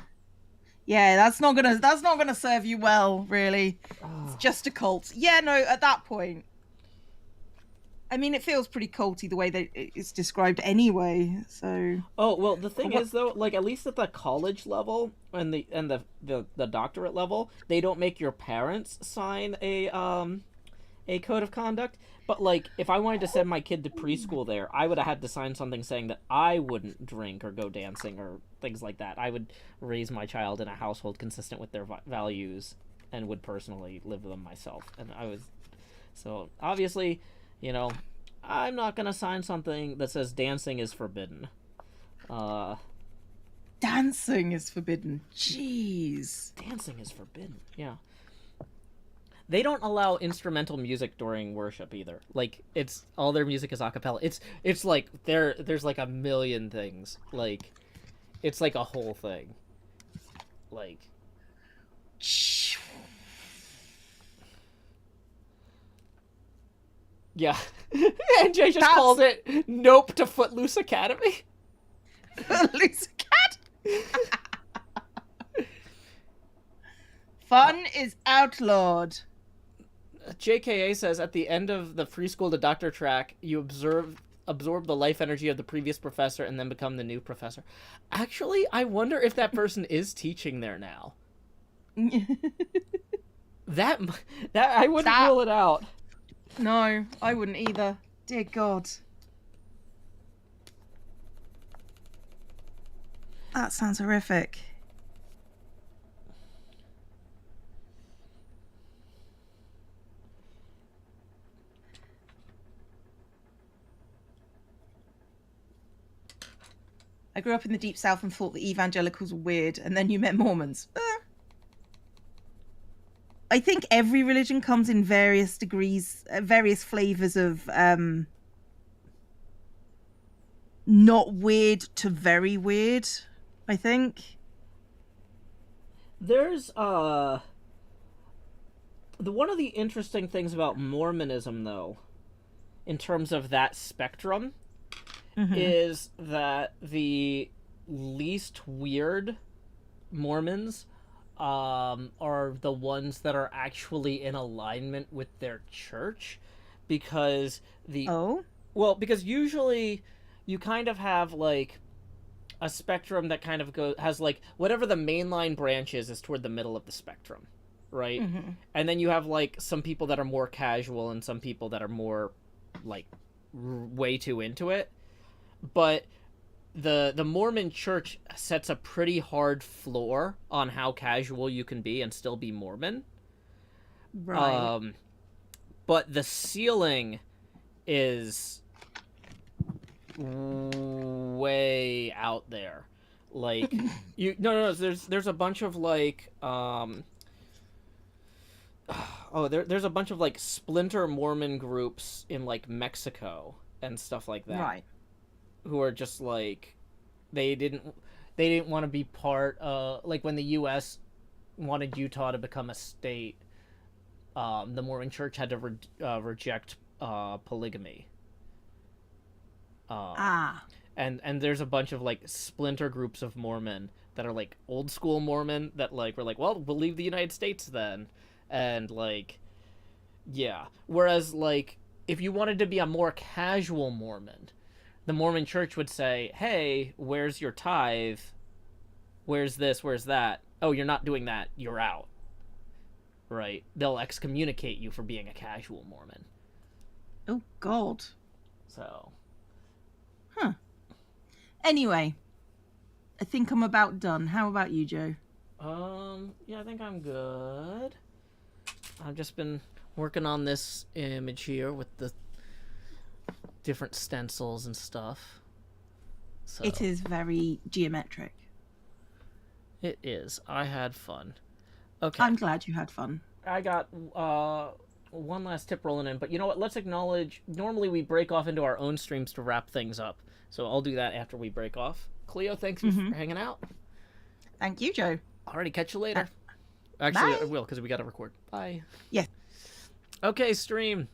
Yeah, that's not gonna serve you well, really. It's just a cult. Yeah, no, at that point. I mean, it feels pretty culty the way that it's described anyway. So. Oh well, the thing is though, like at least at the college level and the doctorate level, they don't make your parents sign a code of conduct. But like, if I wanted to send my kid to preschool there, I would have had to sign something saying that I wouldn't drink or go dancing or things like that. I would raise my child in a household consistent with their values and would personally live them myself. And so obviously, I'm not gonna sign something that says dancing is forbidden. Dancing is forbidden. Jeez. Dancing is forbidden. Yeah. They don't allow instrumental music during worship either. Like, it's all their music is a cappella. It's like there's like a million things. Like, it's like a whole thing. Like, yeah. And Jay just called it "Nope" to Footloose Academy. Footloose Academy. Fun is outlawed. JKA says, at the end of the preschool to doctor track, you absorb the life energy of the previous professor and then become the new professor. Actually, I wonder if that person is teaching there now. that I wouldn't rule it out. No, I wouldn't either. Dear God. That sounds horrific. I grew up in the Deep South and thought that evangelicals were weird, and then you met Mormons. I think every religion comes in various degrees, various flavors of not weird to very weird. I think. There's one of the interesting things about Mormonism, though, in terms of that spectrum, is that the least weird Mormons are the ones that are actually in alignment with their church, because because usually you kind of have like a spectrum that kind of has like whatever the mainline branch is toward the middle of the spectrum, right? And then you have like some people that are more casual and some people that are more like way too into it. But the Mormon church sets a pretty hard floor on how casual you can be and still be Mormon. Right. But the ceiling is way out there. Like no, there's a bunch of like there's a bunch of like splinter Mormon groups in like Mexico and stuff like that. Right. Who are just like they didn't want to be part like when the US wanted Utah to become a state, the Mormon church had to reject polygamy. And there's a bunch of like splinter groups of Mormon that are like old school Mormon that like were like, well, we'll leave the United States then. And like yeah, whereas like if you wanted to be a more casual Mormon, the Mormon church would say, hey, where's your tithe? Where's this? Where's that? Oh, you're not doing that. You're out. Right? They'll excommunicate you for being a casual Mormon. Oh, God. So. Huh. Anyway, I think I'm about done. How about you, Joe? Yeah, I think I'm good. I've just been working on this image here with the different stencils and stuff. So it is very geometric. It is. I had fun. Okay. I'm glad you had fun. I got one last tip rolling in, but you know what? Let's acknowledge. Normally we break off into our own streams to wrap things up, so I'll do that after we break off. Cleo, thanks for hanging out. Thank you, Joe. Alrighty, catch you later. Actually, bye. I will because we got to record. Bye. Yes. Okay, stream.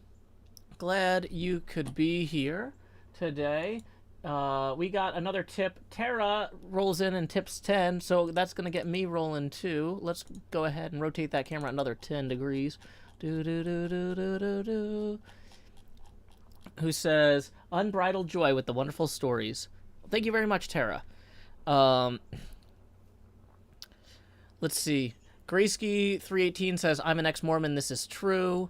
Glad you could be here today. We got another tip. Tara rolls in and tips 10, so that's going to get me rolling too. Let's go ahead and rotate that camera another 10 degrees. Do. Who says, unbridled joy with the wonderful stories. Thank you very much, Tara. Let's see. Graysky318 says, I'm an ex-Mormon. This is true.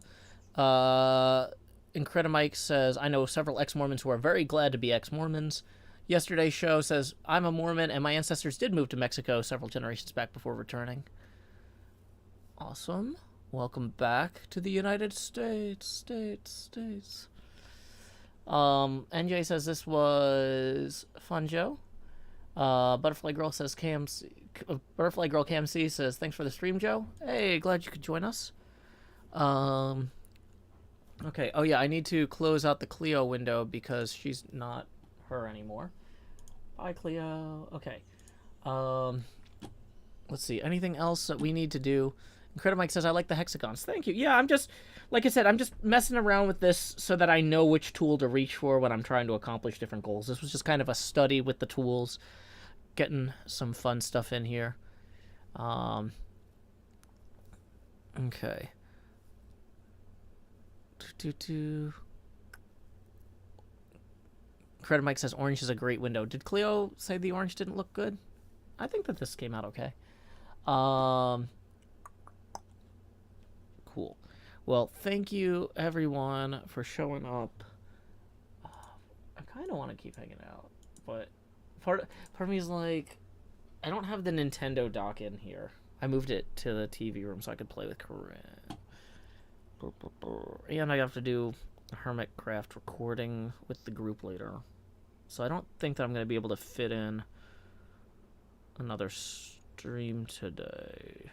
Incredimike says, I know several ex-Mormons who are very glad to be ex-Mormons. Yesterday's show says, I'm a Mormon, and my ancestors did move to Mexico several generations back before returning. Awesome. Welcome back to the United States. NJ says this was fun, Joe. Butterfly Girl says Butterfly Girl KMC says, thanks for the stream, Joe. Hey, glad you could join us. Okay, oh yeah, I need to close out the Cleo window because she's not her anymore. Bye, Cleo. Okay. Let's see, anything else that we need to do? Incredimike says, I like the hexagons. Thank you. Yeah, I'm just, like I said, I'm just messing around with this so that I know which tool to reach for when I'm trying to accomplish different goals. This was just kind of a study with the tools, getting some fun stuff in here. Okay. Credit Mike says orange is a great window. Did Cleo say the orange didn't look good? I think that this came out okay. Cool. Well, thank you everyone for showing up. I kind of want to keep hanging out, but part of me is like, I don't have the Nintendo dock in here. I moved it to the TV room so I could play with Corinne. And I have to do a Hermitcraft recording with the group later. So I don't think that I'm going to be able to fit in another stream today.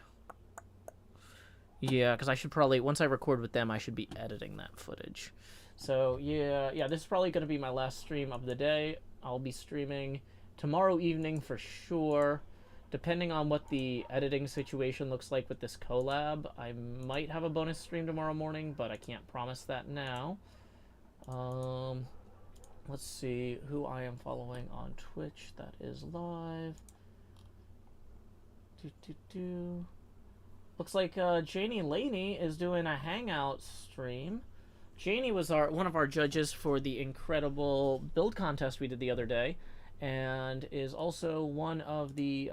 Yeah, because I should probably, once I record with them, I should be editing that footage. So yeah, this is probably going to be my last stream of the day. I'll be streaming tomorrow evening for sure. Depending on what the editing situation looks like with this collab, I might have a bonus stream tomorrow morning, but I can't promise that now. Let's see who I am following on Twitch that is live. Looks like Janie Laney is doing a hangout stream. Janie was one of our judges for the incredible build contest we did the other day, and is also one of the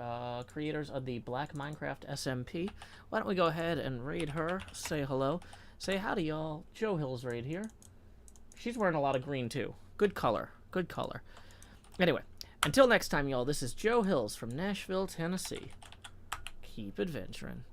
creators of the Black Minecraft SMP. Why don't we go ahead and raid her, say hello, say howdy y'all. Joe Hill's raid here. She's wearing a lot of green too. Good color, good color. Anyway, until next time y'all, this is Joe Hills from Nashville, Tennessee. Keep adventuring.